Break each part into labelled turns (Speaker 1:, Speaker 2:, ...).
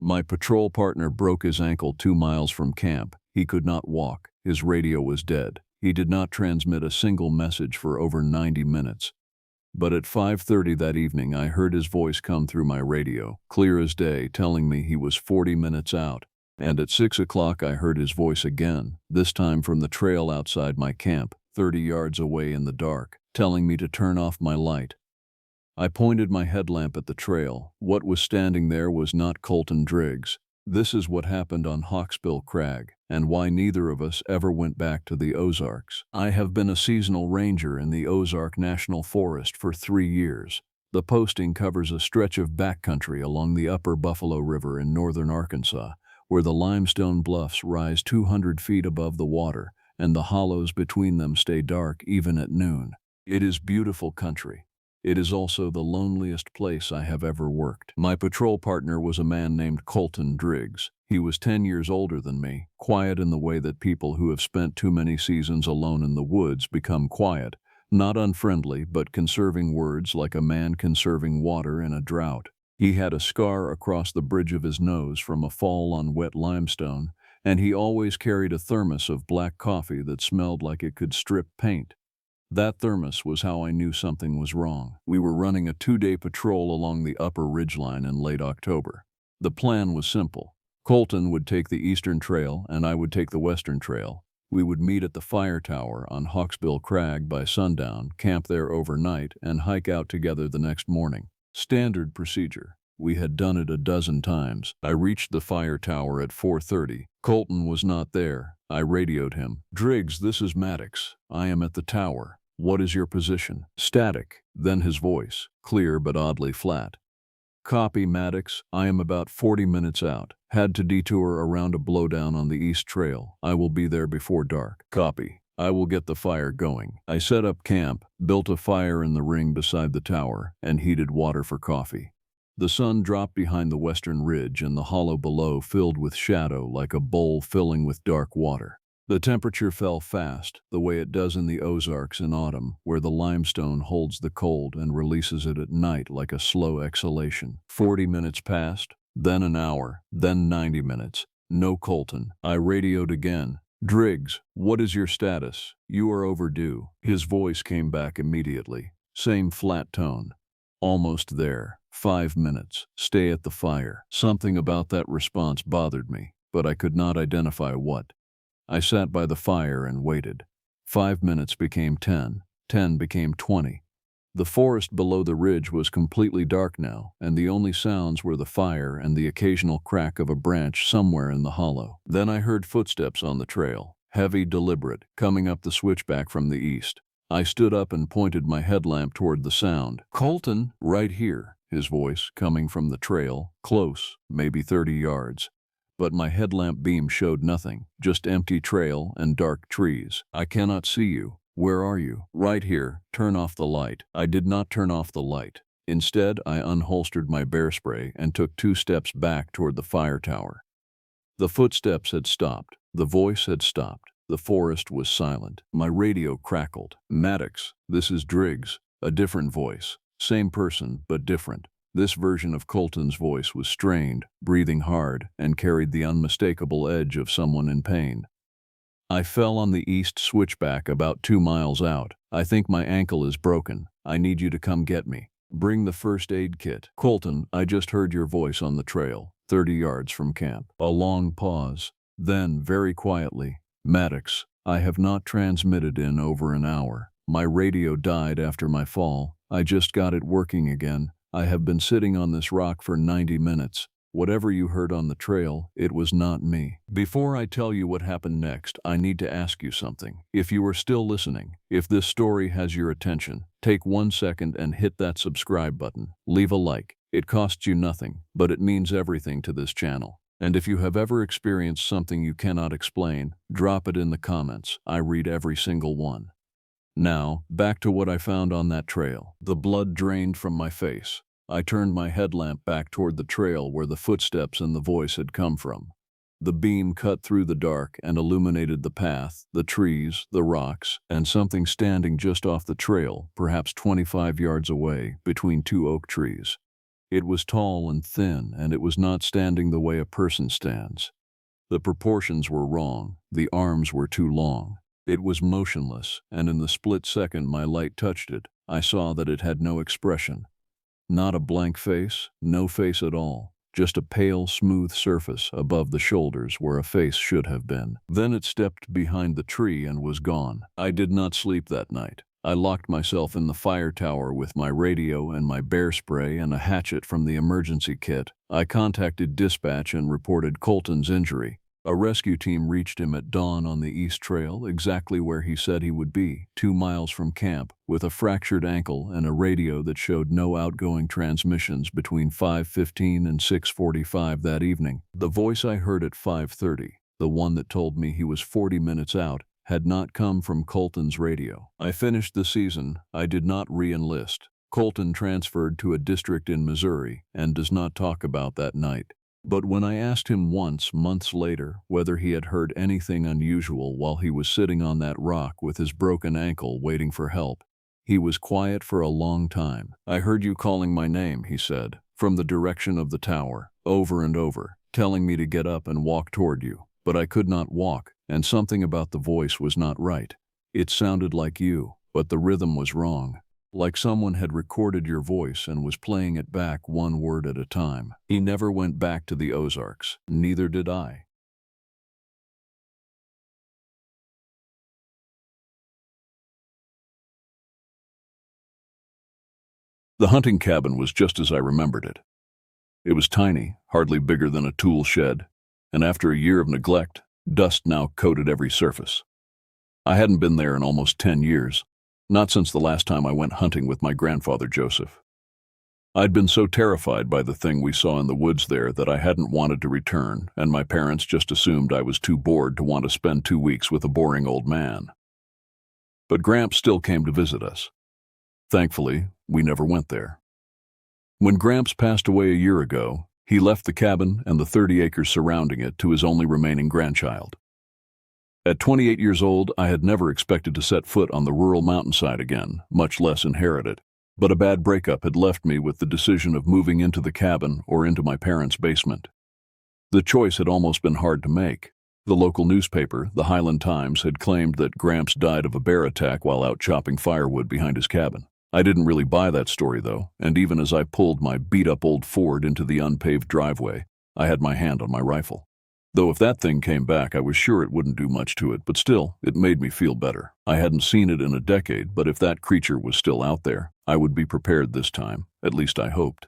Speaker 1: My patrol partner broke his ankle 2 miles from camp. He could not walk. His radio was dead. He did not transmit a single message for over 90 minutes. But at 5:30 that evening, I heard his voice come through my radio, clear as day, telling me he was 40 minutes out. And at 6 o'clock, I heard his voice again, this time from the trail outside my camp, 30 yards away in the dark, telling me to turn off my light. I pointed my headlamp at the trail. What was standing there was not Colton Driggs. This is what happened on Hawksbill Crag, and why neither of us ever went back to the Ozarks. I have been a seasonal ranger in the Ozark National Forest for 3 years. The posting covers a stretch of backcountry along the upper Buffalo River in northern Arkansas, where the limestone bluffs rise 200 feet above the water, and the hollows between them stay dark even at noon. It is beautiful country. It is also the loneliest place I have ever worked. My patrol partner was a man named Colton Driggs. He was 10 years older than me, quiet in the way that people who have spent too many seasons alone in the woods become quiet, not unfriendly, but conserving words like a man conserving water in a drought. He had a scar across the bridge of his nose from a fall on wet limestone, and he always carried a thermos of black coffee that smelled like it could strip paint. That thermos was how I knew something was wrong. We were running a 2-day patrol along the upper ridgeline in late October. The plan was simple. Colton would take the eastern trail and I would take the western trail. We would meet at the fire tower on Hawksbill Crag by sundown, camp there overnight, and hike out together the next morning. Standard procedure. We had done it a dozen times. I reached the fire tower at 4:30. Colton was not there. I radioed him. "Driggs, this is Maddox. I am at the tower. What is your position?" Static. Then his voice, clear but oddly flat. "Copy, Maddox. I am about 40 minutes out. Had to detour around a blowdown on the east trail. I will be there before dark." "Copy. I will get the fire going." I set up camp, built a fire in the ring beside the tower, and heated water for coffee. The sun dropped behind the western ridge, and the hollow below filled with shadow like a bowl filling with dark water. The temperature fell fast, the way it does in the Ozarks in autumn, where the limestone holds the cold and releases it at night like a slow exhalation. 40 minutes passed, then an hour, then 90 minutes. No Colton. I radioed again. "Driggs, what is your status? You are overdue." His voice came back immediately. Same flat tone. "Almost there. 5 minutes. Stay at the fire." Something about that response bothered me, but I could not identify what. I sat by the fire and waited. 5 minutes became 10. 10 became 20. The forest below the ridge was completely dark now, and the only sounds were the fire and the occasional crack of a branch somewhere in the hollow. Then I heard footsteps on the trail, heavy, deliberate, coming up the switchback from the east. I stood up and pointed my headlamp toward the sound. "Colton, right here," his voice, coming from the trail, close, maybe 30 yards. But my headlamp beam showed nothing, just empty trail and dark trees. "I cannot see you. Where are you?" "Right here. Turn off the light." I did not turn off the light. Instead, I unholstered my bear spray and took 2 steps back toward the fire tower. The footsteps had stopped. The voice had stopped. The forest was silent. My radio crackled. "Maddox, this is Driggs." A different voice. Same person, but different. This version of Colton's voice was strained, breathing hard, and carried the unmistakable edge of someone in pain. "I fell on the east switchback about 2 miles out. I think my ankle is broken. I need you to come get me. Bring the first aid kit." "Colton, I just heard your voice on the trail, 30 yards from camp." A long pause. Then, very quietly, "Maddox, I have not transmitted in over an hour. My radio died after my fall. I just got it working again. I have been sitting on this rock for 90 minutes. Whatever you heard on the trail, it was not me." Before I tell you what happened next, I need to ask you something. If you are still listening, if this story has your attention, take 1 second and hit that subscribe button. Leave a like. It costs you nothing, but it means everything to this channel. And if you have ever experienced something you cannot explain, drop it in the comments. I read every single one. Now, back to what I found on that trail. The blood drained from my face. I turned my headlamp back toward the trail where the footsteps and the voice had come from. The beam cut through the dark and illuminated the path, the trees, the rocks, and something standing just off the trail, perhaps 25 yards away, between 2 oak trees. It was tall and thin, and it was not standing the way a person stands. The proportions were wrong, the arms were too long. It was motionless, and in the split second my light touched it, I saw that it had no expression. Not a blank face, no face at all, just a pale, smooth surface above the shoulders where a face should have been. Then it stepped behind the tree and was gone. I did not sleep that night. I locked myself in the fire tower with my radio and my bear spray and a hatchet from the emergency kit. I contacted dispatch and reported Colton's injury. A rescue team reached him at dawn on the East Trail, exactly where he said he would be, 2 miles from camp, with a fractured ankle and a radio that showed no outgoing transmissions between 5:15 and 6:45 that evening. The voice I heard at 5:30, the one that told me he was 40 minutes out, had not come from Colton's radio. I finished the season. I did not re-enlist. Colton transferred to a district in Missouri and does not talk about that night. But when I asked him once, months later, whether he had heard anything unusual while he was sitting on that rock with his broken ankle waiting for help, he was quiet for a long time. "I heard you calling my name," he said, "from the direction of the tower, over and over, telling me to get up and walk toward you. But I could not walk, and something about the voice was not right. It sounded like you, but the rhythm was wrong. Like someone had recorded your voice and was playing it back one word at a time." He never went back to the Ozarks. Neither did I. The hunting cabin was just as I remembered it. It was tiny, hardly bigger than a tool shed, and after a year of neglect, dust now coated every surface. I hadn't been there in almost 10 years. Not since the last time I went hunting with my grandfather Joseph. I'd been so terrified by the thing we saw in the woods there that I hadn't wanted to return, and my parents just assumed I was too bored to want to spend 2 weeks with a boring old man. But Gramps still came to visit us. Thankfully, we never went there. When Gramps passed away a year ago, he left the cabin and the 30 acres surrounding it to his only remaining grandchild. At 28 years old, I had never expected to set foot on the rural mountainside again, much less inherit it. But a bad breakup had left me with the decision of moving into the cabin or into my parents' basement. The choice had almost been hard to make. The local newspaper, the Highland Times, had claimed that Gramps died of a bear attack while out chopping firewood behind his cabin. I didn't really buy that story, though, and even as I pulled my beat-up old Ford into the unpaved driveway, I had my hand on my rifle. Though if that thing came back, I was sure it wouldn't do much to it, but still, it made me feel better. I hadn't seen it in a decade, but if that creature was still out there, I would be prepared this time, at least I hoped.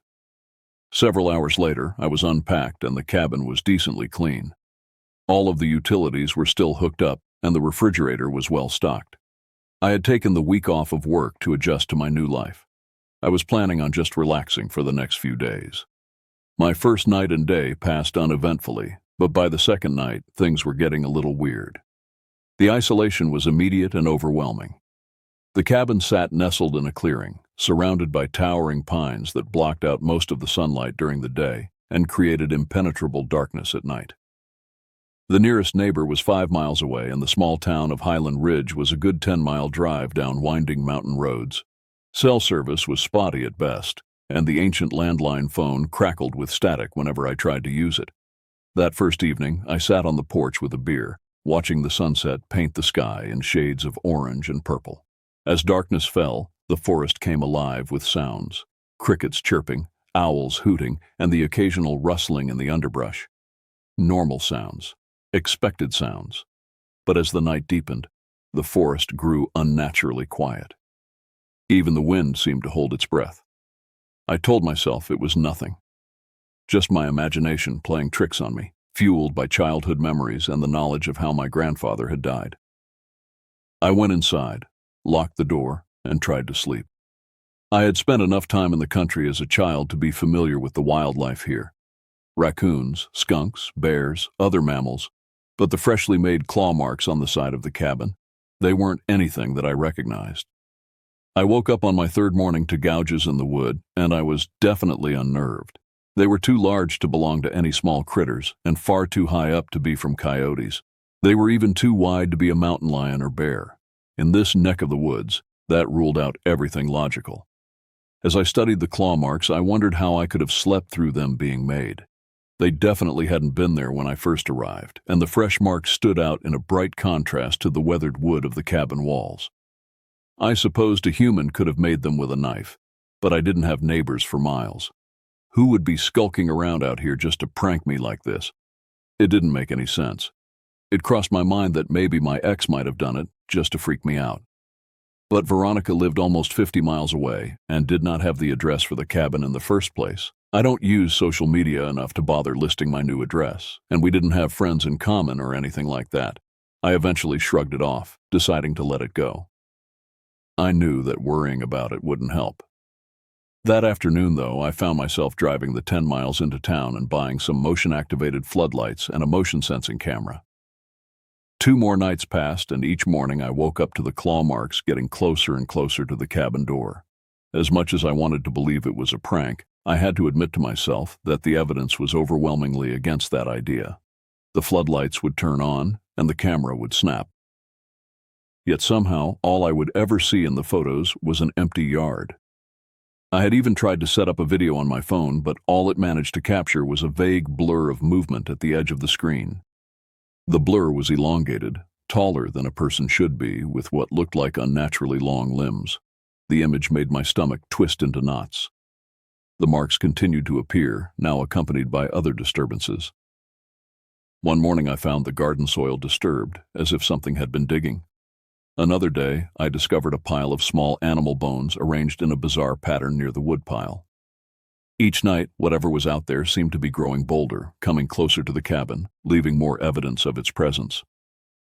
Speaker 1: Several hours later, I was unpacked and the cabin was decently clean. All of the utilities were still hooked up, and the refrigerator was well stocked. I had taken the week off of work to adjust to my new life. I was planning on just relaxing for the next few days. My first night and day passed uneventfully, but by the second night, things were getting a little weird. The isolation was immediate and overwhelming. The cabin sat nestled in a clearing, surrounded by towering pines that blocked out most of the sunlight during the day and created impenetrable darkness at night. The nearest neighbor was 5 miles away, and the small town of Highland Ridge was a good 10-mile drive down winding mountain roads. Cell service was spotty at best, and the ancient landline phone crackled with static whenever I tried to use it. That first evening, I sat on the porch with a beer, watching the sunset paint the sky in shades of orange and purple. As darkness fell, the forest came alive with sounds: crickets chirping, owls hooting, and the occasional rustling in the underbrush. Normal sounds, expected sounds. But as the night deepened, the forest grew unnaturally quiet. Even the wind seemed to hold its breath. I told myself it was nothing. Just my imagination playing tricks on me, fueled by childhood memories and the knowledge of how my grandfather had died. I went inside, locked the door, and tried to sleep. I had spent enough time in the country as a child to be familiar with the wildlife here. Raccoons, skunks, bears, other mammals, but the freshly made claw marks on the side of the cabin, they weren't anything that I recognized. I woke up on my third morning to gouges in the wood, and I was definitely unnerved. They were too large to belong to any small critters, and far too high up to be from coyotes. They were even too wide to be a mountain lion or bear. In this neck of the woods, that ruled out everything logical. As I studied the claw marks, I wondered how I could have slept through them being made. They definitely hadn't been there when I first arrived, and the fresh marks stood out in a bright contrast to the weathered wood of the cabin walls. I supposed a human could have made them with a knife, but I didn't have neighbors for miles. Who would be skulking around out here just to prank me like this? It didn't make any sense. It crossed my mind that maybe my ex might have done it just to freak me out. But Veronica lived almost 50 miles away and did not have the address for the cabin in the first place. I don't use social media enough to bother listing my new address, and we didn't have friends in common or anything like that. I eventually shrugged it off, deciding to let it go. I knew that worrying about it wouldn't help. That afternoon, though, I found myself driving the 10 miles into town and buying some motion-activated floodlights and a motion-sensing camera. 2 more nights passed, and each morning I woke up to the claw marks getting closer and closer to the cabin door. As much as I wanted to believe it was a prank, I had to admit to myself that the evidence was overwhelmingly against that idea. The floodlights would turn on, and the camera would snap. Yet somehow, all I would ever see in the photos was an empty yard. I had even tried to set up a video on my phone, but all it managed to capture was a vague blur of movement at the edge of the screen. The blur was elongated, taller than a person should be, with what looked like unnaturally long limbs. The image made my stomach twist into knots. The marks continued to appear, now accompanied by other disturbances. One morning I found the garden soil disturbed, as if something had been digging. Another day, I discovered a pile of small animal bones arranged in a bizarre pattern near the woodpile. Each night, whatever was out there seemed to be growing bolder, coming closer to the cabin, leaving more evidence of its presence.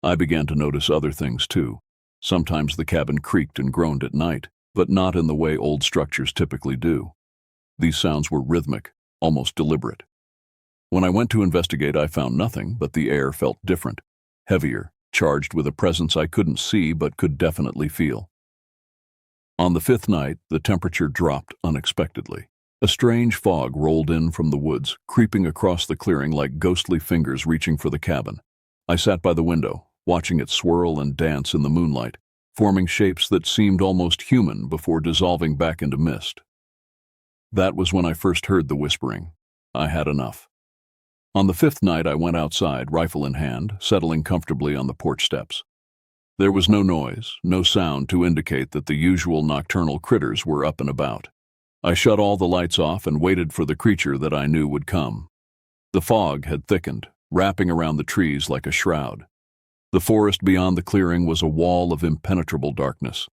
Speaker 1: I began to notice other things too. Sometimes the cabin creaked and groaned at night, but not in the way old structures typically do. These sounds were rhythmic, almost deliberate. When I went to investigate, I found nothing, but the air felt different, heavier, charged with a presence I couldn't see but could definitely feel. On the 5th night, the temperature dropped unexpectedly. A strange fog rolled in from the woods, creeping across the clearing like ghostly fingers reaching for the cabin. I sat by the window, watching it swirl and dance in the moonlight, forming shapes that seemed almost human before dissolving back into mist. That was when I first heard the whispering. I had enough. On the 5th night, I went outside, rifle in hand, settling comfortably on the porch steps. There was no noise, no sound to indicate that the usual nocturnal critters were up and about. I shut all the lights off and waited for the creature that I knew would come. The fog had thickened, wrapping around the trees like a shroud. The forest beyond the clearing was a wall of impenetrable darkness.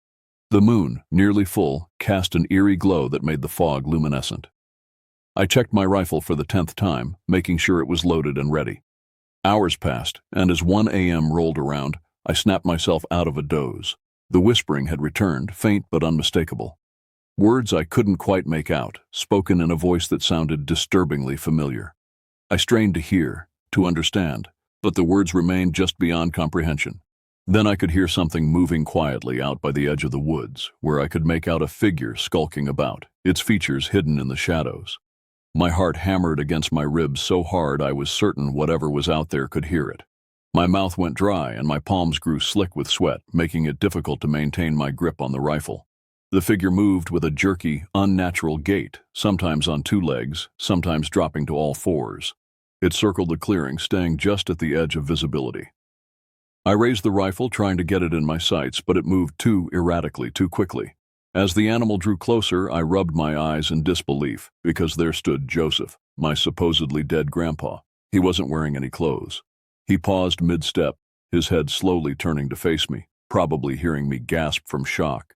Speaker 1: The moon, nearly full, cast an eerie glow that made the fog luminescent. I checked my rifle for the 10th time, making sure it was loaded and ready. Hours passed, and as 1 a.m. rolled around, I snapped myself out of a doze. The whispering had returned, faint but unmistakable. Words I couldn't quite make out, spoken in a voice that sounded disturbingly familiar. I strained to hear, to understand, but the words remained just beyond comprehension. Then I could hear something moving quietly out by the edge of the woods, where I could make out a figure skulking about, its features hidden in the shadows. My heart hammered against my ribs so hard I was certain whatever was out there could hear it. My mouth went dry and my palms grew slick with sweat, making it difficult to maintain my grip on the rifle. The figure moved with a jerky, unnatural gait, sometimes on 2 legs, sometimes dropping to all 4s. It circled the clearing, staying just at the edge of visibility. I raised the rifle, trying to get it in my sights, but it moved too erratically, too quickly. As the animal drew closer, I rubbed my eyes in disbelief, because there stood Joseph, my supposedly dead grandpa. He wasn't wearing any clothes. He paused mid-step, his head slowly turning to face me, probably hearing me gasp from shock.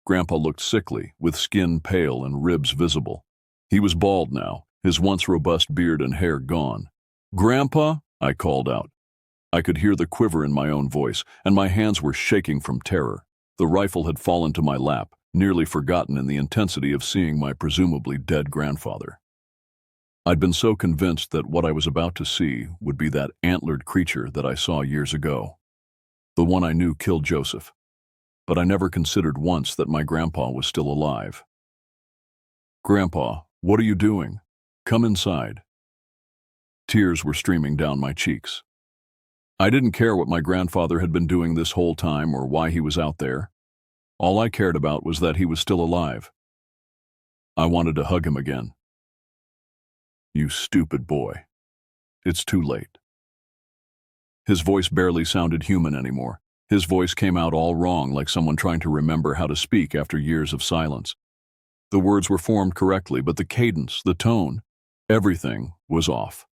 Speaker 1: Grandpa looked sickly, with skin pale and ribs visible. He was bald now, his once robust beard and hair gone. "Grandpa?" I called out. I could hear the quiver in my own voice, and my hands were shaking from terror. The rifle had fallen to my lap, nearly forgotten in the intensity of seeing my presumably dead grandfather. I'd been so convinced that what I was about to see would be that antlered creature that I saw years ago, the one I knew killed Joseph. But I never considered once that my grandpa was still alive. "Grandpa, what are you doing? Come inside." Tears were streaming down my cheeks. I didn't care what my grandfather had been doing this whole time or why he was out there. All I cared about was that he was still alive. I wanted to hug him again. You stupid boy. It's too late. His voice barely sounded human anymore. His voice came out all wrong, like someone trying to remember how to speak after years of silence. The words were formed correctly, but the cadence, the tone, everything was off.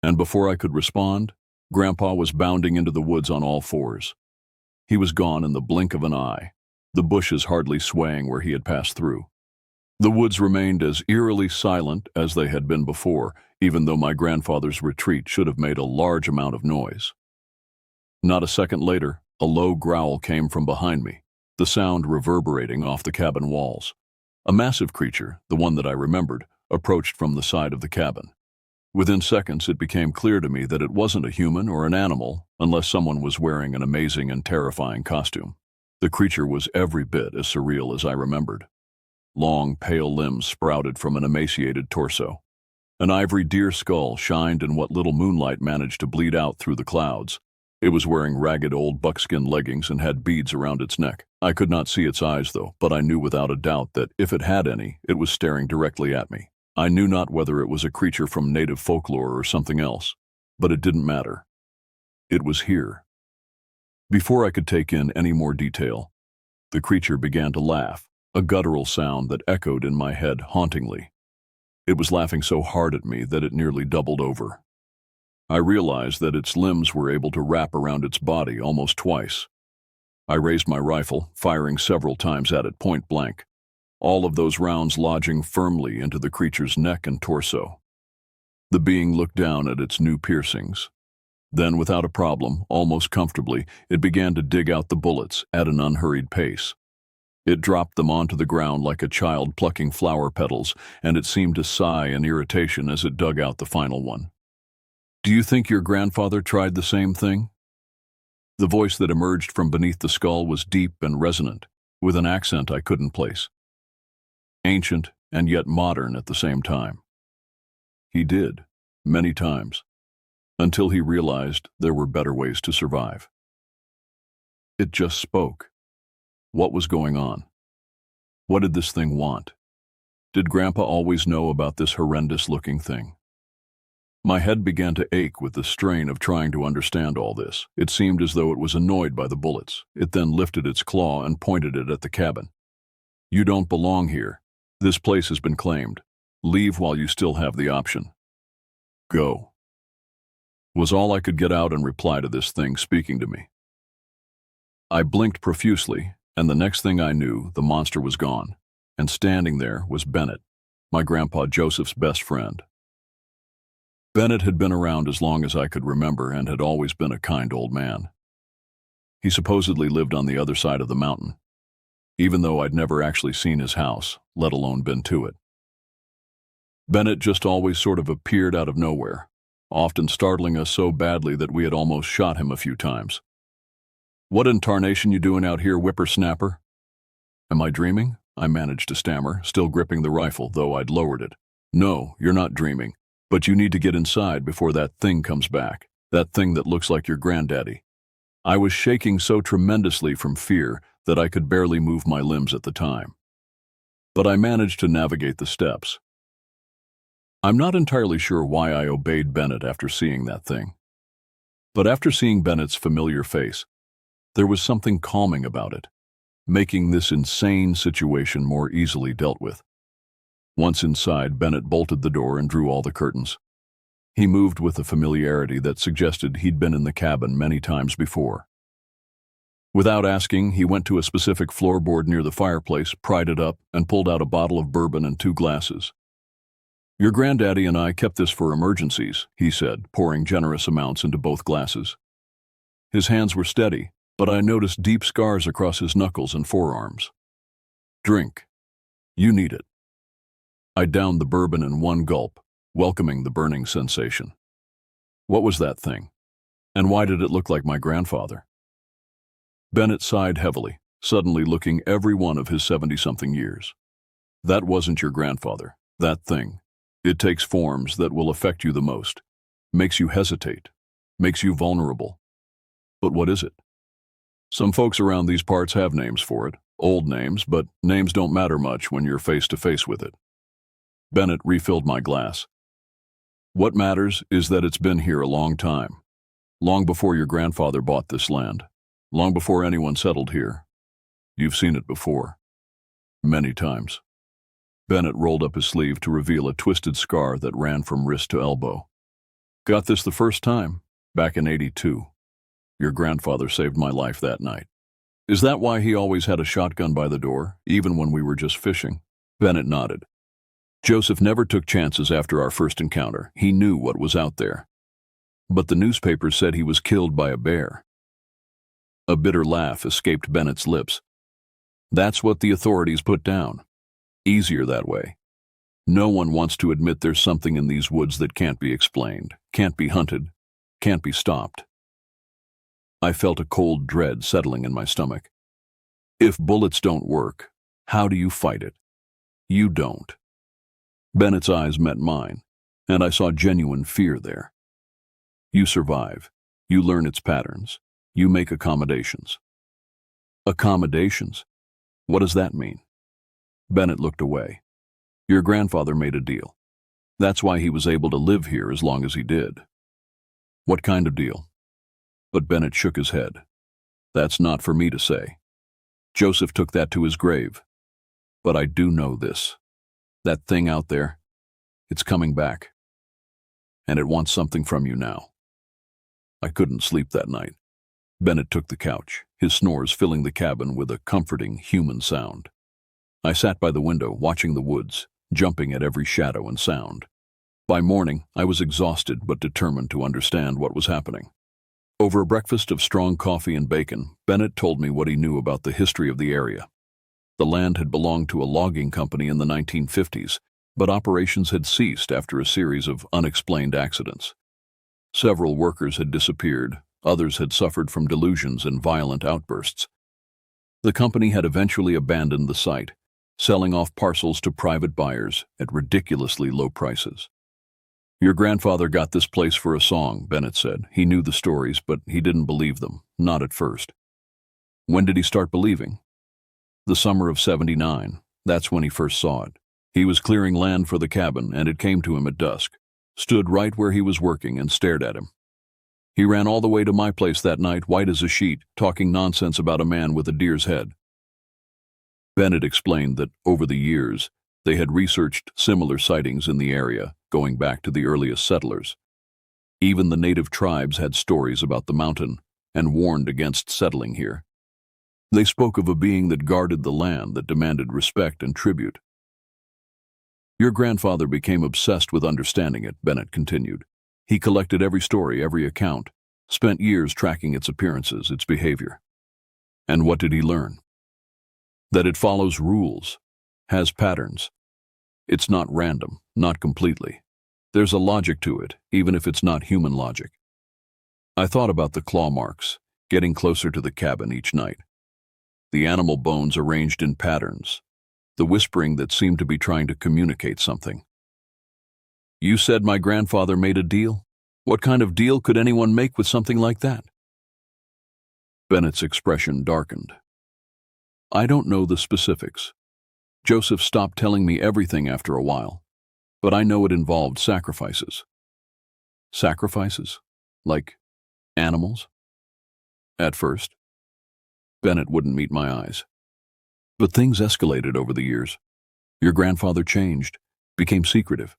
Speaker 1: And before I could respond, Grandpa was bounding into the woods on all fours. He was gone in the blink of an eye, the bushes hardly swaying where he had passed through. The woods remained as eerily silent as they had been before, even though my grandfather's retreat should have made a large amount of noise. Not a second later, a low growl came from behind me, the sound reverberating off the cabin walls. A massive creature, the one that I remembered, approached from the side of the cabin. Within seconds, it became clear to me that it wasn't a human or an animal unless someone was wearing an amazing and terrifying costume. The creature was every bit as surreal as I remembered. Long, pale limbs sprouted from an emaciated torso. An ivory deer skull shined in what little moonlight managed to bleed out through the clouds. It was wearing ragged old buckskin leggings and had beads around its neck. I could not see its eyes, though, but I knew without a doubt that if it had any, it was staring directly at me. I knew not whether it was a creature from native folklore or something else, but it didn't matter. It was here. Before I could take in any more detail, the creature began to laugh, a guttural sound that echoed in my head hauntingly. It was laughing so hard at me that it nearly doubled over. I realized that its limbs were able to wrap around its body almost twice. I raised my rifle, firing several times at it point blank, all of those rounds lodging firmly into the creature's neck and torso. The being looked down at its new piercings. Then, without a problem, almost comfortably, it began to dig out the bullets at an unhurried pace. It dropped them onto the ground like a child plucking flower petals, and it seemed to sigh in irritation as it dug out the final one. Do you think your grandfather tried the same thing? The voice that emerged from beneath the skull was deep and resonant, with an accent I couldn't place. Ancient and yet modern at the same time. He did, many times, until he realized there were better ways to survive. It just spoke. What was going on? What did this thing want? Did Grandpa always know about this horrendous-looking thing? My head began to ache with the strain of trying to understand all this. It seemed as though it was annoyed by the bullets. It then lifted its claw and pointed it at the cabin. You don't belong here. This place has been claimed. Leave while you still have the option. Go. Was all I could get out in reply to this thing speaking to me. I blinked profusely, and the next thing I knew, the monster was gone, and standing there was Bennett, my Grandpa Joseph's best friend. Bennett had been around as long as I could remember and had always been a kind old man. He supposedly lived on the other side of the mountain, even though I'd never actually seen his house, let alone been to it. Bennett just always sort of appeared out of nowhere, often startling us so badly that we had almost shot him a few times. What in tarnation you doing out here, whippersnapper? Am I dreaming? I managed to stammer, still gripping the rifle, though I'd lowered it. No, you're not dreaming. But you need to get inside before that thing comes back, that thing that looks like your granddaddy. I was shaking so tremendously from fear that I could barely move my limbs at the time. But I managed to navigate the steps. I'm not entirely sure why I obeyed Bennett after seeing that thing. But after seeing Bennett's familiar face, there was something calming about it, making this insane situation more easily dealt with. Once inside, Bennett bolted the door and drew all the curtains. He moved with a familiarity that suggested he'd been in the cabin many times before. Without asking, he went to a specific floorboard near the fireplace, pried it up, and pulled out a bottle of bourbon and 2 glasses. Your granddaddy and I kept this for emergencies, he said, pouring generous amounts into both glasses. His hands were steady, but I noticed deep scars across his knuckles and forearms. Drink. You need it. I downed the bourbon in one gulp, welcoming the burning sensation. What was that thing? And why did it look like my grandfather? Bennett sighed heavily, suddenly looking every one of his 70-something years. That wasn't your grandfather, that thing. It takes forms that will affect you the most, makes you hesitate, makes you vulnerable. But what is it? Some folks around these parts have names for it, old names, but names don't matter much when you're face to face with it. Bennett refilled my glass. What matters is that it's been here a long time. Long before your grandfather bought this land. Long before anyone settled here. You've seen it before. Many times. Bennett rolled up his sleeve to reveal a twisted scar that ran from wrist to elbow. Got this the first time, back in '82. Your grandfather saved my life that night. Is that why he always had a shotgun by the door, even when we were just fishing? Bennett nodded. Joseph never took chances after our first encounter. He knew what was out there. But the newspapers said he was killed by a bear. A bitter laugh escaped Bennett's lips. That's what the authorities put down. Easier that way. No one wants to admit there's something in these woods that can't be explained, can't be hunted, can't be stopped. I felt a cold dread settling in my stomach. If bullets don't work, how do you fight it? You don't. Bennett's eyes met mine, and I saw genuine fear there. You survive. You learn its patterns. You make accommodations. Accommodations? What does that mean? Bennett looked away. Your grandfather made a deal. That's why he was able to live here as long as he did. What kind of deal? But Bennett shook his head. That's not for me to say. Joseph took that to his grave. But I do know this. That thing out there, it's coming back. And it wants something from you now. I couldn't sleep that night. Bennett took the couch, his snores filling the cabin with a comforting human sound. I sat by the window, watching the woods, jumping at every shadow and sound. By morning, I was exhausted but determined to understand what was happening. Over a breakfast of strong coffee and bacon, Bennett told me what he knew about the history of the area. The land had belonged to a logging company in the 1950s, but operations had ceased after a series of unexplained accidents. Several workers had disappeared, others had suffered from delusions and violent outbursts. The company had eventually abandoned the site, selling off parcels to private buyers at ridiculously low prices. Your grandfather got this place for a song, Bennett said. He knew the stories, but he didn't believe them, not at first. When did he start believing? The summer of '79. That's when he first saw it. He was clearing land for the cabin, and it came to him at dusk, stood right where he was working and stared at him. He ran all the way to my place that night, white as a sheet, talking nonsense about a man with a deer's head. Bennett explained that, over the years, they had researched similar sightings in the area, going back to the earliest settlers. Even the native tribes had stories about the mountain and warned against settling here. They spoke of a being that guarded the land, that demanded respect and tribute. Your grandfather became obsessed with understanding it, Bennett continued. He collected every story, every account, spent years tracking its appearances, its behavior. And what did he learn? That it follows rules, has patterns. It's not random, not completely. There's a logic to it, even if it's not human logic. I thought about the claw marks, getting closer to the cabin each night. The animal bones arranged in patterns, the whispering that seemed to be trying to communicate something. You said my grandfather made a deal? What kind of deal could anyone make with something like that? Bennett's expression darkened. I don't know the specifics. Joseph stopped telling me everything after a while, but I know it involved sacrifices. Sacrifices? Like animals? At first. Bennett wouldn't meet my eyes. But things escalated over the years. Your grandfather changed, became secretive,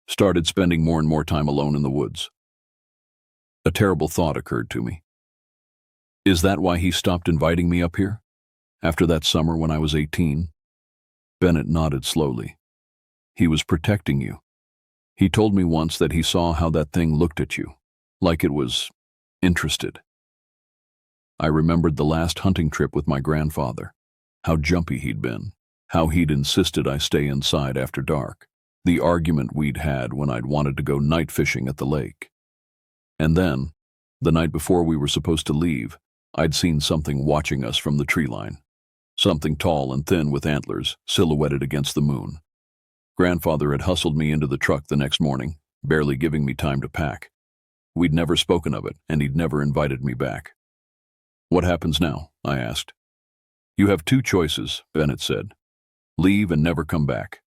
Speaker 1: started spending more and more time alone in the woods. A terrible thought occurred to me. Is that why he stopped inviting me up here? After that summer when I was 18? Bennett nodded slowly. He was protecting you. He told me once that he saw how that thing looked at you, like it was interested. I remembered the last hunting trip with my grandfather, how jumpy he'd been, how he'd insisted I stay inside after dark, the argument we'd had when I'd wanted to go night fishing at the lake. And then, the night before we were supposed to leave, I'd seen something watching us from the tree line. Something tall and thin with antlers, silhouetted against the moon. Grandfather had hustled me into the truck the next morning, barely giving me time to pack. We'd never spoken of it, and he'd never invited me back. What happens now? I asked. You have two choices, Bennett said. Leave and never come back.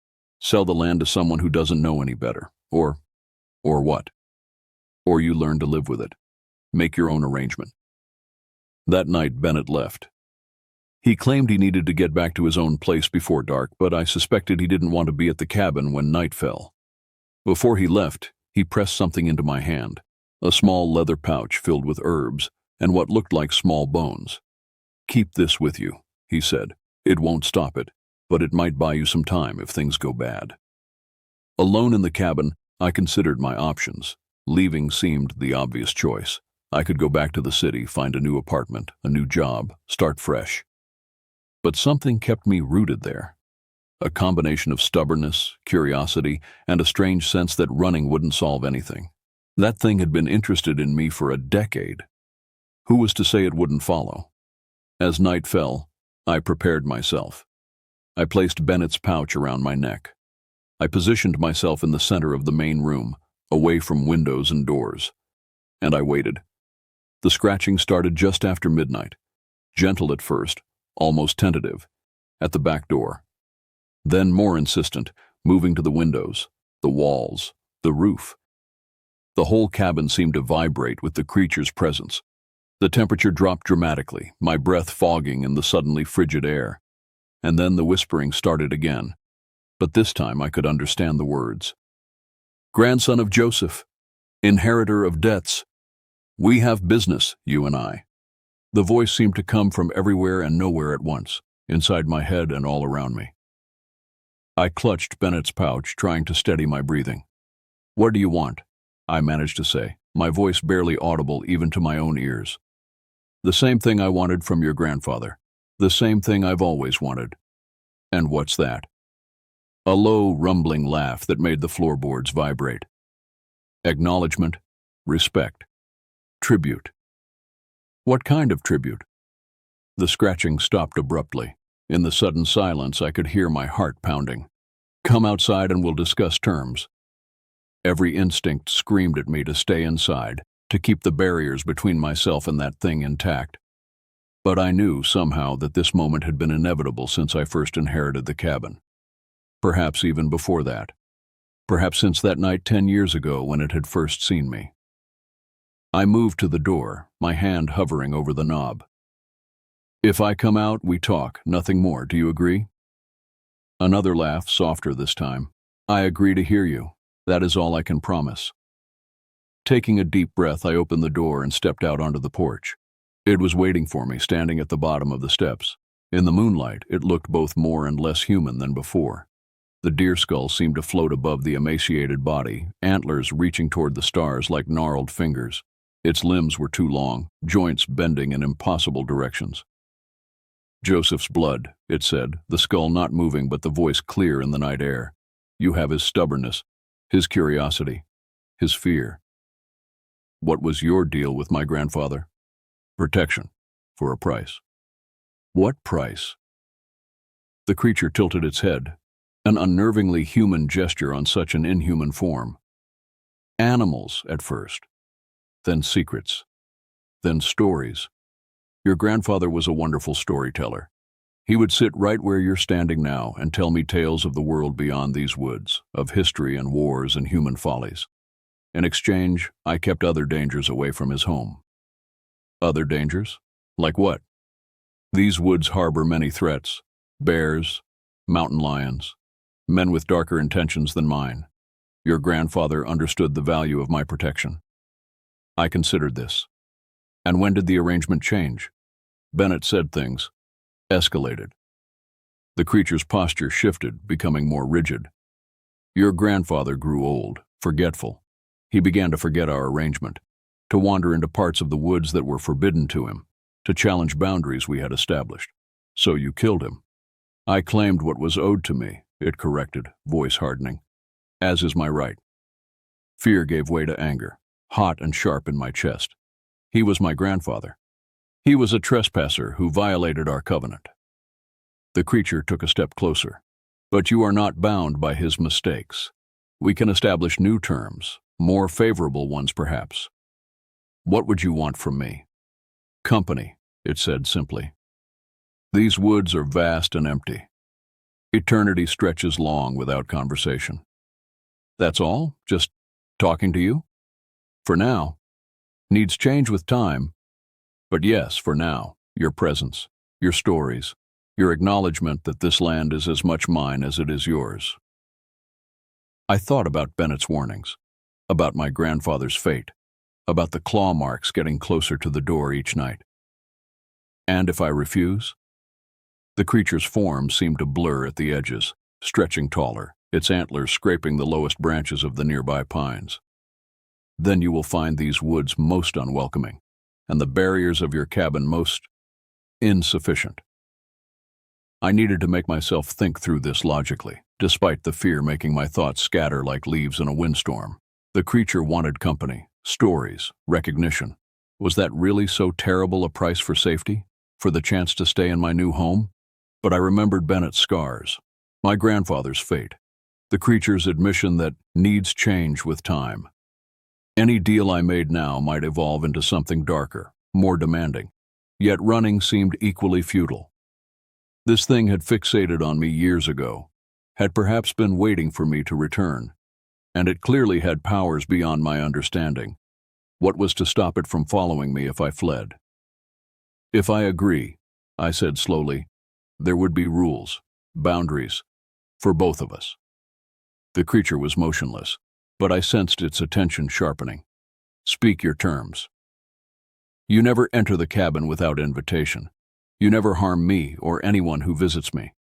Speaker 1: Sell the land to someone who doesn't know any better. Or what? Or you learn to live with it. Make your own arrangement. That night, Bennett left. He claimed he needed to get back to his own place before dark, but I suspected he didn't want to be at the cabin when night fell. Before he left, he pressed something into my hand, a small leather pouch filled with herbs and what looked like small bones. "Keep this with you," he said. "It won't stop it, but it might buy you some time if things go bad." Alone in the cabin, I considered my options. Leaving seemed the obvious choice. I could go back to the city, find a new apartment, a new job, start fresh. But something kept me rooted there. A combination of stubbornness, curiosity, and a strange sense that running wouldn't solve anything. That thing had been interested in me for a decade. Who was to say it wouldn't follow? As night fell, I prepared myself. I placed Bennett's pouch around my neck. I positioned myself in the center of the main room, away from windows and doors. And I waited. The scratching started just after midnight, gentle at first, almost tentative, at the back door. Then more insistent, moving to the windows, the walls, the roof. The whole cabin seemed to vibrate with the creature's presence. The temperature dropped dramatically, my breath fogging in the suddenly frigid air. And then the whispering started again. But this time I could understand the words. "Grandson of Joseph, inheritor of debts. We have business, you and I." The voice seemed to come from everywhere and nowhere at once, inside my head and all around me. I clutched Bennett's pouch, trying to steady my breathing. "What do you want?" I managed to say, my voice barely audible even to my own ears. "The same thing I wanted from your grandfather. The same thing I've always wanted." "And what's that?" A low, rumbling laugh that made the floorboards vibrate. "Acknowledgement, respect, tribute." "What kind of tribute?" The scratching stopped abruptly. In the sudden silence, I could hear my heart pounding. "Come outside and we'll discuss terms." Every instinct screamed at me to stay inside, to keep the barriers between myself and that thing intact. But I knew somehow that this moment had been inevitable since I first inherited the cabin. Perhaps even before that. Perhaps since that night 10 years ago when it had first seen me. I moved to the door, my hand hovering over the knob. "If I come out, we talk, nothing more, do you agree?" Another laugh, softer this time. "I agree to hear you. That is all I can promise." Taking a deep breath, I opened the door and stepped out onto the porch. It was waiting for me, standing at the bottom of the steps. In the moonlight, it looked both more and less human than before. The deer skull seemed to float above the emaciated body, antlers reaching toward the stars like gnarled fingers. Its limbs were too long, joints bending in impossible directions. "Joseph's blood," it said, the skull not moving but the voice clear in the night air. "You have his stubbornness, his curiosity, his fear." "What was your deal with my grandfather?" "Protection, for a price." "What price?" The creature tilted its head, an unnervingly human gesture on such an inhuman form. "Animals, at first. Then secrets. Then stories. Your grandfather was a wonderful storyteller. He would sit right where you're standing now and tell me tales of the world beyond these woods, of history and wars and human follies. In exchange, I kept other dangers away from his home." "Other dangers? Like what?" "These woods harbor many threats. Bears, mountain lions, men with darker intentions than mine. Your grandfather understood the value of my protection." I considered this. "And when did the arrangement change?" Bennett said things. Escalated. The creature's posture shifted, becoming more rigid. "Your grandfather grew old, forgetful. He began to forget our arrangement, to wander into parts of the woods that were forbidden to him, to challenge boundaries we had established. So you killed him." "I claimed what was owed to me," it corrected, voice hardening. "As is my right." Fear gave way to anger, hot and sharp in my chest. He was my grandfather. He was a trespasser who violated our covenant. The creature took a step closer. "But you are not bound by his mistakes. We can establish new terms, more favorable ones perhaps." "What would you want from me?" "Company," it said simply. "These woods are vast and empty. Eternity stretches long without conversation. That's all? Just talking to you? For now. Needs change with time. But yes, for now, your presence, your stories, your acknowledgement that this land is as much mine as it is yours. I thought about Bennett's warnings, about my grandfather's fate, about the claw marks getting closer to the door each night. And if I refuse? The creature's form seemed to blur at the edges, stretching taller, its antlers scraping the lowest branches of the nearby pines. Then you will find these woods most unwelcoming, and the barriers of your cabin most insufficient. I needed to make myself think through this logically, despite the fear making my thoughts scatter like leaves in a windstorm. The creature wanted company, stories, recognition. Was that really so terrible a price for safety? For the chance to stay in my new home? But I remembered Bennett's scars, my grandfather's fate, the creature's admission that needs change with time. Any deal I made now might evolve into something darker, more demanding, yet running seemed equally futile. This thing had fixated on me years ago, had perhaps been waiting for me to return, and it clearly had powers beyond my understanding. What was to stop it from following me if I fled? If I agree, I said slowly, there would be rules, boundaries, for both of us. The creature was motionless, but I sensed its attention sharpening. Speak your terms. You never enter the cabin without invitation. You never harm me or anyone who visits me.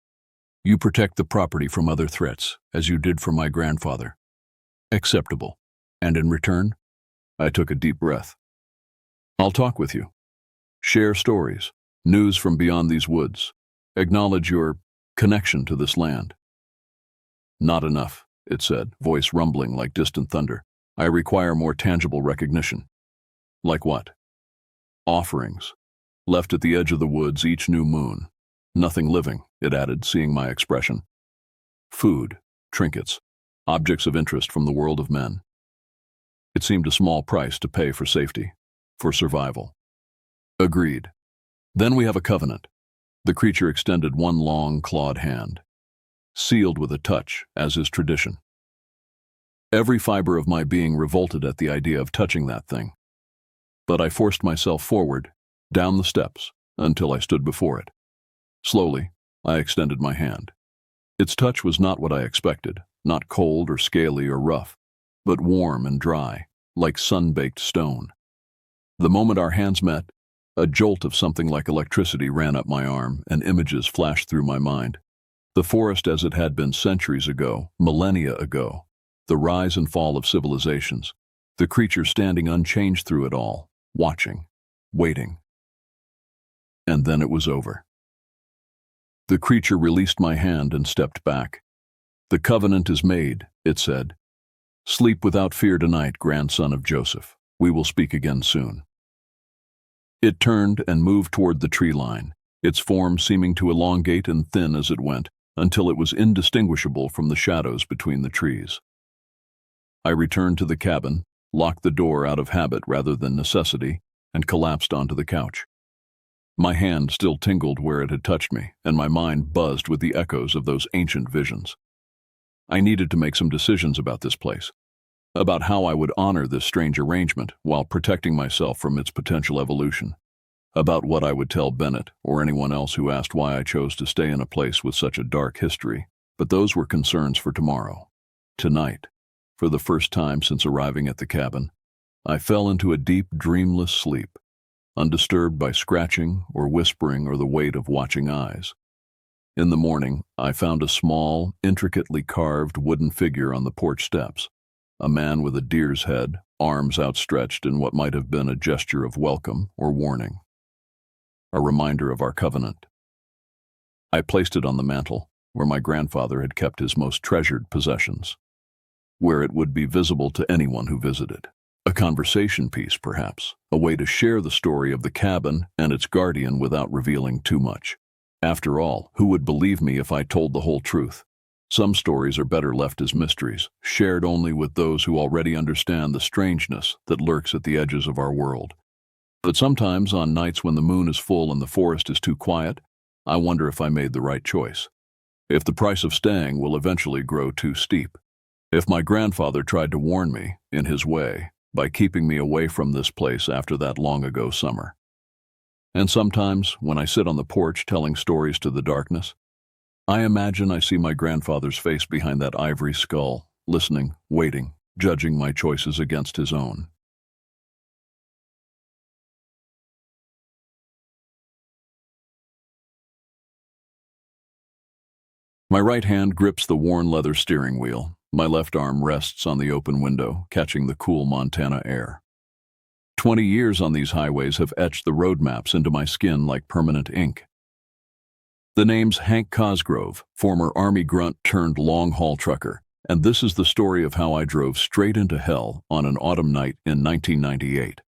Speaker 1: You protect the property from other threats, as you did for my grandfather. Acceptable. And in return, I took a deep breath. I'll talk with you. Share stories, news from beyond these woods. Acknowledge your connection to this land. Not enough, it said, voice rumbling like distant thunder. I require more tangible recognition. Like what? Offerings. Left at the edge of the woods each new moon. Nothing living, it added, seeing my expression. Food, trinkets, objects of interest from the world of men. It seemed a small price to pay for safety, for survival. Agreed. Then we have a covenant. The creature extended one long, clawed hand, sealed with a touch, as is tradition. Every fiber of my being revolted at the idea of touching that thing. But I forced myself forward, down the steps, until I stood before it. Slowly, I extended my hand. Its touch was not what I expected, not cold or scaly or rough, but warm and dry, like sun-baked stone. The moment our hands met, a jolt of something like electricity ran up my arm, and images flashed through my mind. The forest as it had been centuries ago, millennia ago, the rise and fall of civilizations, the creature standing unchanged through it all, watching, waiting. And then it was over. The creature released my hand and stepped back. The covenant is made, it said. Sleep without fear tonight, grandson of Joseph. We will speak again soon. It turned and moved toward the tree line, its form seeming to elongate and thin as it went, until it was indistinguishable from the shadows between the trees. I returned to the cabin, locked the door out of habit rather than necessity, and collapsed onto the couch. My hand still tingled where it had touched me, and my mind buzzed with the echoes of those ancient visions. I needed to make some decisions about this place, about how I would honor this strange arrangement while protecting myself from its potential evolution, about what I would tell Bennett or anyone else who asked why I chose to stay in a place with such a dark history, but those were concerns for tomorrow. Tonight, for the first time since arriving at the cabin, I fell into a deep, dreamless sleep, undisturbed by scratching or whispering or the weight of watching eyes. In the morning, I found a small, intricately carved wooden figure on the porch steps, a man with a deer's head, arms outstretched in what might have been a gesture of welcome or warning, a reminder of our covenant. I placed it on the mantel, where my grandfather had kept his most treasured possessions, where it would be visible to anyone who visited. A conversation piece, perhaps, a way to share the story of the cabin and its guardian without revealing too much. After all, who would believe me if I told the whole truth? Some stories are better left as mysteries, shared only with those who already understand the strangeness that lurks at the edges of our world. But sometimes, on nights when the moon is full and the forest is too quiet, I wonder if I made the right choice. if the price of staying will eventually grow too steep. If my grandfather tried to warn me, in his way, by keeping me away from this place after that long-ago summer. And sometimes, when I sit on the porch telling stories to the darkness, I imagine I see my grandfather's face behind that ivory skull, listening, waiting, judging my choices against his own. My right hand grips the worn leather steering wheel. My left arm rests on the open window, catching the cool Montana air. 20 years on these highways have etched the road maps into my skin like permanent ink. The name's Hank Cosgrove, former Army grunt turned long-haul trucker, and this is the story of how I drove straight into hell on an autumn night in 1998.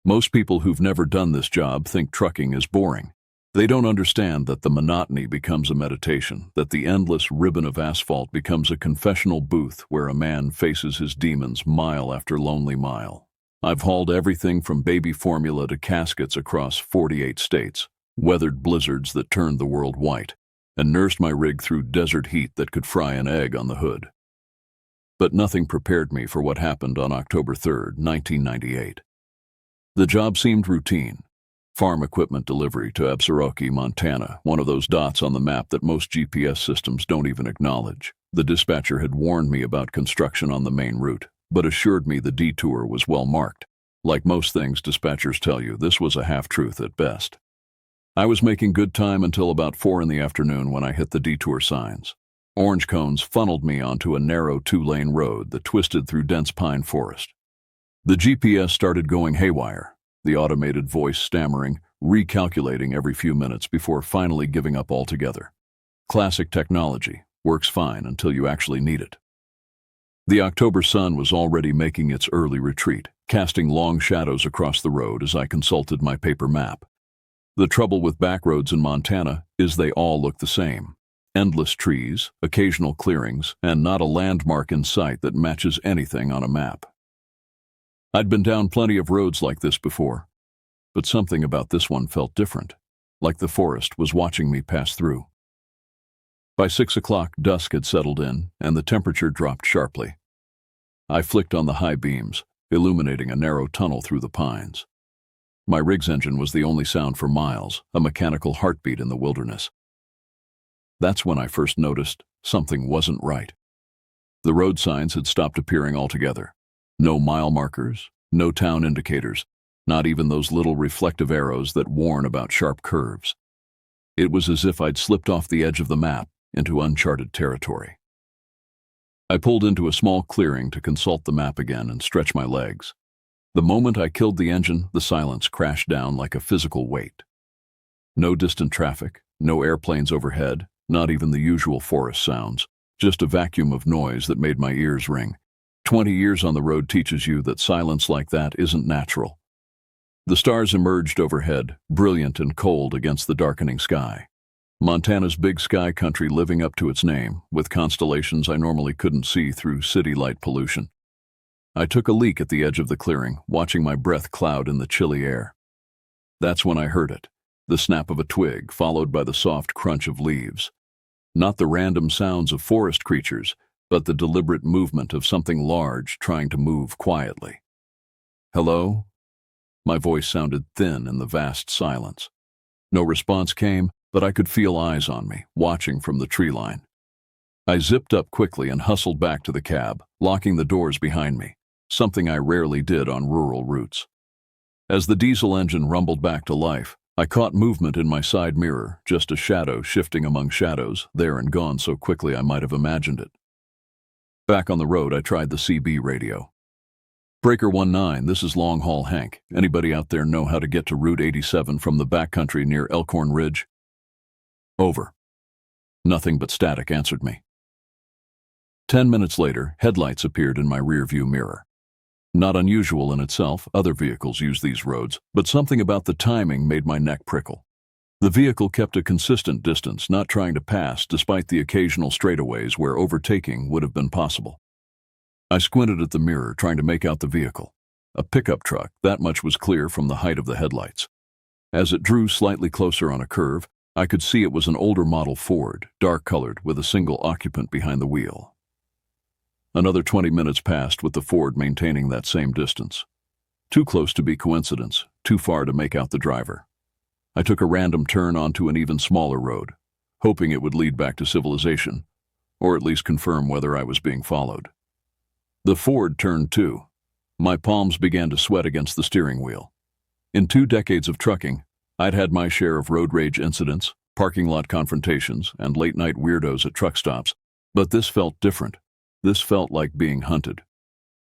Speaker 1: Most people who've never done this job think trucking is boring. They don't understand that the monotony becomes a meditation, that the endless ribbon of asphalt becomes a confessional booth where a man faces his demons mile after lonely mile. I've hauled everything from baby formula to caskets across 48 states, weathered blizzards that turned the world white, and nursed my rig through desert heat that could fry an egg on the hood. But nothing prepared me for what happened on October 3rd, 1998. The job seemed routine. Farm equipment delivery to Ozark, Montana, one of those dots on the map that most GPS systems don't even acknowledge. The dispatcher had warned me about construction on the main route, but assured me the detour was well marked. Like most things dispatchers tell you, this was a half-truth at best. I was making good time until about 4 in the afternoon when I hit the detour signs. Orange cones funneled me onto a narrow 2-lane road that twisted through dense pine forest. The GPS started going haywire, the automated voice stammering, recalculating every few minutes before finally giving up altogether. Classic technology, works fine until you actually need it. The October sun was already making its early retreat, casting long shadows across the road as I consulted my paper map. The trouble with backroads in Montana is they all look the same. Endless trees, occasional clearings, and not a landmark in sight that matches anything on a map. I'd been down plenty of roads like this before, but something about this one felt different, like the forest was watching me pass through. By 6 o'clock, dusk had settled in, and the temperature dropped sharply. I flicked on the high beams, illuminating a narrow tunnel through the pines. My rig's engine was the only sound for miles, a mechanical heartbeat in the wilderness. That's when I first noticed something wasn't right. The road signs had stopped appearing altogether. No mile markers, no town indicators, not even those little reflective arrows that warn about sharp curves. It was as if I'd slipped off the edge of the map into uncharted territory. I pulled into a small clearing to consult the map again and stretch my legs. The moment I killed the engine, the silence crashed down like a physical weight. No distant traffic, no airplanes overhead, not even the usual forest sounds, just a vacuum of noise that made my ears ring. 20 years on the road teaches you that silence like that isn't natural. The stars emerged overhead, brilliant and cold against the darkening sky. Montana's big sky country living up to its name, with constellations I normally couldn't see through city light pollution. I took a leak at the edge of the clearing, watching my breath cloud in the chilly air. That's when I heard it, the snap of a twig followed by the soft crunch of leaves. Not the random sounds of forest creatures, but the deliberate movement of something large trying to move quietly. Hello? My voice sounded thin in the vast silence. No response came, but I could feel eyes on me, watching from the tree line. I zipped up quickly and hustled back to the cab, locking the doors behind me, something I rarely did on rural routes. As the diesel engine rumbled back to life, I caught movement in my side mirror, just a shadow shifting among shadows, there and gone so quickly I might have imagined it. Back on the road, I tried the CB radio. Breaker 19, this is Long Haul Hank. Anybody out there know how to get to Route 87 from the backcountry near Elkhorn Ridge? Over. Nothing but static answered me. 10 minutes later, headlights appeared in my rearview mirror. Not unusual in itself, other vehicles use these roads, but something about the timing made my neck prickle. The vehicle kept a consistent distance, not trying to pass despite the occasional straightaways where overtaking would have been possible. I squinted at the mirror, trying to make out the vehicle. A pickup truck, that much was clear from the height of the headlights. As it drew slightly closer on a curve, I could see it was an older model Ford, dark-colored, with a single occupant behind the wheel. Another 20 minutes passed with the Ford maintaining that same distance. Too close to be coincidence, too far to make out the driver. I took a random turn onto an even smaller road, hoping it would lead back to civilization, or at least confirm whether I was being followed. The Ford turned too. My palms began to sweat against the steering wheel. In 2 decades of trucking, I'd had my share of road rage incidents, parking lot confrontations, and late-night weirdos at truck stops, but this felt different. This felt like being hunted.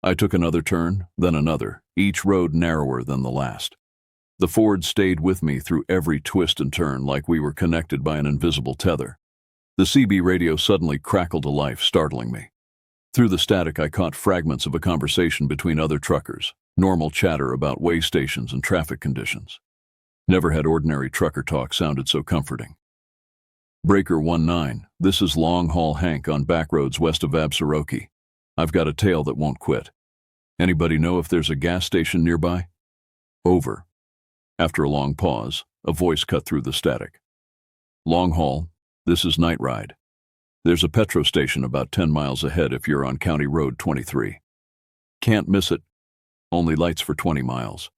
Speaker 1: I took another turn, then another, each road narrower than the last. The Ford stayed with me through every twist and turn like we were connected by an invisible tether. The CB radio suddenly crackled to life, startling me. Through the static, I caught fragments of a conversation between other truckers, normal chatter about way stations and traffic conditions. Never had ordinary trucker talk sounded so comforting. Breaker 19, this is Long Haul Hank on back roads west of Absaroki. I've got a tail that won't quit. Anybody know if there's a gas station nearby? Over. After a long pause, a voice cut through the static. Long Haul, this is Night Ride. There's a petro station about 10 miles ahead if you're on County Road 23. Can't miss it. Only lights for 20 miles.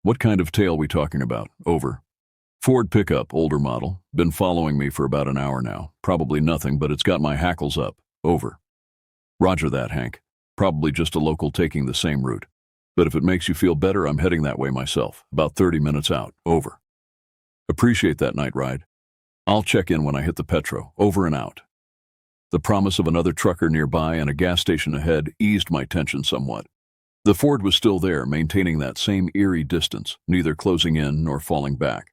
Speaker 1: What kind of tail we talking about? Over. Ford pickup, older model. Been following me for about an hour now. Probably nothing, but it's got my hackles up. Over. Roger that, Hank. Probably just a local taking the same route. But if it makes you feel better, I'm heading that way myself. About 30 minutes out. Over. Appreciate that, Night Ride. I'll check in when I hit the petro. Over and out. The promise of another trucker nearby and a gas station ahead eased my tension somewhat. The Ford was still there, maintaining that same eerie distance, neither closing in nor falling back.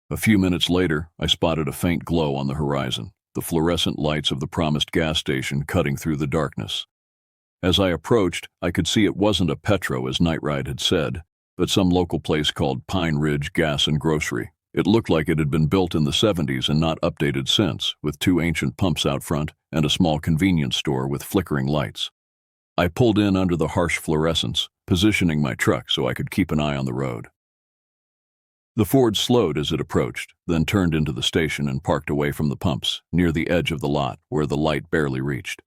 Speaker 1: A few minutes later, I spotted a faint glow on the horizon, the fluorescent lights of the promised gas station cutting through the darkness. As I approached, I could see it wasn't a petro, as Night Ride had said, but some local place called Pine Ridge Gas and Grocery. It looked like it had been built in the 70s and not updated since, with 2 ancient pumps out front and a small convenience store with flickering lights. I pulled in under the harsh fluorescence, positioning my truck so I could keep an eye on the road. The Ford slowed as it approached, then turned into the station and parked away from the pumps, near the edge of the lot where the light barely reached.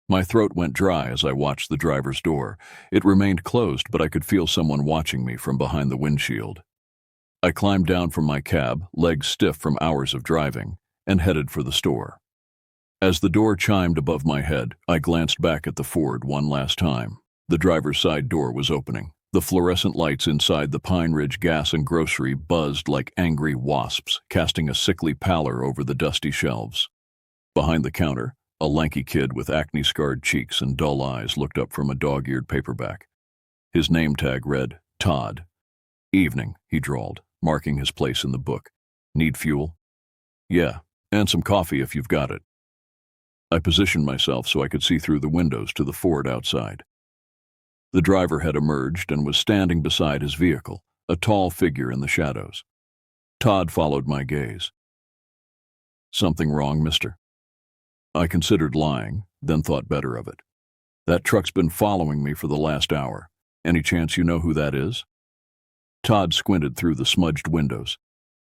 Speaker 1: My throat went dry as I watched the driver's door. It remained closed, but I could feel someone watching me from behind the windshield. I climbed down from my cab, legs stiff from hours of driving, and headed for the store. As the door chimed above my head, I glanced back at the Ford one last time. The driver's side door was opening. The fluorescent lights inside the Pine Ridge Gas and Grocery buzzed like angry wasps, casting a sickly pallor over the dusty shelves. Behind the counter, a lanky kid with acne-scarred cheeks and dull eyes looked up from a dog-eared paperback. His name tag read, Todd. Evening, he drawled, marking his place in the book. Need fuel? Yeah, and some coffee if you've got it. I positioned myself so I could see through the windows to the Ford outside. The driver had emerged and was standing beside his vehicle, a tall figure in the shadows. Todd followed my gaze. Something wrong, mister? I considered lying, then thought better of it. That truck's been following me for the last hour. Any chance you know who that is? Todd squinted through the smudged windows.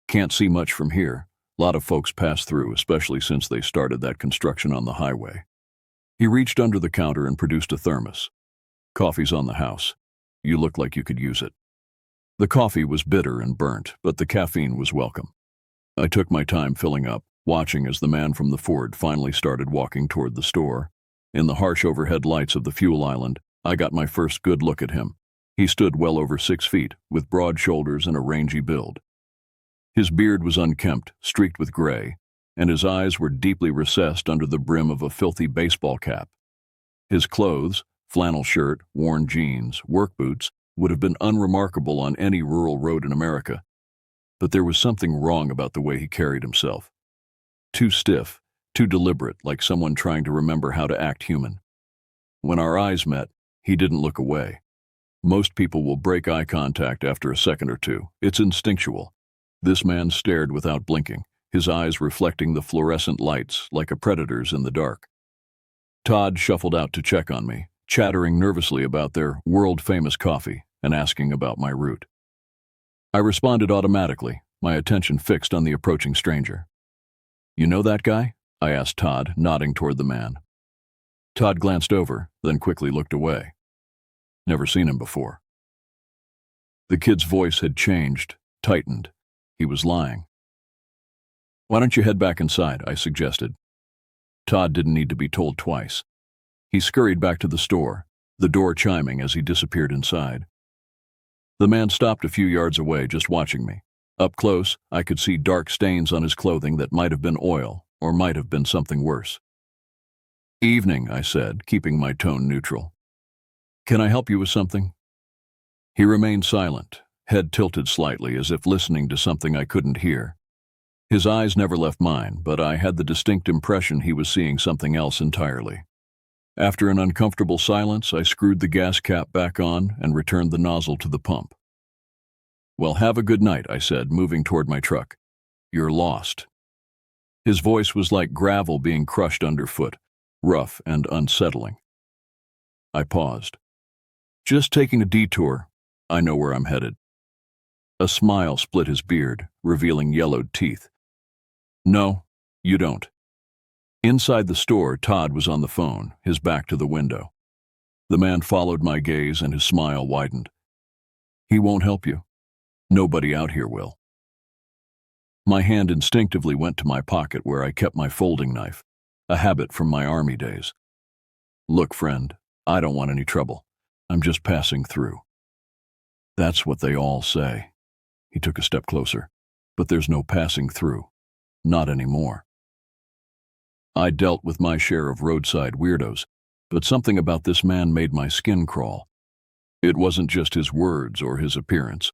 Speaker 1: Can't see much from here. A lot of folks pass through, especially since they started that construction on the highway. He reached under the counter and produced a thermos. Coffee's on the house. You look like you could use it. The coffee was bitter and burnt, but the caffeine was welcome. I took my time filling up, watching as the man from the Ford finally started walking toward the store. In the harsh overhead lights of the fuel island, I got my first good look at him. He stood well over 6 feet, with broad shoulders and a rangy build. His beard was unkempt, streaked with gray, and his eyes were deeply recessed under the brim of a filthy baseball cap. His clothes, flannel shirt, worn jeans, work boots, would have been unremarkable on any rural road in America. But there was something wrong about the way he carried himself. Too stiff, too deliberate, like someone trying to remember how to act human. When our eyes met, he didn't look away. Most people will break eye contact after a second or two. It's instinctual. This man stared without blinking, his eyes reflecting the fluorescent lights like a predator's in the dark. Todd shuffled out to check on me, chattering nervously about their world-famous coffee and asking about my route. I responded automatically, my attention fixed on the approaching stranger. "You know that guy?" I asked Todd, nodding toward the man. Todd glanced over, then quickly looked away. "Never seen him before." The kid's voice had changed, tightened. He was lying. "Why don't you head back inside?" I suggested. Todd didn't need to be told twice. He scurried back to the store, the door chiming as he disappeared inside. The man stopped a few yards away, just watching me. Up close, I could see dark stains on his clothing that might have been oil, or might have been something worse. "Evening," I said, keeping my tone neutral. "Can I help you with something?" He remained silent, head tilted slightly as if listening to something I couldn't hear. His eyes never left mine, but I had the distinct impression he was seeing something else entirely. After an uncomfortable silence, I screwed the gas cap back on and returned the nozzle to the pump. "Well, have a good night," I said, moving toward my truck. "You're lost." His voice was like gravel being crushed underfoot, rough and unsettling. I paused. "Just taking a detour. I know where I'm headed." A smile split his beard, revealing yellowed teeth. "No, you don't." Inside the store, Todd was on the phone, his back to the window. The man followed my gaze and his smile widened. "He won't help you. Nobody out here will." My hand instinctively went to my pocket where I kept my folding knife, a habit from my army days. "Look, friend, I don't want any trouble. I'm just passing through." "That's what they all say." He took a step closer. "But there's no passing through. Not anymore." I dealt with my share of roadside weirdos, but something about this man made my skin crawl. It wasn't just his words or his appearance.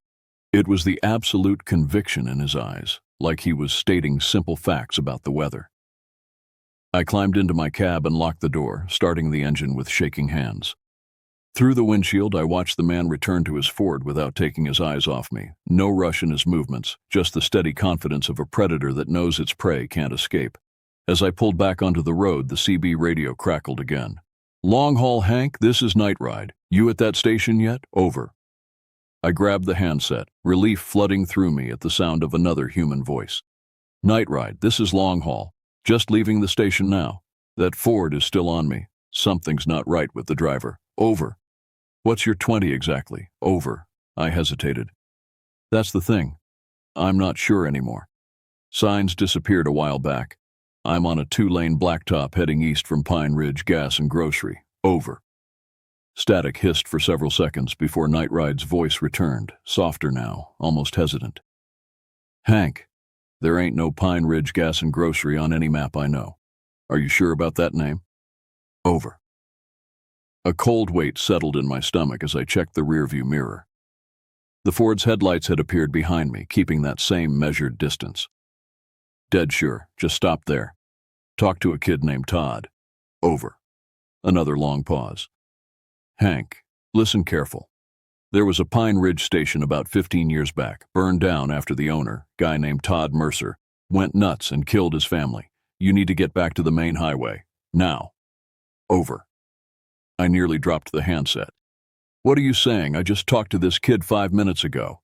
Speaker 1: It was the absolute conviction in his eyes, like he was stating simple facts about the weather. I climbed into my cab and locked the door, starting the engine with shaking hands. Through the windshield, I watched the man return to his Ford without taking his eyes off me. No rush in his movements, just the steady confidence of a predator that knows its prey can't escape. As I pulled back onto the road, the CB radio crackled again. "Long haul, Hank, this is Night Ride. You at that station yet? Over." I grabbed the handset, relief flooding through me at the sound of another human voice. "Night Ride, this is Long Haul. Just leaving the station now. That Ford is still on me. Something's not right with the driver. Over." "What's your 20 exactly?" "Over." I hesitated. "That's the thing. I'm not sure anymore. Signs disappeared a while back. I'm on a 2-lane blacktop heading east from Pine Ridge Gas and Grocery. Over." Static hissed for several seconds before Night Ride's voice returned, softer now, almost hesitant. "Hank, there ain't no Pine Ridge Gas and Grocery on any map I know. Are you sure about that name?" Over. A cold weight settled in my stomach as I checked the rearview mirror. The Ford's headlights had appeared behind me, keeping that same measured distance. "Dead sure. Just stop there. Talk to a kid named Todd." Over. Another long pause. "Hank, listen careful. There was a Pine Ridge station about 15 years back, burned down after the owner, guy named Todd Mercer, went nuts and killed his family. You need to get back to the main highway. Now." Over. I nearly dropped the handset. "What are you saying? I just talked to this kid 5 minutes ago."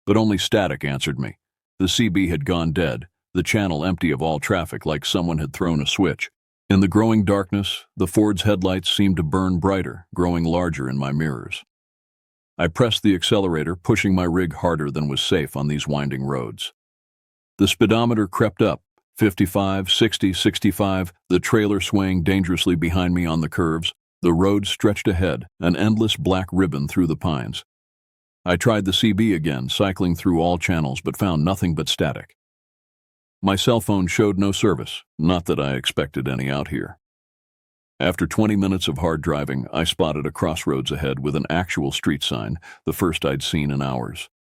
Speaker 1: But only static answered me. The CB had gone dead, the channel empty of all traffic like someone had thrown a switch. In the growing darkness, the Ford's headlights seemed to burn brighter, growing larger in my mirrors. I pressed the accelerator, pushing my rig harder than was safe on these winding roads. The speedometer crept up, 55, 60, 65, the trailer swaying dangerously behind me on the curves. The road stretched ahead, an endless black ribbon through the pines. I tried the CB again, cycling through all channels, but found nothing but static. My cell phone showed no service, not that I expected any out here. After 20 minutes of hard driving, I spotted a crossroads ahead with an actual street sign, the first I'd seen in hours.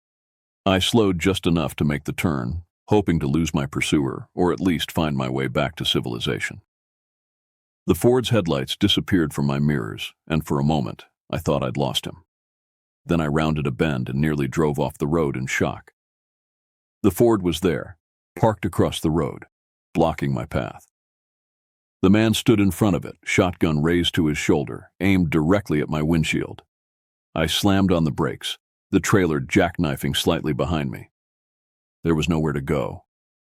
Speaker 1: I slowed just enough to make the turn, hoping to lose my pursuer, or at least find my way back to civilization. The Ford's headlights disappeared from my mirrors, and for a moment, I thought I'd lost him. Then I rounded a bend and nearly drove off the road in shock. The Ford was there, parked across the road, blocking my path. The man stood in front of it, shotgun raised to his shoulder, aimed directly at my windshield. I slammed on the brakes, the trailer jackknifing slightly behind me. There was nowhere to go.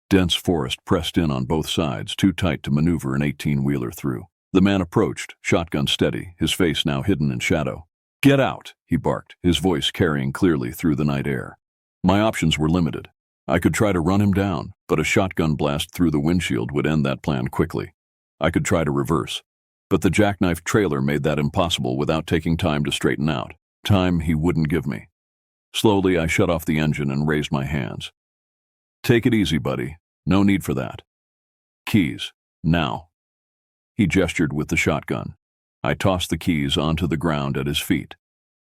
Speaker 1: Dense forest pressed in on both sides, too tight to maneuver an 18-wheeler through. The man approached, shotgun steady, his face now hidden in shadow. "Get out," he barked, his voice carrying clearly through the night air. My options were limited. I could try to run him down, but a shotgun blast through the windshield would end that plan quickly. I could try to reverse, but the jackknife trailer made that impossible without taking time to straighten out. Time he wouldn't give me. Slowly, I shut off the engine and raised my hands. "Take it easy, buddy. No need for that. Keys, now." He gestured with the shotgun. I tossed the keys onto the ground at his feet.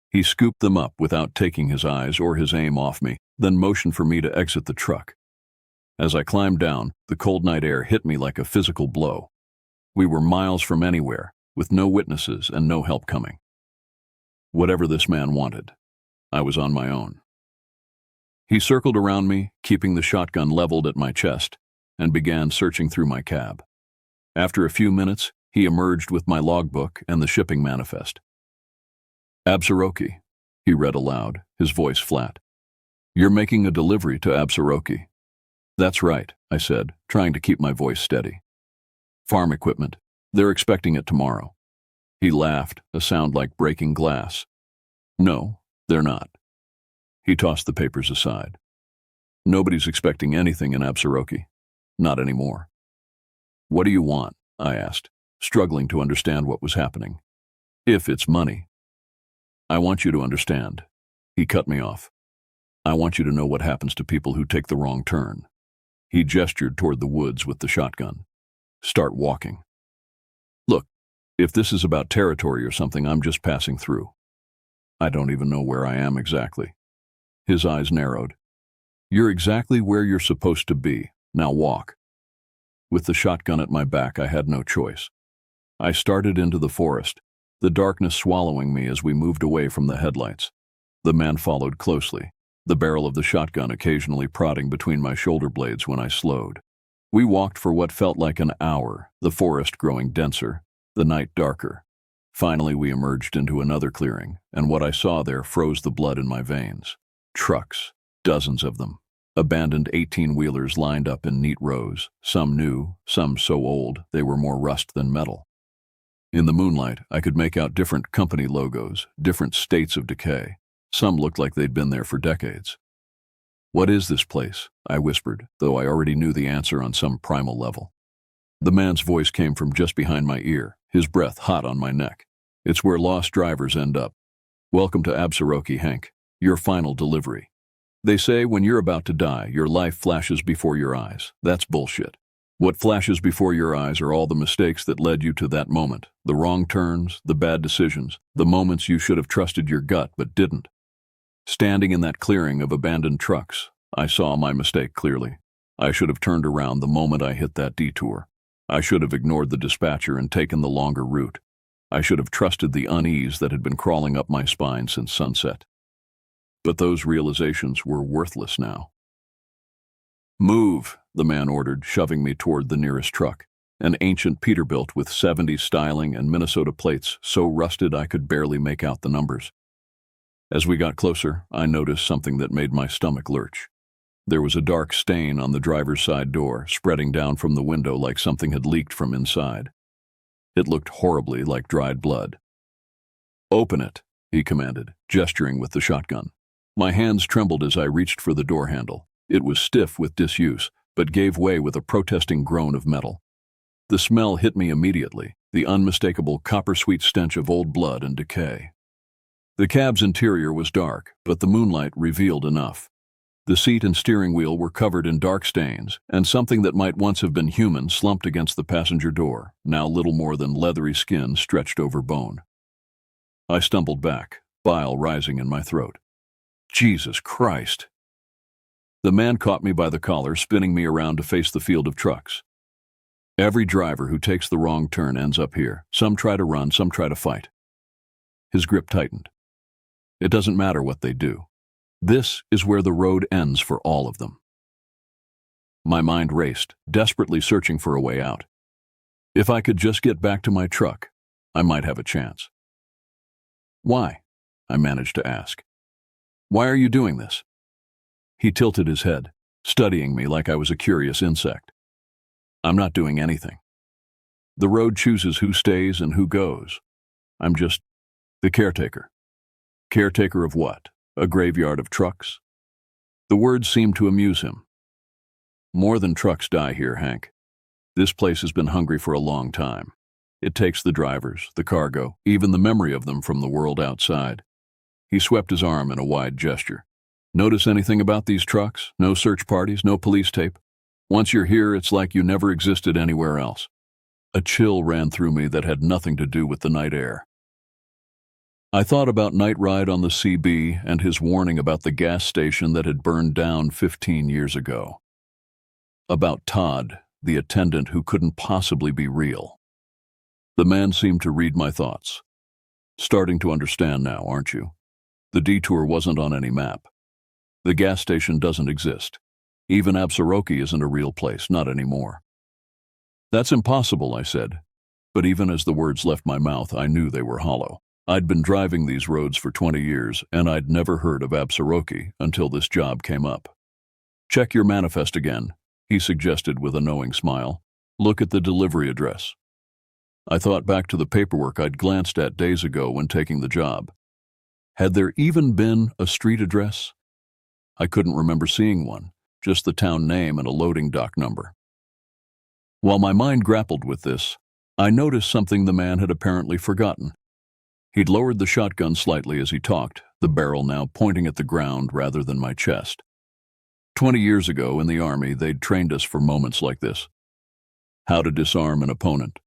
Speaker 1: He scooped them up without taking his eyes or his aim off me, then motioned for me to exit the truck. As I climbed down, the cold night air hit me like a physical blow. We were miles from anywhere, with no witnesses and no help coming. Whatever this man wanted, I was on my own. He circled around me, keeping the shotgun leveled at my chest, and began searching through my cab. After a few minutes, he emerged with my logbook and the shipping manifest. "Absaroki," he read aloud, his voice flat. "You're making a delivery to Absaroki." "That's right," I said, trying to keep my voice steady. "Farm equipment. They're expecting it tomorrow." He laughed, a sound like breaking glass. "No, they're not." He tossed the papers aside. "Nobody's expecting anything in Absaroki. Not anymore." "What do you want?" I asked, struggling to understand what was happening. "If it's money." "I want you to understand." He cut me off. "I want you to know what happens to people who take the wrong turn." He gestured toward the woods with the shotgun. "Start walking." "Look, if this is about territory or something, I'm just passing through. I don't even know where I am exactly." His eyes narrowed. "You're exactly where you're supposed to be. Now walk." With the shotgun at my back, I had no choice. I started into the forest, the darkness swallowing me as we moved away from the headlights. The man followed closely, the barrel of the shotgun occasionally prodding between my shoulder blades when I slowed. We walked for what felt like an hour, the forest growing denser, the night darker. Finally, we emerged into another clearing, and what I saw there froze the blood in my veins. Trucks, dozens of them. Abandoned 18-wheelers lined up in neat rows, some new, some so old they were more rust than metal. In the moonlight, I could make out different company logos, different states of decay. Some looked like they'd been there for decades. "What is this place?" I whispered, though I already knew the answer on some primal level. The man's voice came from just behind my ear, his breath hot on my neck. "It's where lost drivers end up. Welcome to Absaroki, Hank. Your final delivery. They say when you're about to die, your life flashes before your eyes. That's bullshit. What flashes before your eyes are all the mistakes that led you to that moment, the wrong turns, the bad decisions, the moments you should have trusted your gut but didn't." Standing in that clearing of abandoned trucks, I saw my mistake clearly. I should have turned around the moment I hit that detour. I should have ignored the dispatcher and taken the longer route. I should have trusted the unease that had been crawling up my spine since sunset. But those realizations were worthless now. "Move," the man ordered, shoving me toward the nearest truck, an ancient Peterbilt with 70s styling and Minnesota plates so rusted I could barely make out the numbers. As we got closer, I noticed something that made my stomach lurch. There was a dark stain on the driver's side door, spreading down from the window like something had leaked from inside. It looked horribly like dried blood. "Open it," he commanded, gesturing with the shotgun. My hands trembled as I reached for the door handle. It was stiff with disuse, but gave way with a protesting groan of metal. The smell hit me immediately, the unmistakable copper-sweet stench of old blood and decay. The cab's interior was dark, but the moonlight revealed enough. The seat and steering wheel were covered in dark stains, and something that might once have been human slumped against the passenger door, now little more than leathery skin stretched over bone. I stumbled back, bile rising in my throat. Jesus Christ! The man caught me by the collar, spinning me around to face the field of trucks. "Every driver who takes the wrong turn ends up here. Some try to run, some try to fight." His grip tightened. "It doesn't matter what they do. This is where the road ends for all of them." My mind raced, desperately searching for a way out. If I could just get back to my truck, I might have a chance. "Why?" I managed to ask. "Why are you doing this?" He tilted his head, studying me like I was a curious insect. I'm not doing anything. The road chooses who stays and who goes. I'm just the caretaker. Caretaker of what? A graveyard of trucks? The words seemed to amuse him. More than trucks die here, Hank. This place has been hungry for a long time. It takes the drivers, the cargo, even the memory of them from the world outside. He swept his arm in a wide gesture. Notice anything about these trucks? No search parties, no police tape? Once you're here, it's like you never existed anywhere else. A chill ran through me that had nothing to do with the night air. I thought about Night Ride on the CB and his warning about the gas station that had burned down 15 years ago. About Todd, the attendant who couldn't possibly be real. The man seemed to read my thoughts. Starting to understand now, aren't you? The detour wasn't on any map. The gas station doesn't exist. Even Absaroki isn't a real place, not anymore. That's impossible, I said. But even as the words left my mouth, I knew they were hollow. I'd been driving these roads for 20 years, and I'd never heard of Absaroki until this job came up. Check your manifest again, he suggested with a knowing smile. Look at the delivery address. I thought back to the paperwork I'd glanced at days ago when taking the job. Had there even been a street address? I couldn't remember seeing one, just the town name and a loading dock number. While my mind grappled with this, I noticed something the man had apparently forgotten. He'd lowered the shotgun slightly as he talked, the barrel now pointing at the ground rather than my chest. 20 years ago in the Army, they'd trained us for moments like this. How to disarm an opponent.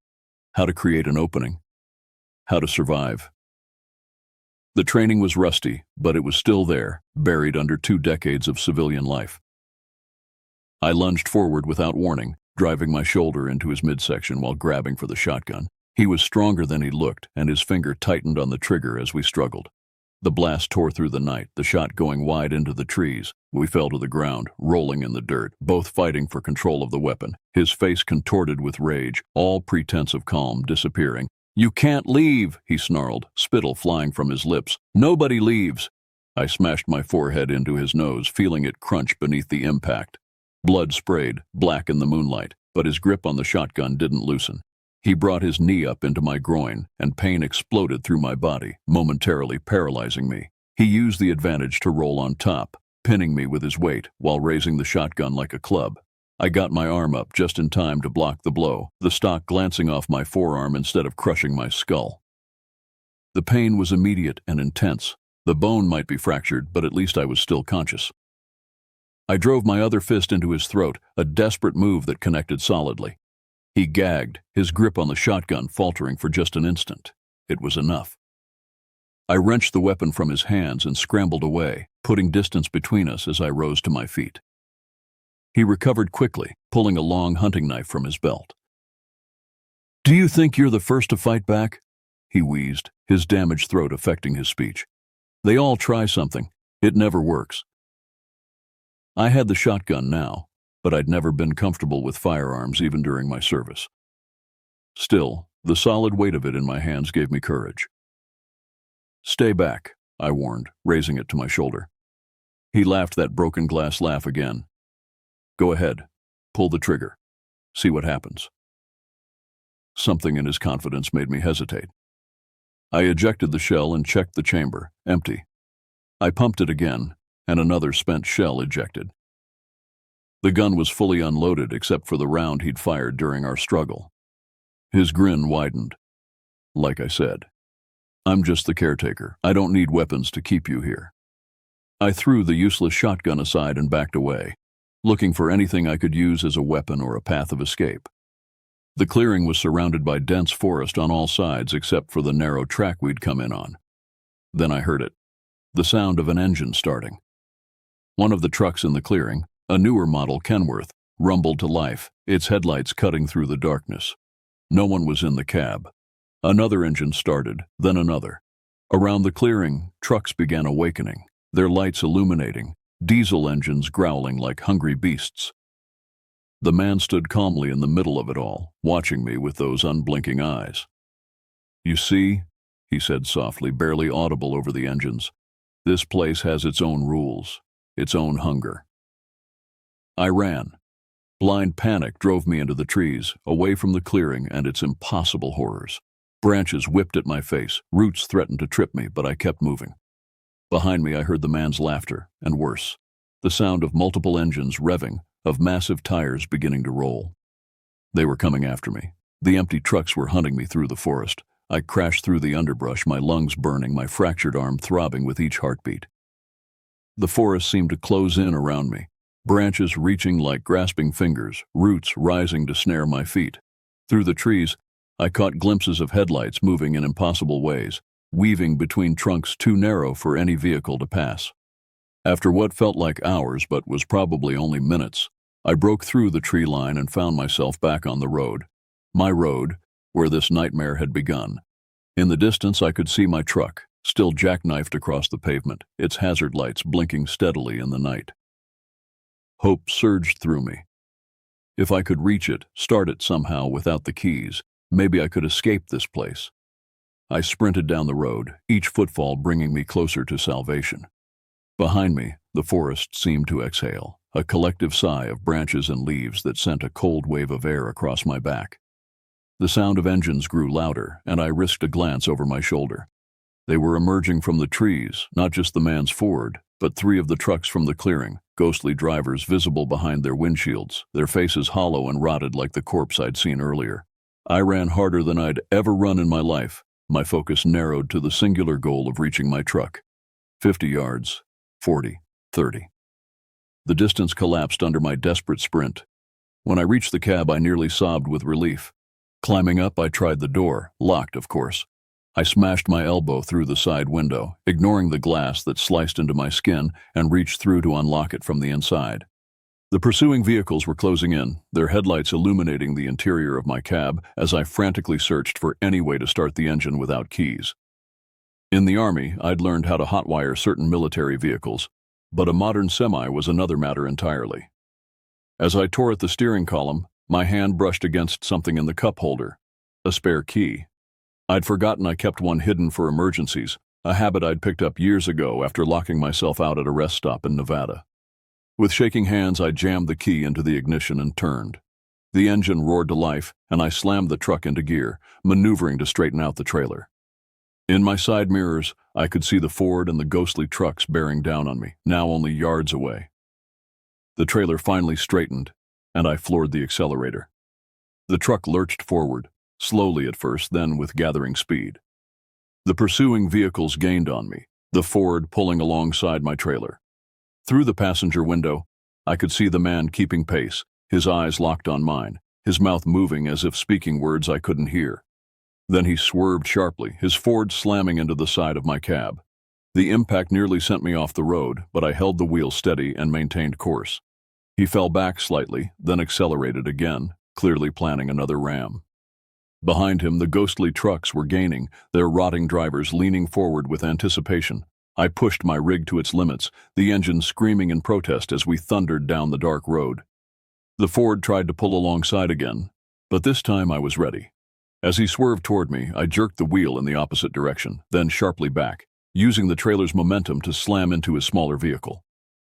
Speaker 1: How to create an opening. How to survive. The training was rusty, but it was still there, buried under 2 decades of civilian life. I lunged forward without warning, driving my shoulder into his midsection while grabbing for the shotgun. He was stronger than he looked, and his finger tightened on the trigger as we struggled. The blast tore through the night, the shot going wide into the trees. We fell to the ground, rolling in the dirt, both fighting for control of the weapon, his face contorted with rage, all pretense of calm disappearing. "You can't leave," he snarled, spittle flying from his lips. "Nobody leaves." I smashed my forehead into his nose, feeling it crunch beneath the impact. Blood sprayed, black in the moonlight, but his grip on the shotgun didn't loosen. He brought his knee up into my groin, and pain exploded through my body, momentarily paralyzing me. He used the advantage to roll on top, pinning me with his weight while raising the shotgun like a club. I got my arm up just in time to block the blow, the stock glancing off my forearm instead of crushing my skull. The pain was immediate and intense. The bone might be fractured, but at least I was still conscious. I drove my other fist into his throat, a desperate move that connected solidly. He gagged, his grip on the shotgun faltering for just an instant. It was enough. I wrenched the weapon from his hands and scrambled away, putting distance between us as I rose to my feet. He recovered quickly, pulling a long hunting knife from his belt. "Do you think you're the first to fight back?" he wheezed, his damaged throat affecting his speech. "They all try something. It never works." I had the shotgun now, but I'd never been comfortable with firearms even during my service. Still, the solid weight of it in my hands gave me courage. "Stay back," I warned, raising it to my shoulder. He laughed that broken glass laugh again. "Go ahead. Pull the trigger. See what happens." Something in his confidence made me hesitate. I ejected the shell and checked the chamber, empty. I pumped it again, and another spent shell ejected. The gun was fully unloaded except for the round he'd fired during our struggle. His grin widened. "Like I said, I'm just the caretaker. I don't need weapons to keep you here." I threw the useless shotgun aside and backed away, looking for anything I could use as a weapon or a path of escape. The clearing was surrounded by dense forest on all sides except for the narrow track we'd come in on. Then I heard it, the sound of an engine starting. One of the trucks in the clearing, a newer model Kenworth, rumbled to life, its headlights cutting through the darkness. No one was in the cab. Another engine started, then another. Around the clearing, trucks began awakening, their lights illuminating, diesel engines growling like hungry beasts. The man stood calmly in the middle of it all, watching me with those unblinking eyes. "You see," he said softly, barely audible over the engines, "this place has its own rules, its own hunger." I ran. Blind panic drove me into the trees, away from the clearing and its impossible horrors. Branches whipped at my face, roots threatened to trip me, but I kept moving. Behind me I heard the man's laughter, and worse, the sound of multiple engines revving, of massive tires beginning to roll. They were coming after me. The empty trucks were hunting me through the forest. I crashed through the underbrush, my lungs burning, my fractured arm throbbing with each heartbeat. The forest seemed to close in around me, branches reaching like grasping fingers, roots rising to snare my feet. Through the trees, I caught glimpses of headlights moving in impossible ways, weaving between trunks too narrow for any vehicle to pass. After what felt like hours but was probably only minutes, I broke through the tree line and found myself back on the road. My road, where this nightmare had begun. In the distance I could see my truck, still jackknifed across the pavement, its hazard lights blinking steadily in the night. Hope surged through me. If I could reach it, start it somehow without the keys, maybe I could escape this place. I sprinted down the road, each footfall bringing me closer to salvation. Behind me, the forest seemed to exhale, a collective sigh of branches and leaves that sent a cold wave of air across my back. The sound of engines grew louder, and I risked a glance over my shoulder. They were emerging from the trees, not just the man's Ford, but 3 of the trucks from the clearing, ghostly drivers visible behind their windshields, their faces hollow and rotted like the corpse I'd seen earlier. I ran harder than I'd ever run in my life, my focus narrowed to the singular goal of reaching my truck. 50 yards, 40, 30. The distance collapsed under my desperate sprint. When I reached the cab, I nearly sobbed with relief. Climbing up, I tried the door, locked, of course. I smashed my elbow through the side window, ignoring the glass that sliced into my skin, and reached through to unlock it from the inside. The pursuing vehicles were closing in, their headlights illuminating the interior of my cab as I frantically searched for any way to start the engine without keys. In the Army, I'd learned how to hotwire certain military vehicles, but a modern semi was another matter entirely. As I tore at the steering column, my hand brushed against something in the cup holder, a spare key. I'd forgotten I kept one hidden for emergencies, a habit I'd picked up years ago after locking myself out at a rest stop in Nevada. With shaking hands, I jammed the key into the ignition and turned. The engine roared to life, and I slammed the truck into gear, maneuvering to straighten out the trailer. In my side mirrors, I could see the Ford and the ghostly trucks bearing down on me, now only yards away. The trailer finally straightened, and I floored the accelerator. The truck lurched forward, slowly at first, then with gathering speed. The pursuing vehicles gained on me, the Ford pulling alongside my trailer. Through the passenger window, I could see the man keeping pace, his eyes locked on mine, his mouth moving as if speaking words I couldn't hear. Then he swerved sharply, his Ford slamming into the side of my cab. The impact nearly sent me off the road, but I held the wheel steady and maintained course. He fell back slightly, then accelerated again, clearly planning another ram. Behind him, the ghostly trucks were gaining, their rotting drivers leaning forward with anticipation. I pushed my rig to its limits, the engine screaming in protest as we thundered down the dark road. The Ford tried to pull alongside again, but this time I was ready. As he swerved toward me, I jerked the wheel in the opposite direction, then sharply back, using the trailer's momentum to slam into his smaller vehicle.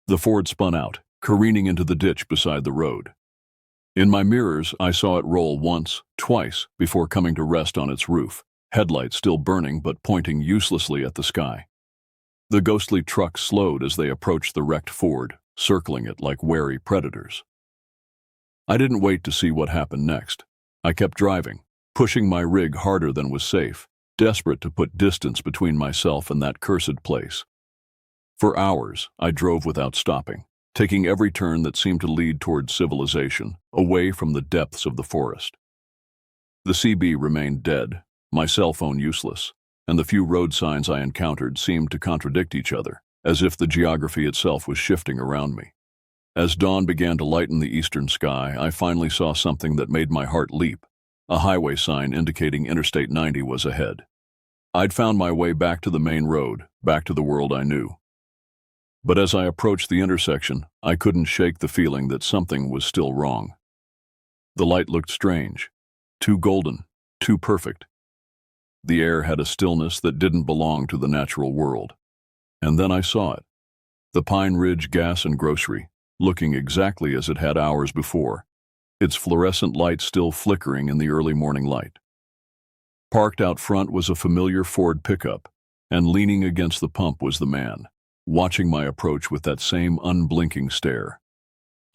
Speaker 1: The Ford spun out, careening into the ditch beside the road. In my mirrors, I saw it roll once, twice, before coming to rest on its roof, headlights still burning but pointing uselessly at the sky. The ghostly trucks slowed as they approached the wrecked Ford, circling it like wary predators. I didn't wait to see what happened next. I kept driving, pushing my rig harder than was safe, desperate to put distance between myself and that cursed place. For hours, I drove without stopping, taking every turn that seemed to lead toward civilization, away from the depths of the forest. The CB remained dead, my cell phone useless, and the few road signs I encountered seemed to contradict each other, as if the geography itself was shifting around me. As dawn began to lighten the eastern sky, I finally saw something that made my heart leap, a highway sign indicating Interstate 90 was ahead. I'd found my way back to the main road, back to the world I knew. But as I approached the intersection, I couldn't shake the feeling that something was still wrong. The light looked strange, too golden, too perfect. The air had a stillness that didn't belong to the natural world. And then I saw it. The Pine Ridge Gas and Grocery, looking exactly as it had hours before, its fluorescent light still flickering in the early morning light. Parked out front was a familiar Ford pickup, and leaning against the pump was the man, watching my approach with that same unblinking stare.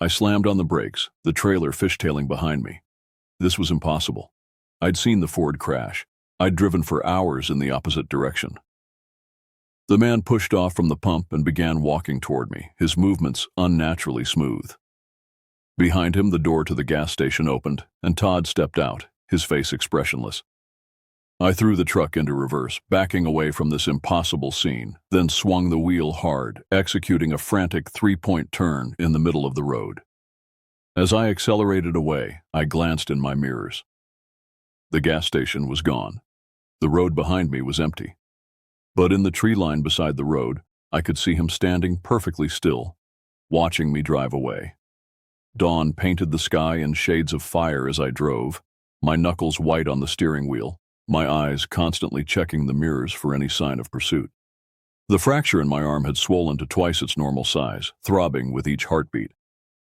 Speaker 1: I slammed on the brakes, the trailer fishtailing behind me. This was impossible. I'd seen the Ford crash. I'd driven for hours in the opposite direction. The man pushed off from the pump and began walking toward me, his movements unnaturally smooth. Behind him, the door to the gas station opened, and Todd stepped out, his face expressionless. I threw the truck into reverse, backing away from this impossible scene, then swung the wheel hard, executing a frantic three-point turn in the middle of the road. As I accelerated away, I glanced in my mirrors. The gas station was gone. The road behind me was empty. But in the tree line beside the road, I could see him standing perfectly still, watching me drive away. Dawn painted the sky in shades of fire as I drove, my knuckles white on the steering wheel, my eyes constantly checking the mirrors for any sign of pursuit. The fracture in my arm had swollen to twice its normal size, throbbing with each heartbeat.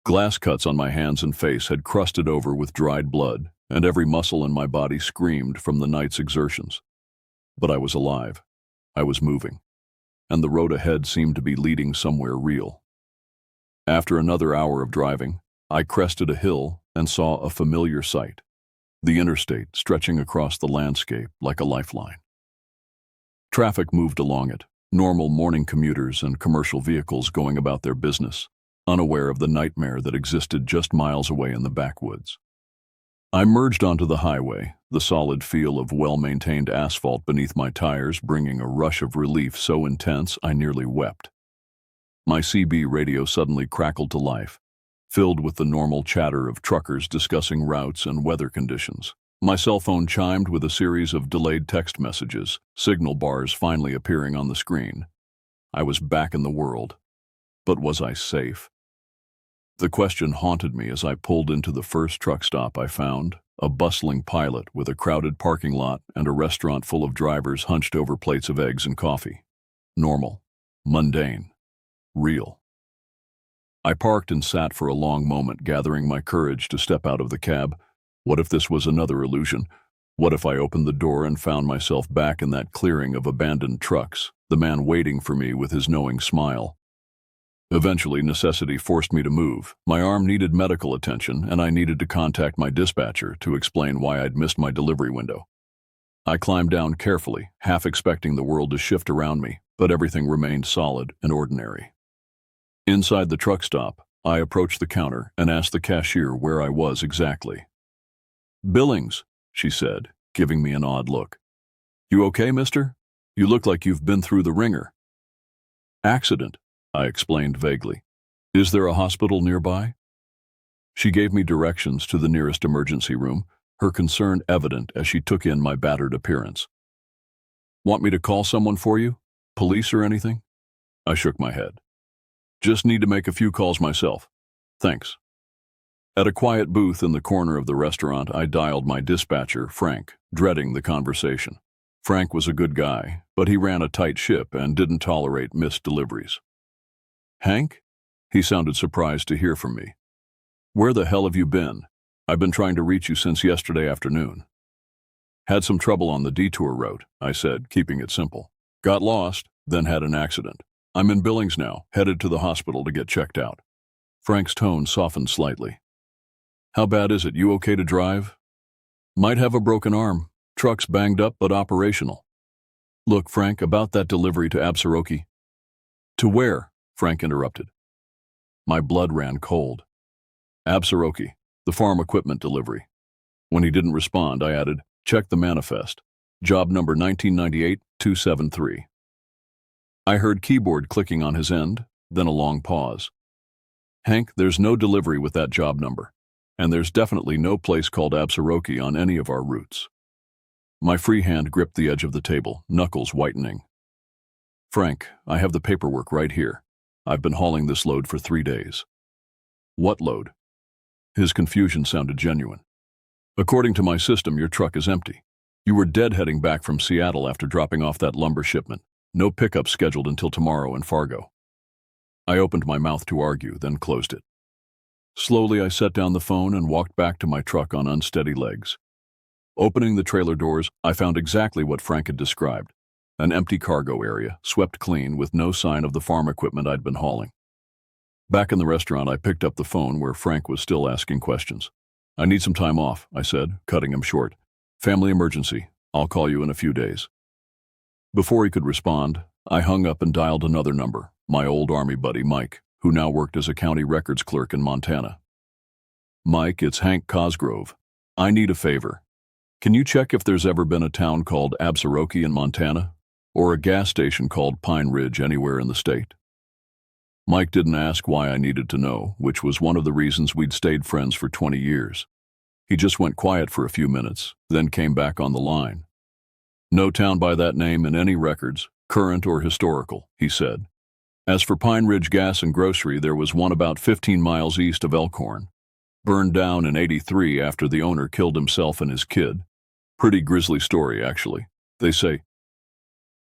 Speaker 1: Glass cuts on my hands and face had crusted over with dried blood, and every muscle in my body screamed from the night's exertions. But I was alive. I was moving, and the road ahead seemed to be leading somewhere real. After another hour of driving, I crested a hill and saw a familiar sight. The interstate stretching across the landscape like a lifeline. Traffic moved along it, normal morning commuters and commercial vehicles going about their business, unaware of the nightmare that existed just miles away in the backwoods. I merged onto the highway, the solid feel of well-maintained asphalt beneath my tires bringing a rush of relief so intense I nearly wept. My CB radio suddenly crackled to life, filled with the normal chatter of truckers discussing routes and weather conditions. My cell phone chimed with a series of delayed text messages, signal bars finally appearing on the screen. I was back in the world. But was I safe? The question haunted me as I pulled into the first truck stop I found, a bustling pilot with a crowded parking lot and a restaurant full of drivers hunched over plates of eggs and coffee. Normal, mundane, real. I parked and sat for a long moment, gathering my courage to step out of the cab. What if this was another illusion? What if I opened the door and found myself back in that clearing of abandoned trucks, the man waiting for me with his knowing smile? Eventually, necessity forced me to move. My arm needed medical attention, and I needed to contact my dispatcher to explain why I'd missed my delivery window. I climbed down carefully, half expecting the world to shift around me, but everything remained solid and ordinary. Inside the truck stop, I approached the counter and asked the cashier where I was exactly. "Billings," she said, giving me an odd look. "You okay, mister? You look like you've been through the ringer." "Accident," I explained vaguely. "Is there a hospital nearby?" She gave me directions to the nearest emergency room, her concern evident as she took in my battered appearance. "Want me to call someone for you? Police or anything?" I shook my head. "Just need to make a few calls myself. Thanks." At a quiet booth in the corner of the restaurant, I dialed my dispatcher, Frank, dreading the conversation. Frank was a good guy, but he ran a tight ship and didn't tolerate missed deliveries. "Hank?" He sounded surprised to hear from me. "Where the hell have you been? I've been trying to reach you since yesterday afternoon." "Had some trouble on the detour route," I said, keeping it simple. "Got lost, then had an accident. I'm in Billings now, headed to the hospital to get checked out." Frank's tone softened slightly. "How bad is it? You okay to drive?" "Might have a broken arm. Truck's banged up but operational." "Look, Frank, about that delivery to Absaroki." "To where?" Frank interrupted. My blood ran cold. "Absaroki, the farm equipment delivery." When he didn't respond, I added, "Check the manifest. Job number 1998-273. I heard keyboard clicking on his end, then a long pause. "Hank, there's no delivery with that job number, and there's definitely no place called Absaroki on any of our routes." My free hand gripped the edge of the table, knuckles whitening. "Frank, I have the paperwork right here. I've been hauling this load for 3 days." "What load?" His confusion sounded genuine. "According to my system, your truck is empty. You were deadheading back from Seattle after dropping off that lumber shipment. No pickup scheduled until tomorrow in Fargo." I opened my mouth to argue, then closed it. Slowly, I set down the phone and walked back to my truck on unsteady legs. Opening the trailer doors, I found exactly what Frank had described. An empty cargo area, swept clean with no sign of the farm equipment I'd been hauling. Back in the restaurant, I picked up the phone where Frank was still asking questions. "I need some time off," I said, cutting him short. "Family emergency. I'll call you in a few days." Before he could respond, I hung up and dialed another number, my old Army buddy Mike, who now worked as a county records clerk in Montana. "Mike, it's Hank Cosgrove. I need a favor. Can you check if there's ever been a town called Absaroka in Montana? Or a gas station called Pine Ridge anywhere in the state?" Mike didn't ask why I needed to know, which was one of the reasons we'd stayed friends for 20 years. He just went quiet for a few minutes, then came back on the line. "No town by that name in any records, current or historical," he said. "As for Pine Ridge Gas and Grocery, there was one about 15 miles east of Elkhorn. Burned down in '83 after the owner killed himself and his kid. Pretty grisly story, actually. They say—"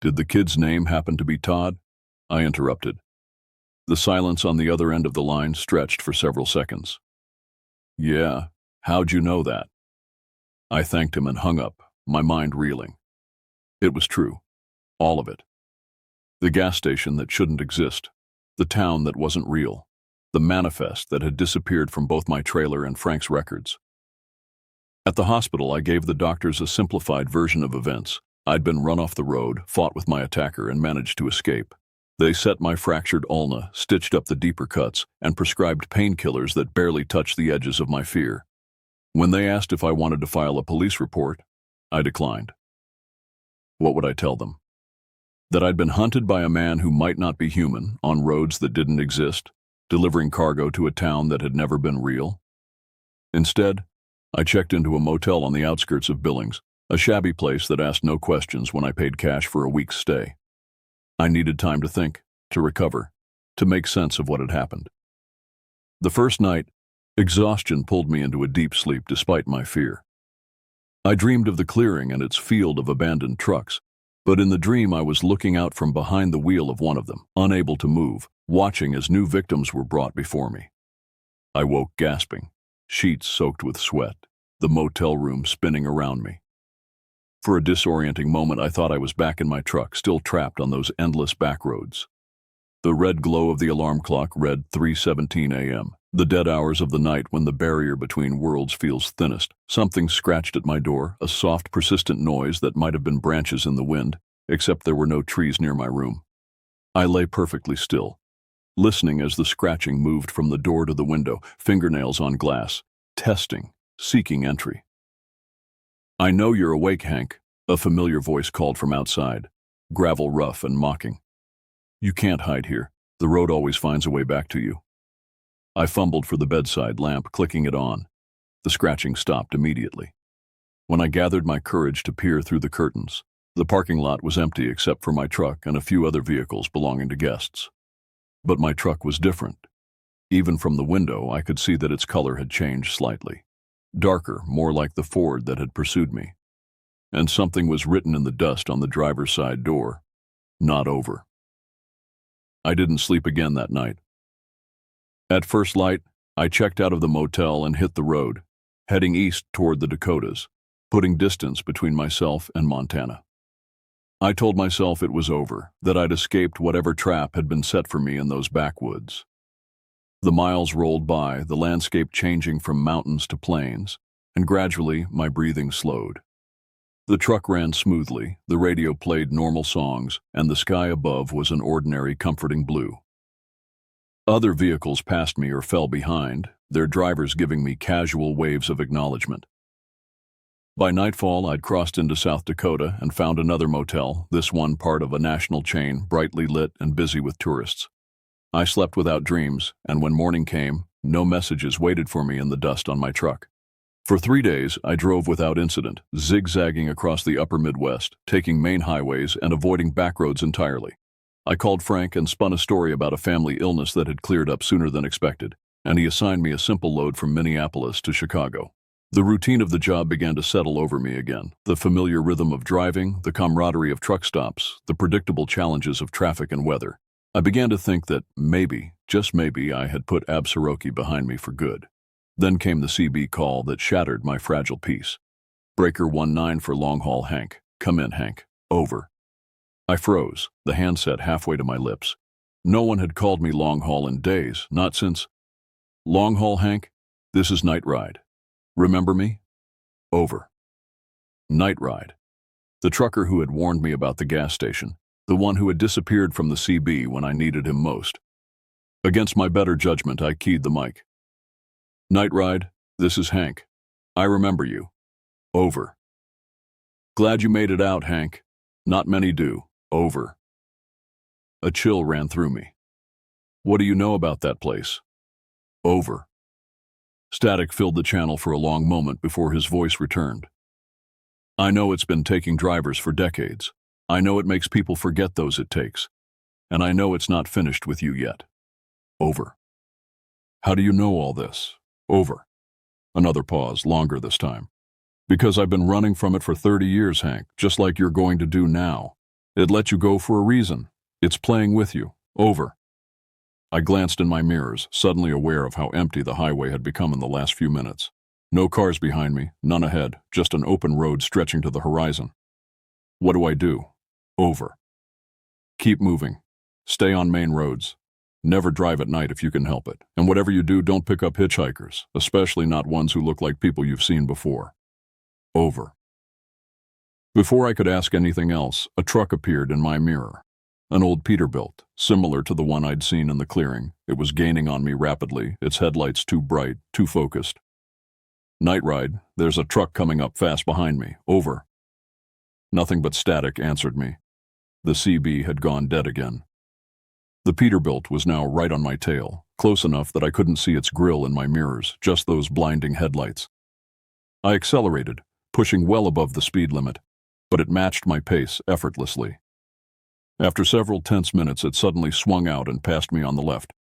Speaker 1: "Did the kid's name happen to be Todd?" I interrupted. The silence on the other end of the line stretched for several seconds. "Yeah, how'd you know that?" I thanked him and hung up, my mind reeling. It was true. All of it. The gas station that shouldn't exist. The town that wasn't real. The manifest that had disappeared from both my trailer and Frank's records. At the hospital, I gave the doctors a simplified version of events. I'd been run off the road, fought with my attacker, and managed to escape. They set my fractured ulna, stitched up the deeper cuts, and prescribed painkillers that barely touched the edges of my fear. When they asked if I wanted to file a police report, I declined. What would I tell them? That I'd been hunted by a man who might not be human, on roads that didn't exist, delivering cargo to a town that had never been real? Instead, I checked into a motel on the outskirts of Billings, a shabby place that asked no questions when I paid cash for a week's stay. I needed time to think, to recover, to make sense of what had happened. The first night, exhaustion pulled me into a deep sleep despite my fear. I dreamed of the clearing and its field of abandoned trucks, but in the dream I was looking out from behind the wheel of one of them, unable to move, watching as new victims were brought before me. I woke gasping, sheets soaked with sweat, the motel room spinning around me. For a disorienting moment, I thought I was back in my truck, still trapped on those endless back roads. The red glow of the alarm clock read 3:17 a.m., the dead hours of the night when the barrier between worlds feels thinnest. Something scratched at my door, a soft, persistent noise that might have been branches in the wind, except there were no trees near my room. I lay perfectly still, listening as the scratching moved from the door to the window, fingernails on glass, testing, seeking entry. "I know you're awake, Hank," a familiar voice called from outside, gravel rough and mocking. "You can't hide here. The road always finds a way back to you." I fumbled for the bedside lamp, clicking it on. The scratching stopped immediately. When I gathered my courage to peer through the curtains, the parking lot was empty except for my truck and a few other vehicles belonging to guests. But my truck was different. Even from the window, I could see that its color had changed slightly. Darker, more like the Ford that had pursued me. And something was written in the dust on the driver's side door. Not over. I didn't sleep again that night. At first light, I checked out of the motel and hit the road, heading east toward the Dakotas, putting distance between myself and Montana. I told myself it was over, that I'd escaped whatever trap had been set for me in those backwoods. The miles rolled by, the landscape changing from mountains to plains, and gradually my breathing slowed. The truck ran smoothly, the radio played normal songs, and the sky above was an ordinary, comforting blue. Other vehicles passed me or fell behind, their drivers giving me casual waves of acknowledgement. By nightfall, I'd crossed into South Dakota and found another motel, this one part of a national chain, brightly lit and busy with tourists. I slept without dreams, and when morning came, no messages waited for me in the dust on my truck. For 3 days, I drove without incident, zigzagging across the upper Midwest, taking main highways and avoiding backroads entirely. I called Frank and spun a story about a family illness that had cleared up sooner than expected, and he assigned me a simple load from Minneapolis to Chicago. The routine of the job began to settle over me again, the familiar rhythm of driving, the camaraderie of truck stops, the predictable challenges of traffic and weather. I began to think that maybe, just maybe, I had put Absaroki behind me for good. Then came the CB call that shattered my fragile peace. Breaker 19 for long haul Hank. Come in, Hank. Over. I froze, the handset halfway to my lips. No one had called me long haul in days, not since... Long haul, Hank? This is Night Ride. Remember me? Over. Night Ride. The trucker who had warned me about the gas station. The one who had disappeared from the CB when I needed him most. Against my better judgment, I keyed the mic. Night Ride, this is Hank. I remember you. Over. Glad you made it out, Hank. Not many do. Over. A chill ran through me. What do you know about that place? Over. Static filled the channel for a long moment before his voice returned. I know it's been taking drivers for decades. I know it makes people forget those it takes. And I know it's not finished with you yet. Over. How do you know all this? Over. Another pause, longer this time. Because I've been running from it for 30 years, Hank, just like you're going to do now. It let you go for a reason. It's playing with you. Over. I glanced in my mirrors, suddenly aware of how empty the highway had become in the last few minutes. No cars behind me, none ahead, just an open road stretching to the horizon. What do I do? Over. Keep moving. Stay on main roads. Never drive at night if you can help it. And whatever you do, don't pick up hitchhikers, especially not ones who look like people you've seen before. Over. Before I could ask anything else, a truck appeared in my mirror. An old Peterbilt, similar to the one I'd seen in the clearing. It was gaining on me rapidly, its headlights too bright, too focused. Night Ride, there's a truck coming up fast behind me. Over. Nothing but static answered me. The CB had gone dead again. The Peterbilt was now right on my tail, close enough that I couldn't see its grill in my mirrors, just those blinding headlights. I accelerated, pushing well above the speed limit, but it matched my pace effortlessly. After several tense minutes, it suddenly swung out and passed me on the left.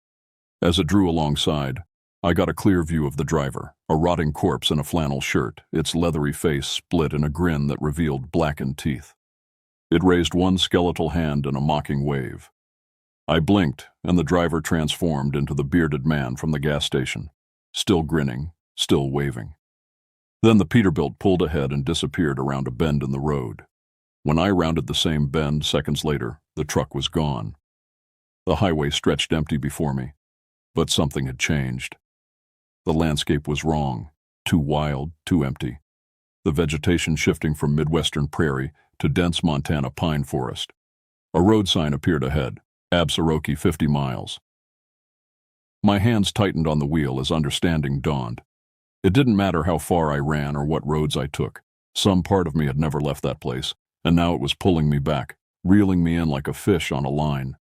Speaker 1: As it drew alongside, I got a clear view of the driver, a rotting corpse in a flannel shirt, its leathery face split in a grin that revealed blackened teeth. It raised one skeletal hand in a mocking wave. I blinked, and the driver transformed into the bearded man from the gas station, still grinning, still waving. Then the Peterbilt pulled ahead and disappeared around a bend in the road. When I rounded the same bend seconds later, the truck was gone. The highway stretched empty before me, but something had changed. The landscape was wrong, too wild, too empty. The vegetation shifting from Midwestern prairie to dense Montana pine forest. A road sign appeared ahead, Absaroki 50 miles. My hands tightened on the wheel as understanding dawned. It didn't matter how far I ran or what roads I took. Some part of me had never left that place, and now it was pulling me back, reeling me in like a fish on a line.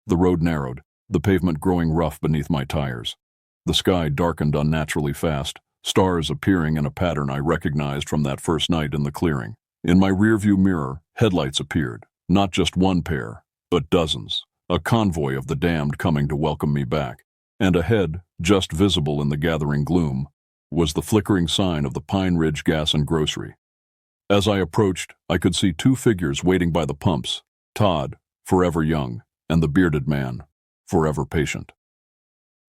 Speaker 1: The road narrowed, the pavement growing rough beneath my tires. The sky darkened unnaturally fast, stars appearing in a pattern I recognized from that first night in the clearing. In my rearview mirror, headlights appeared, not just one pair, but dozens, a convoy of the damned coming to welcome me back. And ahead, just visible in the gathering gloom, was the flickering sign of the Pine Ridge Gas and Grocery. As I approached, I could see two figures waiting by the pumps, Todd, forever young, and the bearded man, forever patient.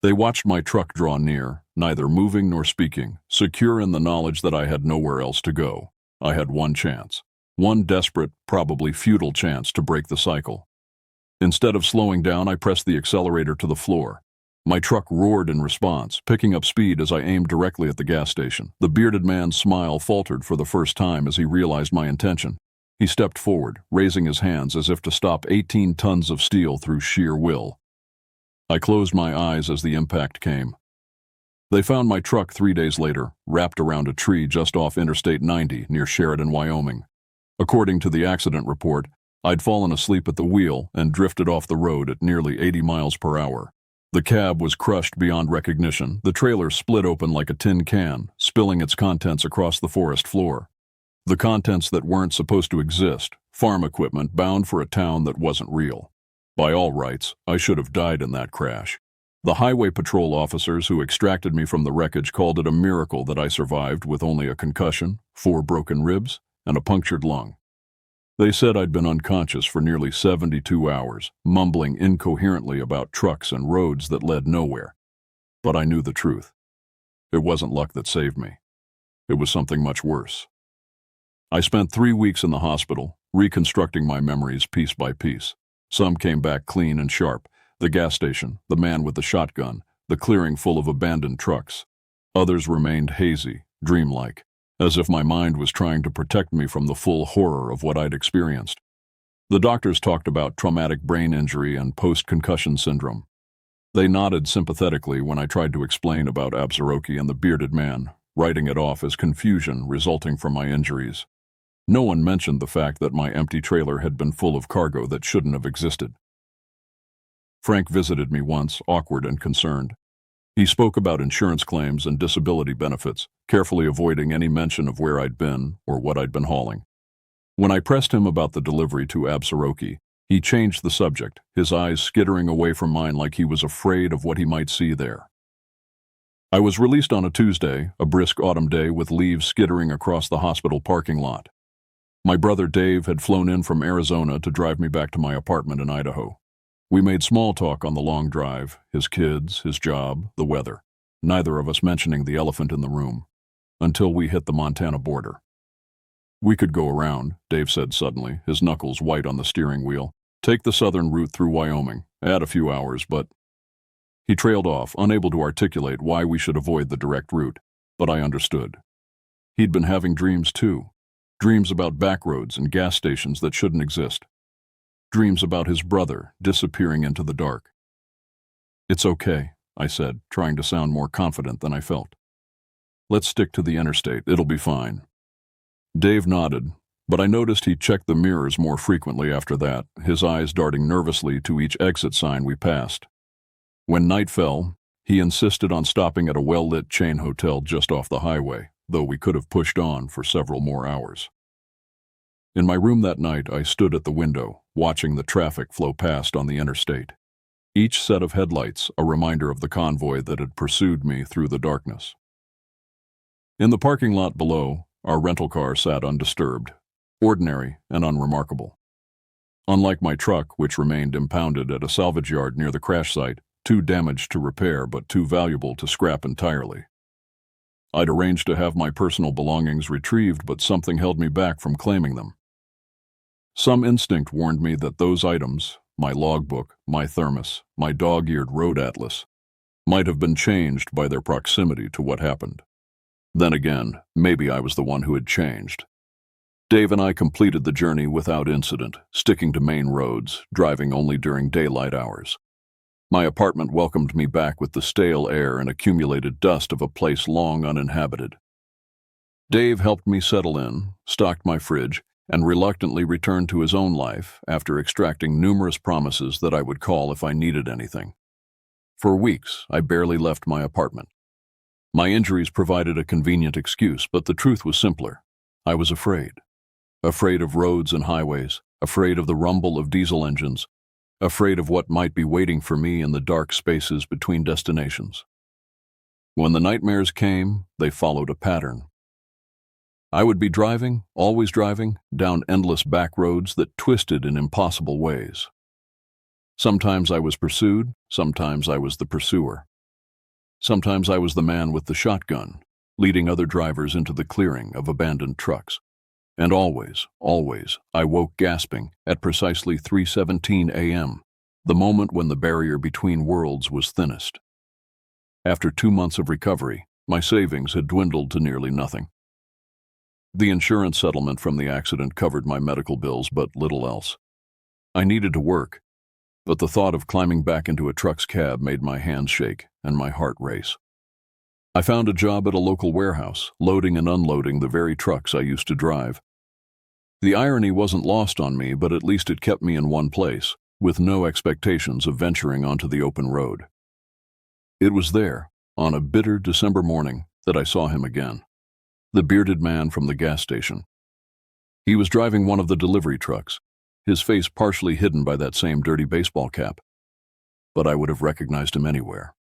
Speaker 1: They watched my truck draw near, neither moving nor speaking, secure in the knowledge that I had nowhere else to go. I had one chance, one desperate, probably futile chance to break the cycle. Instead of slowing down, I pressed the accelerator to the floor. My truck roared in response, picking up speed as I aimed directly at the gas station. The bearded man's smile faltered for the first time as he realized my intention. He stepped forward, raising his hands as if to stop 18 tons of steel through sheer will. I closed my eyes as the impact came. They found my truck 3 days later, wrapped around a tree just off Interstate 90 near Sheridan, Wyoming. According to the accident report, I'd fallen asleep at the wheel and drifted off the road at nearly 80 miles per hour. The cab was crushed beyond recognition. The trailer split open like a tin can, spilling its contents across the forest floor. The contents that weren't supposed to exist, farm equipment bound for a town that wasn't real. By all rights, I should have died in that crash. The highway patrol officers who extracted me from the wreckage called it a miracle that I survived with only a concussion, 4 broken ribs, and a punctured lung. They said I'd been unconscious for nearly 72 hours, mumbling incoherently about trucks and roads that led nowhere. But I knew the truth. It wasn't luck that saved me. It was something much worse. I spent 3 weeks in the hospital, reconstructing my memories piece by piece. Some came back clean and sharp: the gas station, the man with the shotgun, the clearing full of abandoned trucks. Others remained hazy, dreamlike, as if my mind was trying to protect me from the full horror of what I'd experienced. The doctors talked about traumatic brain injury and post-concussion syndrome. They nodded sympathetically when I tried to explain about Absaroki and the bearded man, writing it off as confusion resulting from my injuries. No one mentioned the fact that my empty trailer had been full of cargo that shouldn't have existed. Frank visited me once, awkward and concerned. He spoke about insurance claims and disability benefits, carefully avoiding any mention of where I'd been or what I'd been hauling. When I pressed him about the delivery to Absaroki, he changed the subject, his eyes skittering away from mine like he was afraid of what he might see there. I was released on a Tuesday, a brisk autumn day with leaves skittering across the hospital parking lot. My brother Dave had flown in from Arizona to drive me back to my apartment in Idaho. We made small talk on the long drive, his kids, his job, the weather, neither of us mentioning the elephant in the room, until we hit the Montana border. "We could go around," Dave said suddenly, his knuckles white on the steering wheel. "Take the southern route through Wyoming. Add a few hours, but—" He trailed off, unable to articulate why we should avoid the direct route, but I understood. He'd been having dreams too. Dreams about backroads and gas stations that shouldn't exist. Dreams about his brother disappearing into the dark. "It's okay," I said, trying to sound more confident than I felt. "Let's stick to the interstate. It'll be fine." Dave nodded, but I noticed he checked the mirrors more frequently after that, his eyes darting nervously to each exit sign we passed. When night fell, he insisted on stopping at a well-lit chain hotel just off the highway, though we could have pushed on for several more hours. In my room that night, I stood at the window, watching the traffic flow past on the interstate. Each set of headlights a reminder of the convoy that had pursued me through the darkness. In the parking lot below, our rental car sat undisturbed, ordinary and unremarkable. Unlike my truck, which remained impounded at a salvage yard near the crash site, too damaged to repair but too valuable to scrap entirely. I'd arranged to have my personal belongings retrieved, but something held me back from claiming them. Some instinct warned me that those items, my logbook, my thermos, my dog-eared road atlas, might have been changed by their proximity to what happened. Then again, maybe I was the one who had changed. Dave and I completed the journey without incident, sticking to main roads, driving only during daylight hours. My apartment welcomed me back with the stale air and accumulated dust of a place long uninhabited. Dave helped me settle in, stocked my fridge, and reluctantly returned to his own life after extracting numerous promises that I would call if I needed anything. For weeks, I barely left my apartment. My injuries provided a convenient excuse, but the truth was simpler. I was afraid. Afraid of roads and highways, afraid of the rumble of diesel engines, afraid of what might be waiting for me in the dark spaces between destinations. When the nightmares came, they followed a pattern. I would be driving, always driving, down endless back roads that twisted in impossible ways. Sometimes I was pursued, sometimes I was the pursuer. Sometimes I was the man with the shotgun, leading other drivers into the clearing of abandoned trucks. And always, I woke gasping at precisely 3:17 a.m., the moment when the barrier between worlds was thinnest. After 2 months of recovery, my savings had dwindled to nearly nothing. The insurance settlement from the accident covered my medical bills, but little else. I needed to work, but the thought of climbing back into a truck's cab made my hands shake and my heart race. I found a job at a local warehouse, loading and unloading the very trucks I used to drive. The irony wasn't lost on me, but at least it kept me in one place, with no expectations of venturing onto the open road. It was there, on a bitter December morning, that I saw him again. The bearded man from the gas station. He was driving one of the delivery trucks, his face partially hidden by that same dirty baseball cap. But I would have recognized him anywhere.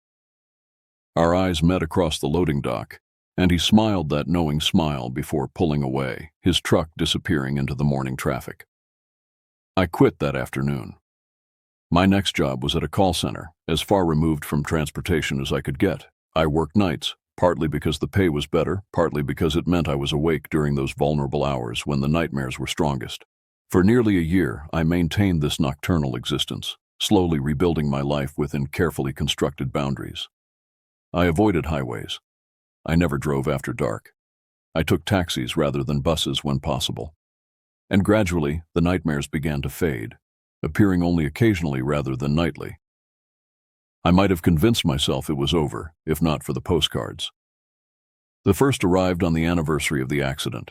Speaker 1: Our eyes met across the loading dock, and he smiled that knowing smile before pulling away, his truck disappearing into the morning traffic. I quit that afternoon. My next job was at a call center, as far removed from transportation as I could get. I worked nights, partly because the pay was better, partly because it meant I was awake during those vulnerable hours when the nightmares were strongest. For nearly a year, I maintained this nocturnal existence, slowly rebuilding my life within carefully constructed boundaries. I avoided highways. I never drove after dark. I took taxis rather than buses when possible. And gradually, the nightmares began to fade, appearing only occasionally rather than nightly. I might have convinced myself it was over, if not for the postcards. The first arrived on the anniversary of the accident,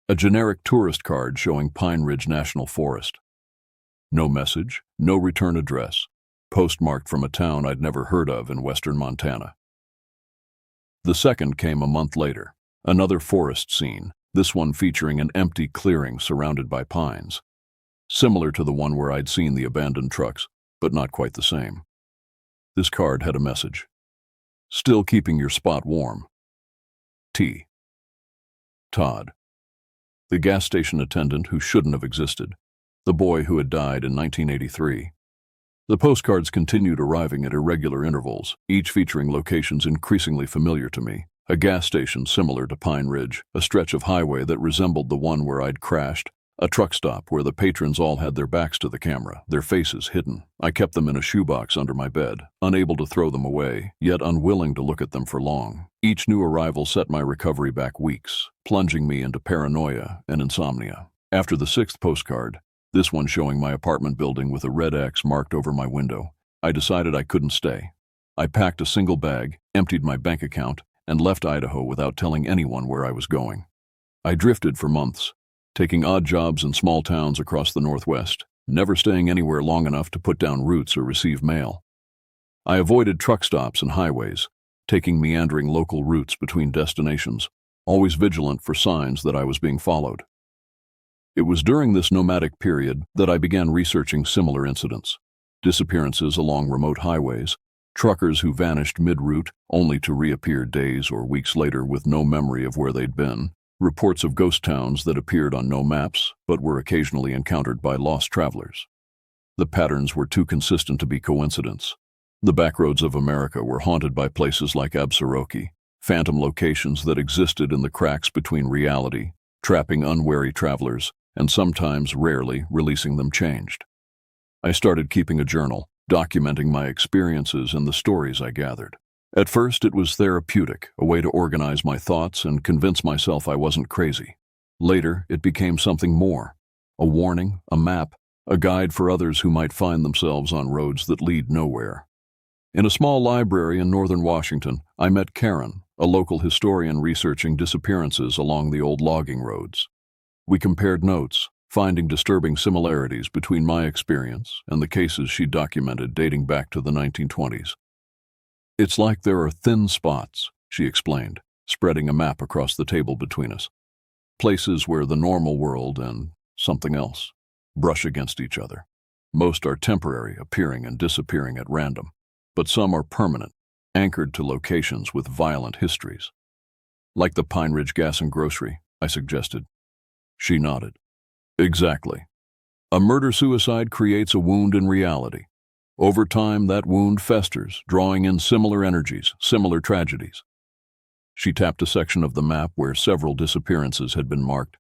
Speaker 1: a generic tourist card showing Pine Ridge National Forest. No message, no return address, postmarked from a town I'd never heard of in western Montana. The second came a month later, another forest scene, this one featuring an empty clearing surrounded by pines. Similar to the one where I'd seen the abandoned trucks, but not quite the same. This card had a message. Still keeping your spot warm. T. Todd. The gas station attendant who shouldn't have existed. The boy who had died in 1983. The postcards continued arriving at irregular intervals, each featuring locations increasingly familiar to me. A gas station similar to Pine Ridge, a stretch of highway that resembled the one where I'd crashed, a truck stop where the patrons all had their backs to the camera, their faces hidden. I kept them in a shoebox under my bed, unable to throw them away, yet unwilling to look at them for long. Each new arrival set my recovery back weeks, plunging me into paranoia and insomnia. After the sixth postcard, this one showing my apartment building with a red X marked over my window, I decided I couldn't stay. I packed a single bag, emptied my bank account, and left Idaho without telling anyone where I was going. I drifted for months, taking odd jobs in small towns across the Northwest, never staying anywhere long enough to put down roots or receive mail. I avoided truck stops and highways, taking meandering local routes between destinations, always vigilant for signs that I was being followed. It was during this nomadic period that I began researching similar incidents, disappearances along remote highways, truckers who vanished mid-route only to reappear days or weeks later with no memory of where they'd been, reports of ghost towns that appeared on no maps but were occasionally encountered by lost travelers. The patterns were too consistent to be coincidence. The backroads of America were haunted by places like Absaroki, phantom locations that existed in the cracks between reality, trapping unwary travelers, and sometimes, rarely, releasing them changed. I started keeping a journal, documenting my experiences and the stories I gathered. At first, it was therapeutic, a way to organize my thoughts and convince myself I wasn't crazy. Later, it became something more, a warning, a map, a guide for others who might find themselves on roads that lead nowhere. In a small library in northern Washington, I met Karen, a local historian researching disappearances along the old logging roads. We compared notes, finding disturbing similarities between my experience and the cases she documented dating back to the 1920s. It's like there are thin spots, she explained, spreading a map across the table between us. Places where the normal world and something else brush against each other. Most are temporary, appearing and disappearing at random, but some are permanent, anchored to locations with violent histories. Like the Pine Ridge Gas and Grocery, I suggested. She nodded. Exactly. A murder-suicide creates a wound in reality. Over time, that wound festers, drawing in similar energies, similar tragedies. She tapped a section of the map where several disappearances had been marked.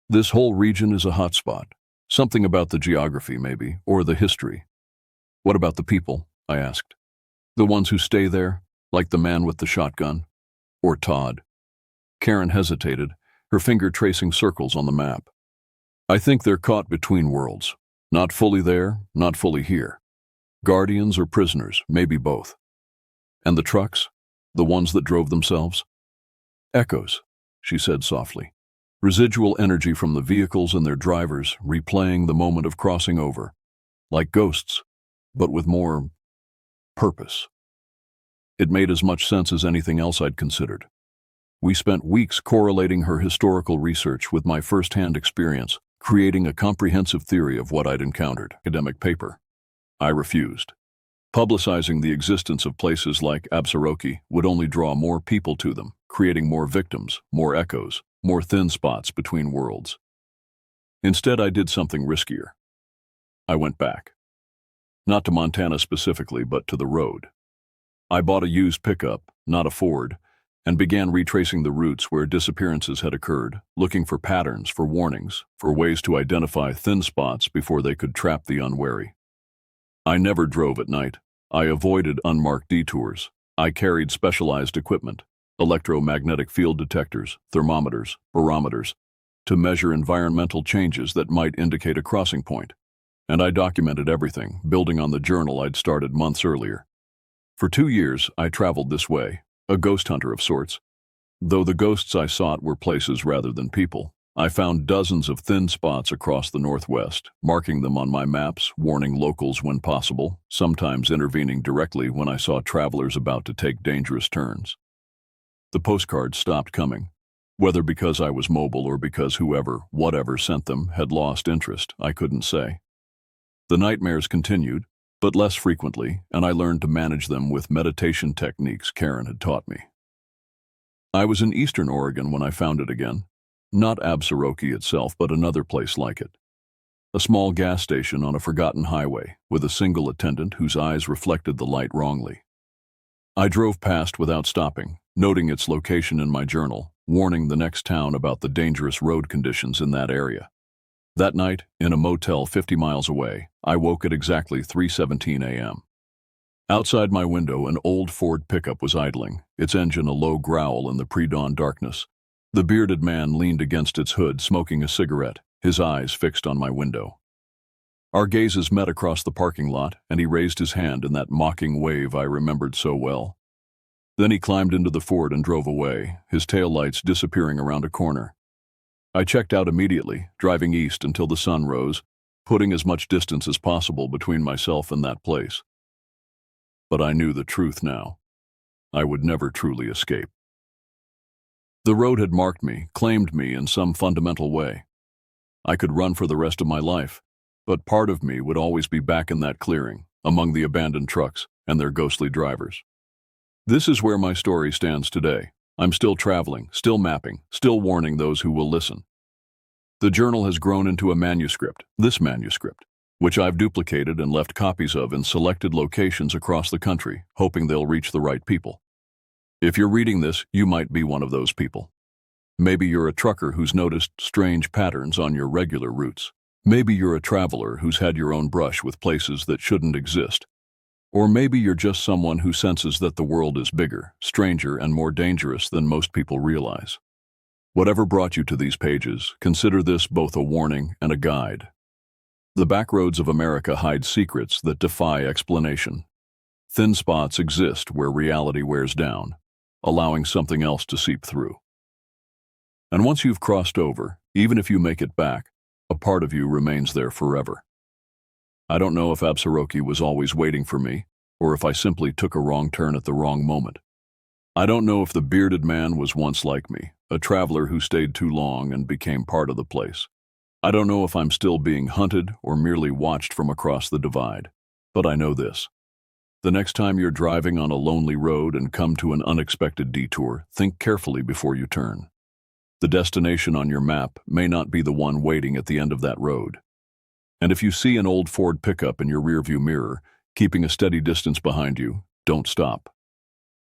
Speaker 1: This whole region is a hotspot. Something about the geography, maybe, or the history. What about the people? I asked. The ones who stay there, like the man with the shotgun? Or Todd? Karen hesitated, her finger tracing circles on the map. I think they're caught between worlds. Not fully there, not fully here. Guardians or prisoners, maybe both. And the trucks? The ones that drove themselves? Echoes, she said softly. Residual energy from the vehicles and their drivers replaying the moment of crossing over. Like ghosts, but with more purpose. It made as much sense as anything else I'd considered. We spent weeks correlating her historical research with my first-hand experience, creating a comprehensive theory of what I'd encountered. Academic paper. I refused. Publicizing the existence of places like Absaroki would only draw more people to them, creating more victims, more echoes, more thin spots between worlds. Instead, I did something riskier. I went back. Not to Montana specifically, but to the road. I bought a used pickup, not a Ford, and began retracing the routes where disappearances had occurred, looking for patterns, for warnings, for ways to identify thin spots before they could trap the unwary. I never drove at night. I avoided unmarked detours. I carried specialized equipment, electromagnetic field detectors, thermometers, barometers, to measure environmental changes that might indicate a crossing point. And I documented everything, building on the journal I'd started months earlier. For 2 years, I traveled this way, a ghost hunter of sorts. Though the ghosts I sought were places rather than people, I found dozens of thin spots across the Northwest, marking them on my maps, warning locals when possible, sometimes intervening directly when I saw travelers about to take dangerous turns. The postcards stopped coming. Whether because I was mobile or because whatever sent them had lost interest, I couldn't say. The nightmares continued, but less frequently, and I learned to manage them with meditation techniques Karen had taught me. I was in eastern Oregon when I found it again. Not Absaroki itself, but another place like it. A small gas station on a forgotten highway, with a single attendant whose eyes reflected the light wrongly. I drove past without stopping, noting its location in my journal, warning the next town about the dangerous road conditions in that area. That night, in a motel 50 miles away, I woke at exactly 3:17 a.m. Outside my window, an old Ford pickup was idling, its engine a low growl in the pre-dawn darkness. The bearded man leaned against its hood, smoking a cigarette, his eyes fixed on my window. Our gazes met across the parking lot, and he raised his hand in that mocking wave I remembered so well. Then he climbed into the Ford and drove away, his taillights disappearing around a corner. I checked out immediately, driving east until the sun rose, putting as much distance as possible between myself and that place. But I knew the truth now. I would never truly escape. The road had marked me, claimed me in some fundamental way. I could run for the rest of my life, but part of me would always be back in that clearing, among the abandoned trucks and their ghostly drivers. This is where my story stands today. I'm still traveling, still mapping, still warning those who will listen. The journal has grown into a manuscript, this manuscript, which I've duplicated and left copies of in selected locations across the country, hoping they'll reach the right people. If you're reading this, you might be one of those people. Maybe you're a trucker who's noticed strange patterns on your regular routes. Maybe you're a traveler who's had your own brush with places that shouldn't exist. Or maybe you're just someone who senses that the world is bigger, stranger, and more dangerous than most people realize. Whatever brought you to these pages, consider this both a warning and a guide. The backroads of America hide secrets that defy explanation. Thin spots exist where reality wears down, allowing something else to seep through. And once you've crossed over, even if you make it back, a part of you remains there forever. I don't know if Absaroki was always waiting for me, or if I simply took a wrong turn at the wrong moment. I don't know if the bearded man was once like me, a traveler who stayed too long and became part of the place. I don't know if I'm still being hunted or merely watched from across the divide. But I know this. The next time you're driving on a lonely road and come to an unexpected detour, think carefully before you turn. The destination on your map may not be the one waiting at the end of that road. And if you see an old Ford pickup in your rearview mirror, keeping a steady distance behind you, don't stop.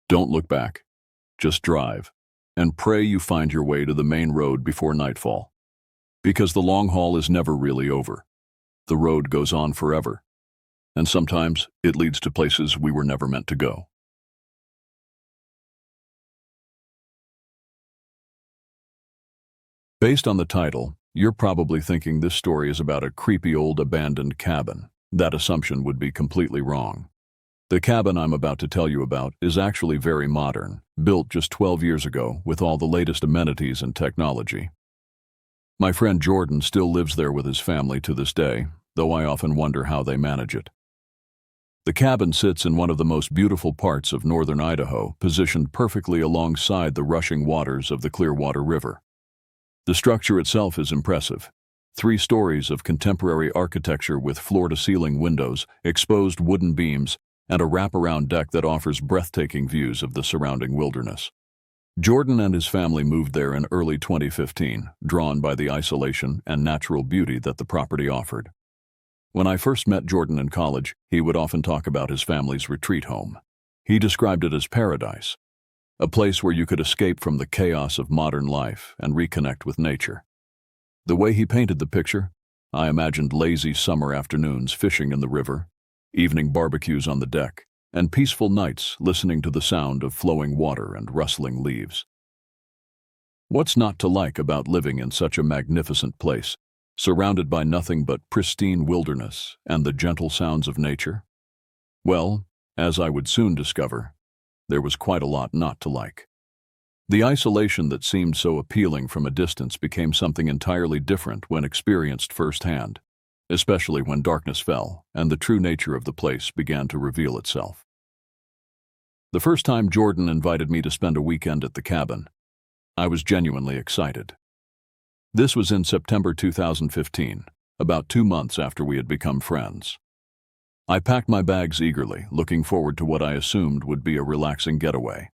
Speaker 1: Don't look back. Just drive. And pray you find your way to the main road before nightfall. Because the long haul is never really over. The road goes on forever. And sometimes it leads to places we were never meant to go. Based on the title, you're probably thinking this story is about a creepy old abandoned cabin. That assumption would be completely wrong. The cabin I'm about to tell you about is actually very modern, built just 12 years ago with all the latest amenities and technology. My friend Jordan still lives there with his family to this day, though I often wonder how they manage it. The cabin sits in one of the most beautiful parts of northern Idaho, positioned perfectly alongside the rushing waters of the Clearwater River. The structure itself is impressive. 3 stories of contemporary architecture with floor-to-ceiling windows, exposed wooden beams, and a wraparound deck that offers breathtaking views of the surrounding wilderness. Jordan and his family moved there in early 2015, drawn by the isolation and natural beauty that the property offered. When I first met Jordan in college, he would often talk about his family's retreat home. He described it as paradise, a place where you could escape from the chaos of modern life and reconnect with nature. The way he painted the picture, I imagined lazy summer afternoons fishing in the river, evening barbecues on the deck, and peaceful nights listening to the sound of flowing water and rustling leaves. What's not to like about living in such a magnificent place, surrounded by nothing but pristine wilderness and the gentle sounds of nature? Well, as I would soon discover, there was quite a lot not to like. The isolation that seemed so appealing from a distance became something entirely different when experienced firsthand, especially when darkness fell and the true nature of the place began to reveal itself. The first time Jordan invited me to spend a weekend at the cabin, I was genuinely excited. This was in September 2015, about 2 months after we had become friends. I packed my bags eagerly, looking forward to what I assumed would be a relaxing getaway.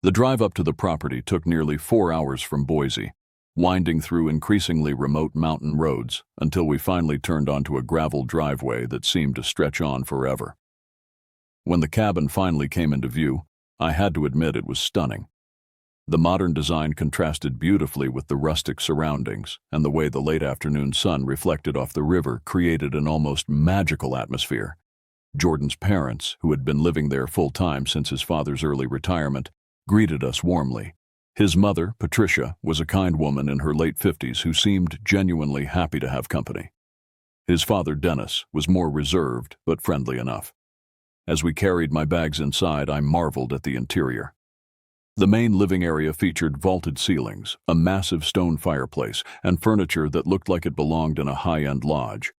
Speaker 1: The drive up to the property took nearly 4 hours from Boise, winding through increasingly remote mountain roads until we finally turned onto a gravel driveway that seemed to stretch on forever. When the cabin finally came into view, I had to admit it was stunning. The modern design contrasted beautifully with the rustic surroundings, and the way the late afternoon sun reflected off the river created an almost magical atmosphere. Jordan's parents, who had been living there full-time since his father's early retirement, greeted us warmly. His mother, Patricia, was a kind woman in her late 50s who seemed genuinely happy to have company. His father, Dennis, was more reserved but friendly enough. As we carried my bags inside, I marveled at the interior. The main living area featured vaulted ceilings, a massive stone fireplace, and furniture that looked like it belonged in a high-end lodge.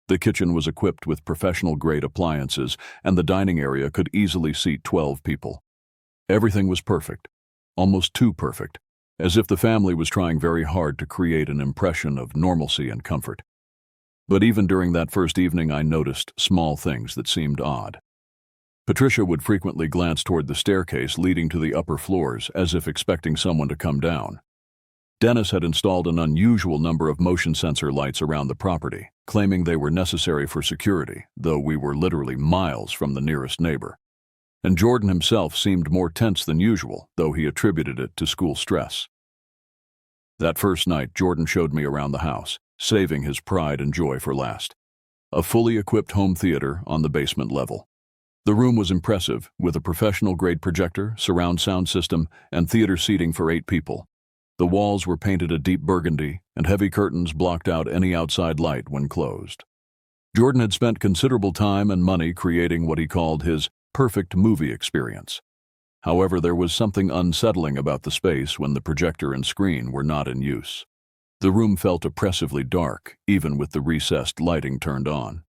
Speaker 1: The kitchen was equipped with professional-grade appliances, and the dining area could easily seat 12 people. Everything was perfect, almost too perfect, as if the family was trying very hard to create an impression of normalcy and comfort. But even during that first evening, I noticed small things that seemed odd. Patricia would frequently glance toward the staircase leading to the upper floors as if expecting someone to come down. Dennis had installed an unusual number of motion sensor lights around the property, claiming they were necessary for security, though we were literally miles from the nearest neighbor. And Jordan himself seemed more tense than usual, though he attributed it to school stress. That first night, Jordan showed me around the house, saving his pride and joy for last. A fully equipped home theater on the basement level. The room was impressive, with a professional-grade projector, surround sound system, and theater seating for 8 people. The walls were painted a deep burgundy, and heavy curtains blocked out any outside light when closed. Jordan had spent considerable time and money creating what he called his perfect movie experience. However, there was something unsettling about the space when the projector and screen were not in use. The room felt oppressively dark, even with the recessed lighting turned on.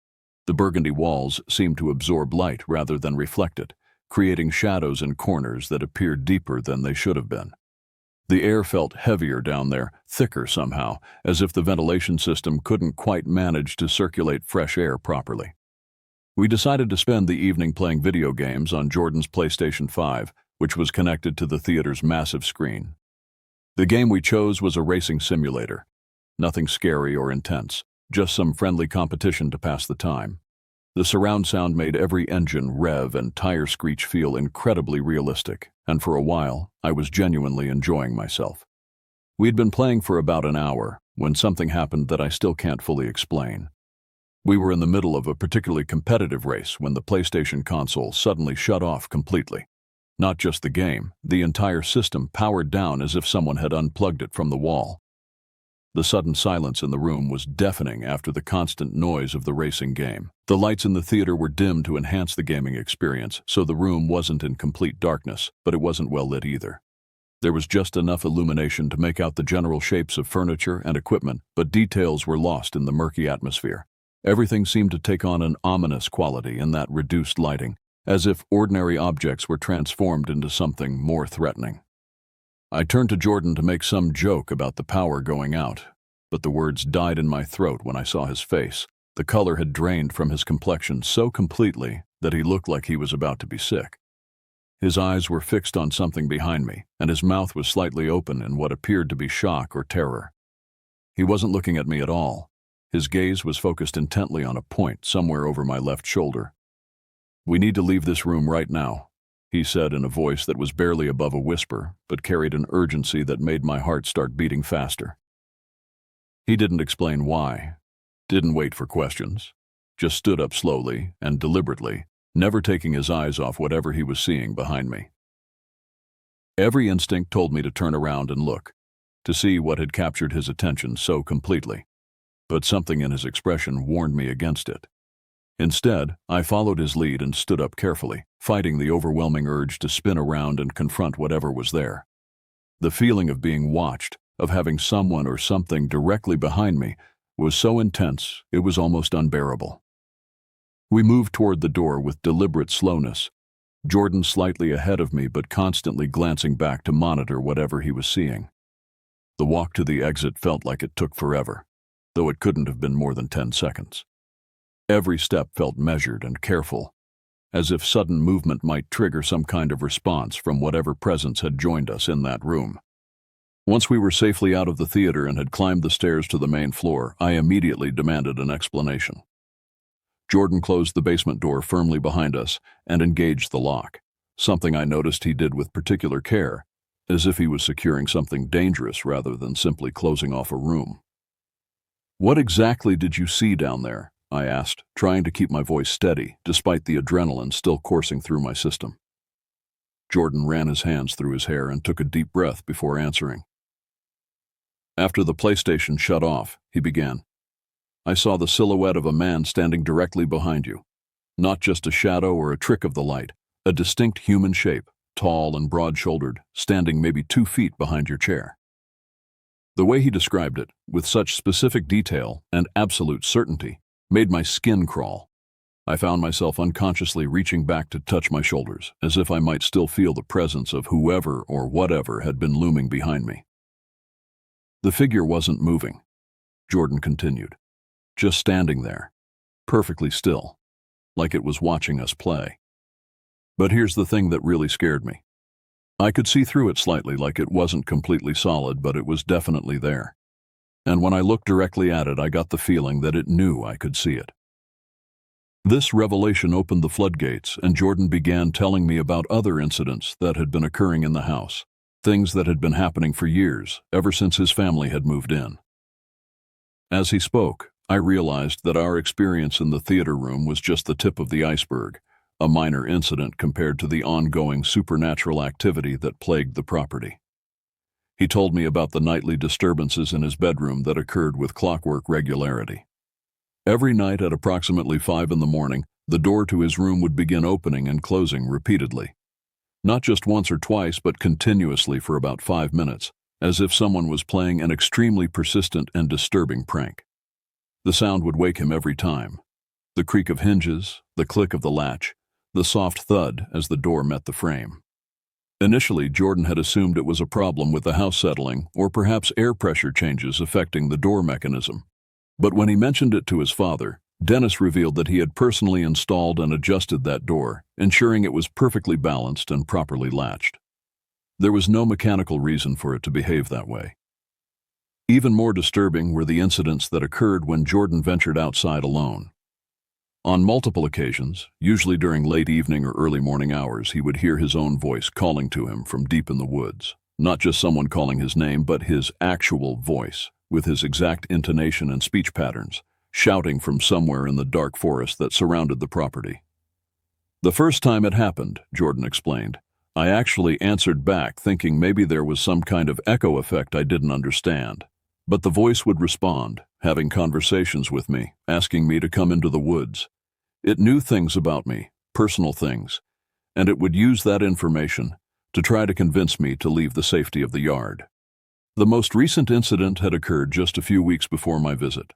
Speaker 1: The burgundy walls seemed to absorb light rather than reflect it, creating shadows in corners that appeared deeper than they should have been. The air felt heavier down there, thicker somehow, as if the ventilation system couldn't quite manage to circulate fresh air properly. We decided to spend the evening playing video games on Jordan's PlayStation 5, which was connected to the theater's massive screen. The game we chose was a racing simulator. Nothing scary or intense, just some friendly competition to pass the time. The surround sound made every engine rev and tire screech feel incredibly realistic, and for a while, I was genuinely enjoying myself. We'd been playing for about an hour when something happened that I still can't fully explain. We were in the middle of a particularly competitive race when the PlayStation console suddenly shut off completely. Not just the game, the entire system powered down as if someone had unplugged it from the wall. The sudden silence in the room was deafening after the constant noise of the racing game. The lights in the theater were dimmed to enhance the gaming experience, so the room wasn't in complete darkness, but it wasn't well lit either. There was just enough illumination to make out the general shapes of furniture and equipment, but details were lost in the murky atmosphere. Everything seemed to take on an ominous quality in that reduced lighting, as if ordinary objects were transformed into something more threatening. I turned to Jordan to make some joke about the power going out, but the words died in my throat when I saw his face. The color had drained from his complexion so completely that he looked like he was about to be sick. His eyes were fixed on something behind me, and his mouth was slightly open in what appeared to be shock or terror. He wasn't looking at me at all. His gaze was focused intently on a point somewhere over my left shoulder. "We need to leave this room right now," he said in a voice that was barely above a whisper, but carried an urgency that made my heart start beating faster. He didn't explain why, didn't wait for questions, just stood up slowly and deliberately, never taking his eyes off whatever he was seeing behind me. Every instinct told me to turn around and look, to see what had captured his attention so completely, but something in his expression warned me against it. Instead, I followed his lead and stood up carefully, fighting the overwhelming urge to spin around and confront whatever was there. The feeling of being watched, of having someone or something directly behind me, was so intense it was almost unbearable. We moved toward the door with deliberate slowness, Jordan slightly ahead of me but constantly glancing back to monitor whatever he was seeing. The walk to the exit felt like it took forever, though it couldn't have been more than 10 seconds. Every step felt measured and careful, as if sudden movement might trigger some kind of response from whatever presence had joined us in that room. Once we were safely out of the theater and had climbed the stairs to the main floor, I immediately demanded an explanation. Jordan closed the basement door firmly behind us and engaged the lock, something I noticed he did with particular care, as if he was securing something dangerous rather than simply closing off a room. "What exactly did you see down there?" I asked, trying to keep my voice steady, despite the adrenaline still coursing through my system. Jordan ran his hands through his hair and took a deep breath before answering. "After the PlayStation shut off," he began, "I saw the silhouette of a man standing directly behind you. Not just a shadow or a trick of the light, a distinct human shape, tall and broad-shouldered, standing maybe 2 feet behind your chair." The way he described it, with such specific detail and absolute certainty, made my skin crawl. I found myself unconsciously reaching back to touch my shoulders, as if I might still feel the presence of whoever or whatever had been looming behind me. "The figure wasn't moving," Jordan continued, "just standing there, perfectly still, like it was watching us play. But here's the thing that really scared me. I could see through it slightly, like it wasn't completely solid, but it was definitely there. And when I looked directly at it, I got the feeling that it knew I could see it." This revelation opened the floodgates, and Jordan began telling me about other incidents that had been occurring in the house, things that had been happening for years, ever since his family had moved in. As he spoke, I realized that our experience in the theater room was just the tip of the iceberg, a minor incident compared to the ongoing supernatural activity that plagued the property. He told me about the nightly disturbances in his bedroom that occurred with clockwork regularity. Every night at approximately 5 in the morning, the door to his room would begin opening and closing repeatedly. Not just once or twice, but continuously for about 5 minutes, as if someone was playing an extremely persistent and disturbing prank. The sound would wake him every time. The creak of hinges, the click of the latch, the soft thud as the door met the frame. Initially, Jordan had assumed it was a problem with the house settling or perhaps air pressure changes affecting the door mechanism. But when he mentioned it to his father, Dennis revealed that he had personally installed and adjusted that door, ensuring it was perfectly balanced and properly latched. There was no mechanical reason for it to behave that way. Even more disturbing were the incidents that occurred when Jordan ventured outside alone. On multiple occasions, usually during late evening or early morning hours, he would hear his own voice calling to him from deep in the woods. Not just someone calling his name, but his actual voice, with his exact intonation and speech patterns, shouting from somewhere in the dark forest that surrounded the property. "The first time it happened," Jordan explained, "I actually answered back thinking maybe there was some kind of echo effect I didn't understand. But the voice would respond, having conversations with me, asking me to come into the woods. It knew things about me, personal things, and it would use that information to try to convince me to leave the safety of the yard." The most recent incident had occurred just a few weeks before my visit.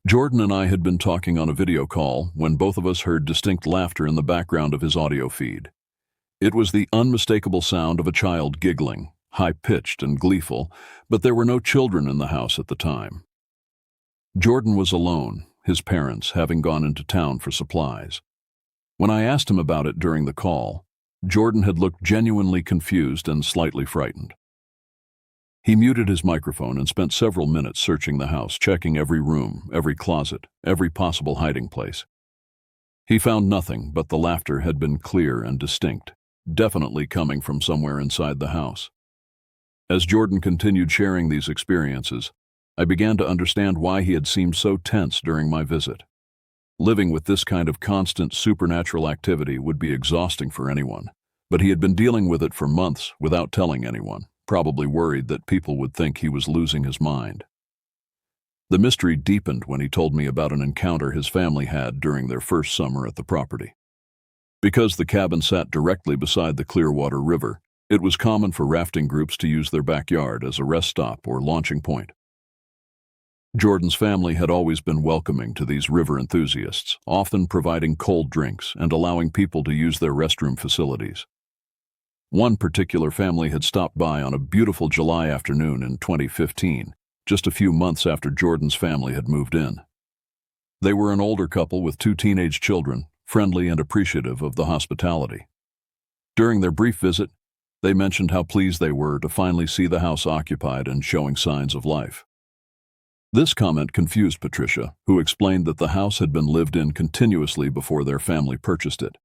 Speaker 1: Jordan and I had been talking on a video call when both of us heard distinct laughter in the background of his audio feed. It was the unmistakable sound of a child giggling, high-pitched and gleeful, but there were no children in the house at the time. Jordan was alone, his parents having gone into town for supplies. When I asked him about it during the call, Jordan had looked genuinely confused and slightly frightened. He muted his microphone and spent several minutes searching the house, checking every room, every closet, every possible hiding place. He found nothing, but the laughter had been clear and distinct, definitely coming from somewhere inside the house. As Jordan continued sharing these experiences, I began to understand why he had seemed so tense during my visit. Living with this kind of constant supernatural activity would be exhausting for anyone, but he had been dealing with it for months without telling anyone, probably worried that people would think he was losing his mind. The mystery deepened when he told me about an encounter his family had during their first summer at the property. Because the cabin sat directly beside the Clearwater River, it was common for rafting groups to use their backyard as a rest stop or launching point. Jordan's family had always been welcoming to these river enthusiasts, often providing cold drinks and allowing people to use their restroom facilities. One particular family had stopped by on a beautiful July afternoon in 2015, just a few months after Jordan's family had moved in. They were an older couple with 2 teenage children, friendly and appreciative of the hospitality. During their brief visit, they mentioned how pleased they were to finally see the house occupied and showing signs of life. This comment confused Patricia, who explained that the house had been lived in continuously before their family purchased it.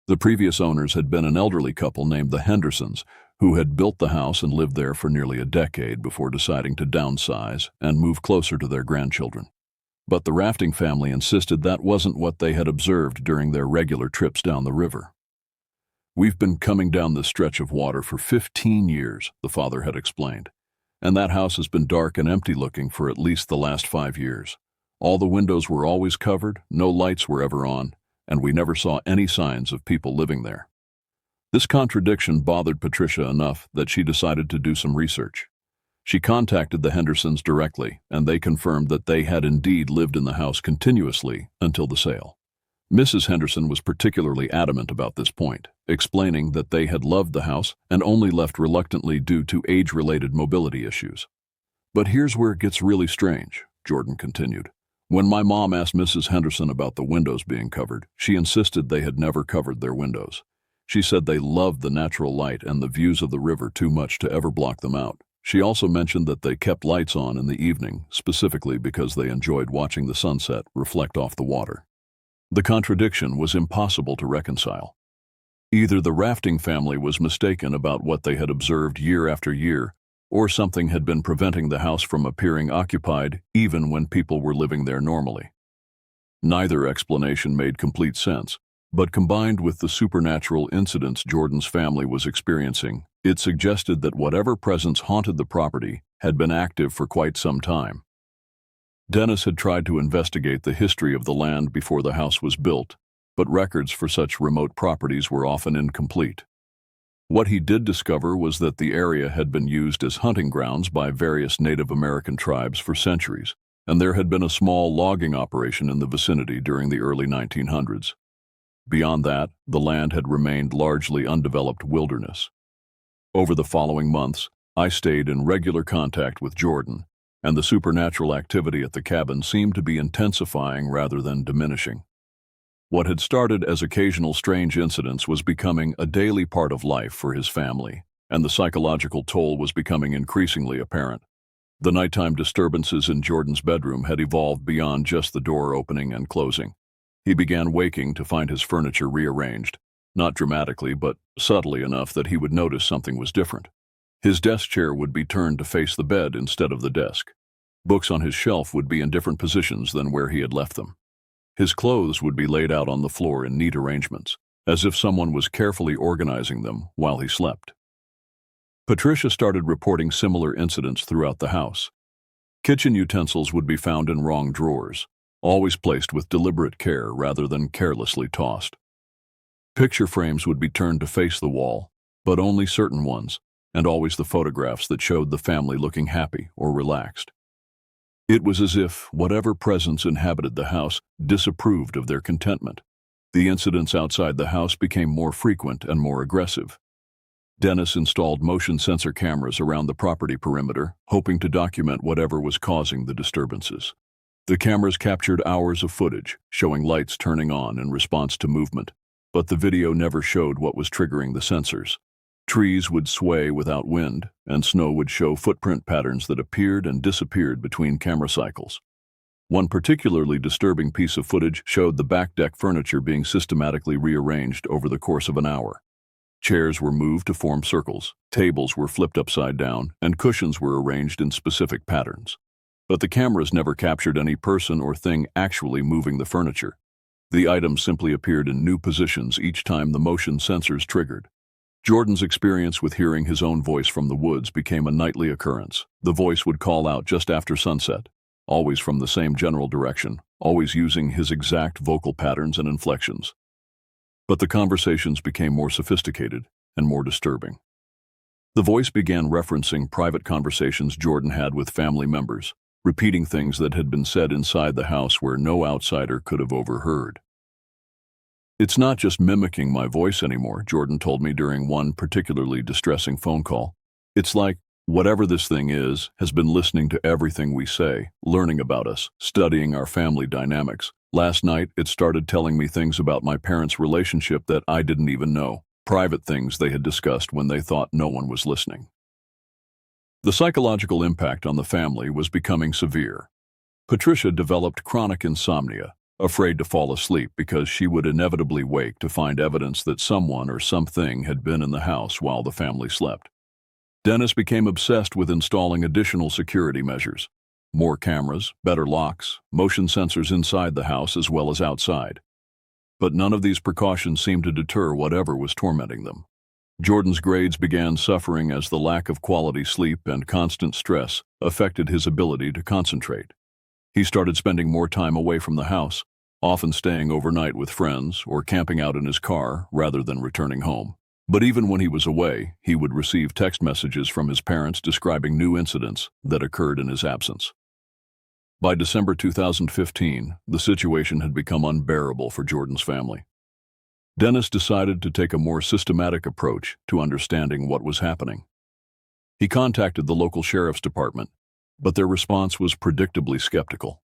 Speaker 1: The previous owners had been an elderly couple named the Hendersons, who had built the house and lived there for nearly a decade before deciding to downsize and move closer to their grandchildren. But the rafting family insisted that wasn't what they had observed during their regular trips down the river. "We've been coming down this stretch of water for 15 years, the father had explained. And that house has been dark and empty-looking for at least the last 5 years. All the windows were always covered, no lights were ever on, and we never saw any signs of people living there." This contradiction bothered Patricia enough that she decided to do some research. She contacted the Hendersons directly, and they confirmed that they had indeed lived in the house continuously until the sale. Mrs. Henderson was particularly adamant about this point, explaining that they had loved the house and only left reluctantly due to age-related mobility issues. "But here's where it gets really strange," Jordan continued. "When my mom asked Mrs. Henderson about the windows being covered, she insisted they had never covered their windows. She said they loved the natural light and the views of the river too much to ever block them out. She also mentioned that they kept lights on in the evening, specifically because they enjoyed watching the sunset reflect off the water." The contradiction was impossible to reconcile. Either the rafting family was mistaken about what they had observed year after year, or something had been preventing the house from appearing occupied even when people were living there normally. Neither explanation made complete sense, but combined with the supernatural incidents Jordan's family was experiencing, it suggested that whatever presence haunted the property had been active for quite some time. Dennis had tried to investigate the history of the land before the house was built, but records for such remote properties were often incomplete. What he did discover was that the area had been used as hunting grounds by various Native American tribes for centuries, and there had been a small logging operation in the vicinity during the early 1900s. Beyond that, the land had remained largely undeveloped wilderness. Over the following months, I stayed in regular contact with Jordan, and the supernatural activity at the cabin seemed to be intensifying rather than diminishing. What had started as occasional strange incidents was becoming a daily part of life for his family, and the psychological toll was becoming increasingly apparent. The nighttime disturbances in Jordan's bedroom had evolved beyond just the door opening and closing. He began waking to find his furniture rearranged, not dramatically but subtly enough that he would notice something was different. His desk chair would be turned to face the bed instead of the desk. Books on his shelf would be in different positions than where he had left them. His clothes would be laid out on the floor in neat arrangements, as if someone was carefully organizing them while he slept. Patricia started reporting similar incidents throughout the house. Kitchen utensils would be found in wrong drawers, always placed with deliberate care rather than carelessly tossed. Picture frames would be turned to face the wall, but only certain ones, and always the photographs that showed the family looking happy or relaxed. It was as if whatever presence inhabited the house disapproved of their contentment. The incidents outside the house became more frequent and more aggressive. Dennis installed motion sensor cameras around the property perimeter, hoping to document whatever was causing the disturbances. The cameras captured hours of footage, showing lights turning on in response to movement, but the video never showed what was triggering the sensors. Trees would sway without wind, and snow would show footprint patterns that appeared and disappeared between camera cycles. One particularly disturbing piece of footage showed the back deck furniture being systematically rearranged over the course of an hour. Chairs were moved to form circles, tables were flipped upside down, and cushions were arranged in specific patterns. But the cameras never captured any person or thing actually moving the furniture. The items simply appeared in new positions each time the motion sensors triggered. Jordan's experience with hearing his own voice from the woods became a nightly occurrence. The voice would call out just after sunset, always from the same general direction, always using his exact vocal patterns and inflections. But the conversations became more sophisticated and more disturbing. The voice began referencing private conversations Jordan had with family members, repeating things that had been said inside the house where no outsider could have overheard. "It's not just mimicking my voice anymore," Jordan told me during one particularly distressing phone call. "It's like whatever this thing is has been listening to everything we say, learning about us, studying our family dynamics. Last night, it started telling me things about my parents' relationship that I didn't even know, private things they had discussed when they thought no one was listening." The psychological impact on the family was becoming severe. Patricia developed chronic insomnia, afraid to fall asleep because she would inevitably wake to find evidence that someone or something had been in the house while the family slept. Dennis became obsessed with installing additional security measures. More cameras, better locks, motion sensors inside the house as well as outside. But none of these precautions seemed to deter whatever was tormenting them. Jordan's grades began suffering as the lack of quality sleep and constant stress affected his ability to concentrate. He started spending more time away from the house, often staying overnight with friends or camping out in his car rather than returning home. But even when he was away, he would receive text messages from his parents describing new incidents that occurred in his absence. By December 2015, the situation had become unbearable for Jordan's family. Dennis decided to take a more systematic approach to understanding what was happening. He contacted the local sheriff's department, but their response was predictably skeptical.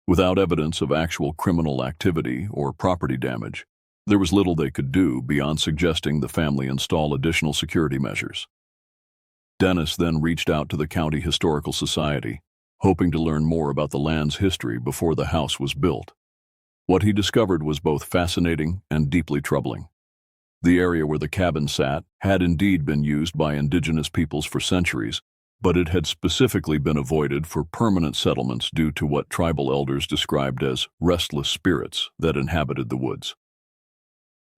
Speaker 1: Without evidence of actual criminal activity or property damage, there was little they could do beyond suggesting the family install additional security measures. Dennis then reached out to the County Historical Society, hoping to learn more about the land's history before the house was built. What he discovered was both fascinating and deeply troubling. The area where the cabin sat had indeed been used by indigenous peoples for centuries, but it had specifically been avoided for permanent settlements due to what tribal elders described as restless spirits that inhabited the woods.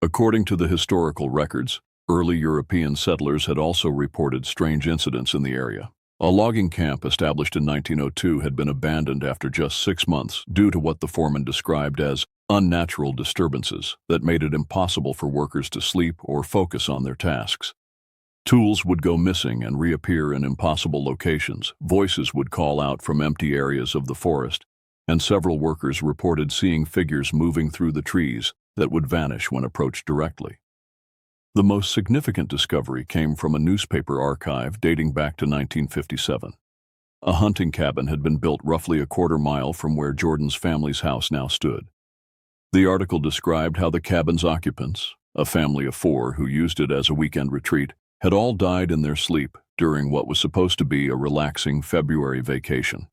Speaker 1: According to the historical records, early European settlers had also reported strange incidents in the area. A logging camp established in 1902 had been abandoned after just 6 months due to what the foreman described as unnatural disturbances that made it impossible for workers to sleep or focus on their tasks. Tools would go missing and reappear in impossible locations, voices would call out from empty areas of the forest, and several workers reported seeing figures moving through the trees that would vanish when approached directly. The most significant discovery came from a newspaper archive dating back to 1957. A hunting cabin had been built roughly a quarter mile from where Jordan's family's house now stood. The article described how the cabin's occupants, a family of 4 who used it as a weekend retreat, had all died in their sleep during what was supposed to be a relaxing February vacation.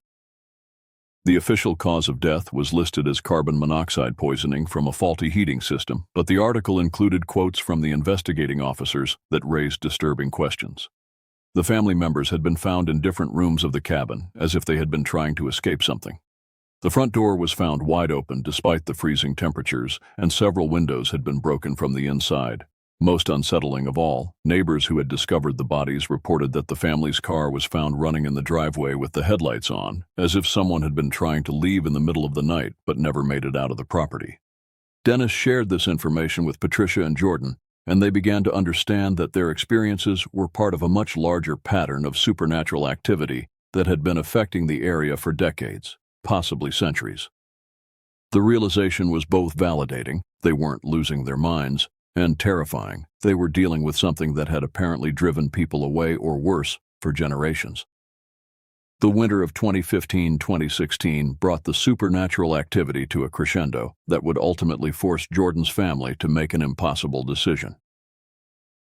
Speaker 1: The official cause of death was listed as carbon monoxide poisoning from a faulty heating system, but the article included quotes from the investigating officers that raised disturbing questions. The family members had been found in different rooms of the cabin, as if they had been trying to escape something. The front door was found wide open despite the freezing temperatures, and several windows had been broken from the inside. Most unsettling of all, neighbors who had discovered the bodies reported that the family's car was found running in the driveway with the headlights on, as if someone had been trying to leave in the middle of the night but never made it out of the property. Dennis shared this information with Patricia and Jordan, and they began to understand that their experiences were part of a much larger pattern of supernatural activity that had been affecting the area for decades, possibly centuries. The realization was both validating, they weren't losing their minds, and terrifying. They were dealing with something that had apparently driven people away or worse for generations. The winter of 2015-2016 brought the supernatural activity to a crescendo that would ultimately force Jordan's family to make an impossible decision.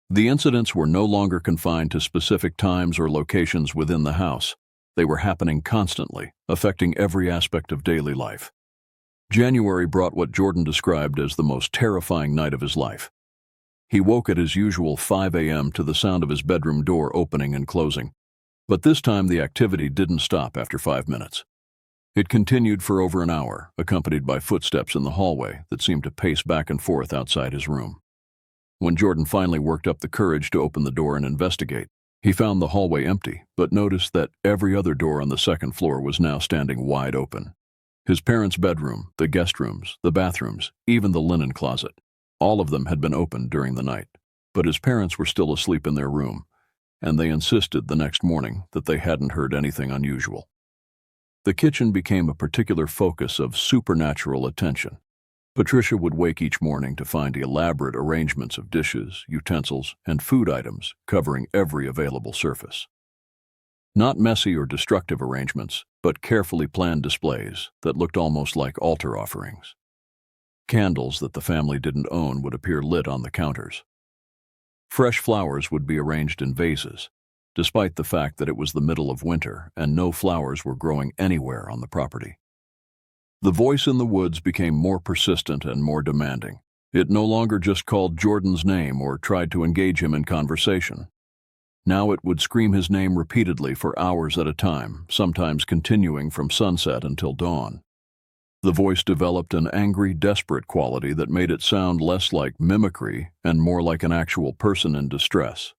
Speaker 1: The incidents were no longer confined to specific times or locations within the house. They were happening constantly, affecting every aspect of daily life. January brought what Jordan described as the most terrifying night of his life. He woke at his usual 5 a.m. to the sound of his bedroom door opening and closing. But this time the activity didn't stop after 5 minutes. It continued for over an hour, accompanied by footsteps in the hallway that seemed to pace back and forth outside his room. When Jordan finally worked up the courage to open the door and investigate, he found the hallway empty, but noticed that every other door on the second floor was now standing wide open. His parents' bedroom, the guest rooms, the bathrooms, even the linen closet, all of them had been opened during the night. But his parents were still asleep in their room, and they insisted the next morning that they hadn't heard anything unusual. The kitchen became a particular focus of supernatural attention. Patricia would wake each morning to find elaborate arrangements of dishes, utensils, and food items covering every available surface. Not messy or destructive arrangements, but carefully planned displays that looked almost like altar offerings. Candles that the family didn't own would appear lit on the counters. Fresh flowers would be arranged in vases, despite the fact that it was the middle of winter and no flowers were growing anywhere on the property. The voice in the woods became more persistent and more demanding. It no longer just called Jordan's name or tried to engage him in conversation. Now it would scream his name repeatedly for hours at a time, sometimes continuing from sunset until dawn. The voice developed an angry, desperate quality that made it sound less like mimicry and more like an actual person in distress.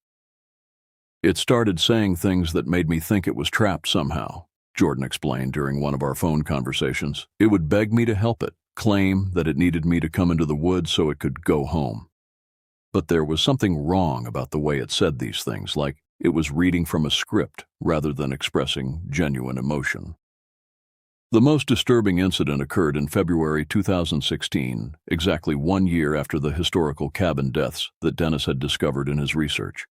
Speaker 1: It started saying things that made me think it was trapped somehow, Jordan explained during one of our phone conversations. It would beg me to help it, claim that it needed me to come into the woods so it could go home. But there was something wrong about the way it said these things, like it was reading from a script rather than expressing genuine emotion. The most disturbing incident occurred in February 2016, exactly 1 year after the historical cabin deaths that Dennis had discovered in his research.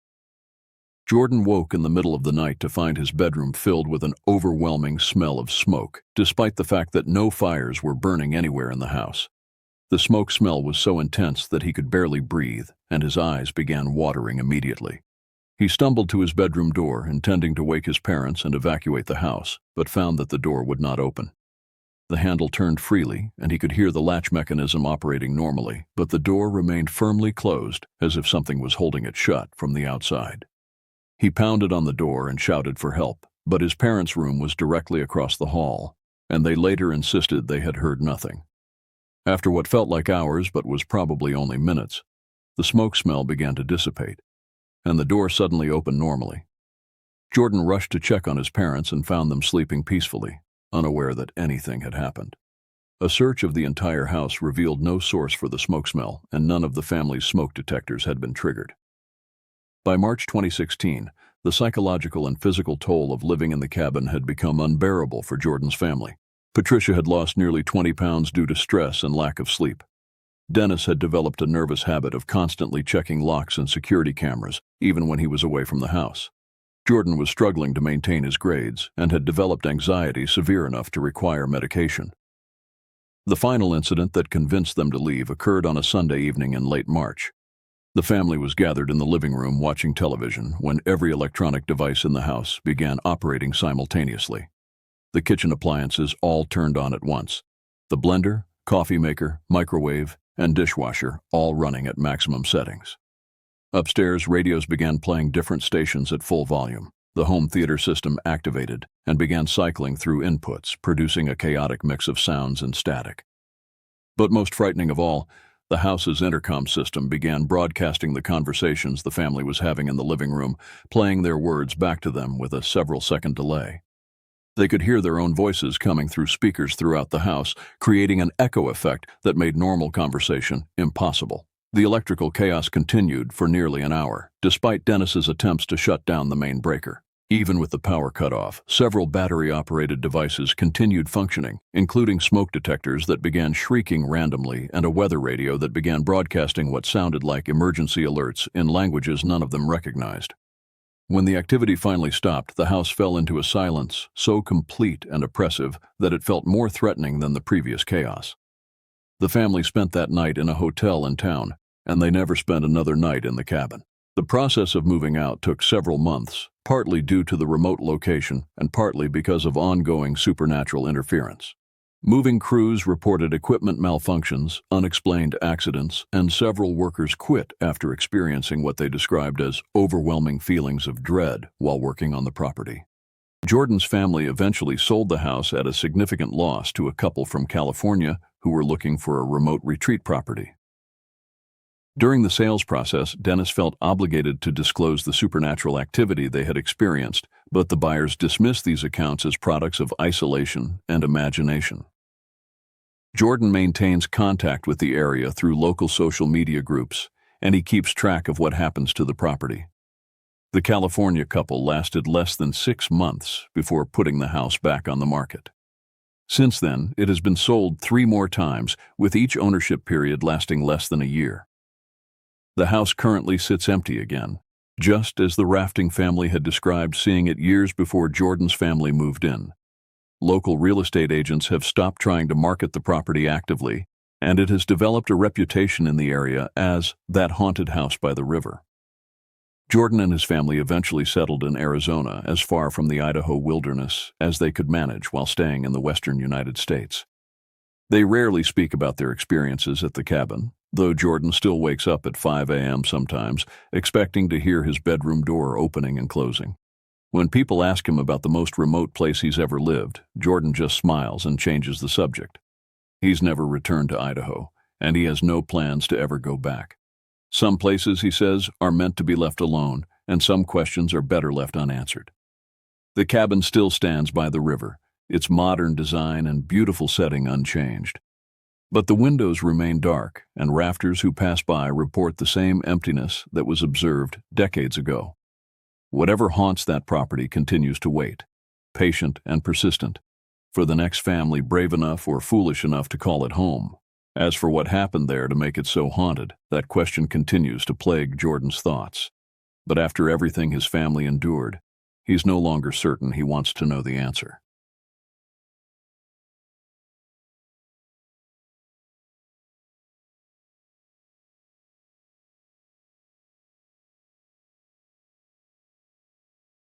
Speaker 1: Jordan woke in the middle of the night to find his bedroom filled with an overwhelming smell of smoke, despite the fact that no fires were burning anywhere in the house. The smoke smell was so intense that he could barely breathe, and his eyes began watering immediately. He stumbled to his bedroom door, intending to wake his parents and evacuate the house, but found that the door would not open. The handle turned freely, and he could hear the latch mechanism operating normally, but the door remained firmly closed, as if something was holding it shut from the outside. He pounded on the door and shouted for help, but his parents' room was directly across the hall, and they later insisted they had heard nothing. After what felt like hours but was probably only minutes, the smoke smell began to dissipate, and the door suddenly opened normally. Jordan rushed to check on his parents and found them sleeping peacefully, unaware that anything had happened. A search of the entire house revealed no source for the smoke smell, and none of the family's smoke detectors had been triggered. By March 2016, the psychological and physical toll of living in the cabin had become unbearable for Jordan's family. Patricia had lost nearly 20 pounds due to stress and lack of sleep. Dennis had developed a nervous habit of constantly checking locks and security cameras, even when he was away from the house. Jordan was struggling to maintain his grades and had developed anxiety severe enough to require medication. The final incident that convinced them to leave occurred on a Sunday evening in late March. The family was gathered in the living room watching television when every electronic device in the house began operating simultaneously. The kitchen appliances all turned on at once. The blender, coffee maker, microwave, and dishwasher all running at maximum settings. Upstairs, radios began playing different stations at full volume. The home theater system activated and began cycling through inputs, producing a chaotic mix of sounds and static. But most frightening of all, the house's intercom system began broadcasting the conversations the family was having in the living room, playing their words back to them with a several-second delay. They could hear their own voices coming through speakers throughout the house, creating an echo effect that made normal conversation impossible. The electrical chaos continued for nearly an hour, despite Dennis's attempts to shut down the main breaker. Even with the power cut off, several battery-operated devices continued functioning, including smoke detectors that began shrieking randomly and a weather radio that began broadcasting what sounded like emergency alerts in languages none of them recognized. When the activity finally stopped, the house fell into a silence so complete and oppressive that it felt more threatening than the previous chaos. The family spent that night in a hotel in town, and they never spent another night in the cabin. The process of moving out took several months, partly due to the remote location and partly because of ongoing supernatural interference. Moving crews reported equipment malfunctions, unexplained accidents, and several workers quit after experiencing what they described as overwhelming feelings of dread while working on the property. Jordan's family eventually sold the house at a significant loss to a couple from California who were looking for a remote retreat property. During the sales process, Dennis felt obligated to disclose the supernatural activity they had experienced, but the buyers dismissed these accounts as products of isolation and imagination. Jordan maintains contact with the area through local social media groups, and he keeps track of what happens to the property. The California couple lasted less than 6 months before putting the house back on the market. Since then, it has been sold 3 more times, with each ownership period lasting less than a year. The house currently sits empty again, just as the rafting family had described seeing it years before Jordan's family moved in. Local real estate agents have stopped trying to market the property actively, and it has developed a reputation in the area as that haunted house by the river. Jordan and his family eventually settled in Arizona, as far from the Idaho wilderness as they could manage while staying in the western United States. They rarely speak about their experiences at the cabin, though Jordan still wakes up at 5 a.m. sometimes, expecting to hear his bedroom door opening and closing. When people ask him about the most remote place he's ever lived, Jordan just smiles and changes the subject. He's never returned to Idaho, and he has no plans to ever go back. Some places, he says, are meant to be left alone, and some questions are better left unanswered. The cabin still stands by the river, its modern design and beautiful setting unchanged. But the windows remain dark, and rafters who pass by report the same emptiness that was observed decades ago. Whatever haunts that property continues to wait, patient and persistent, for the next family brave enough or foolish enough to call it home. As for what happened there to make it so haunted, that question continues to plague Jordan's thoughts. But after everything his family endured, he's no longer certain he wants to know the answer.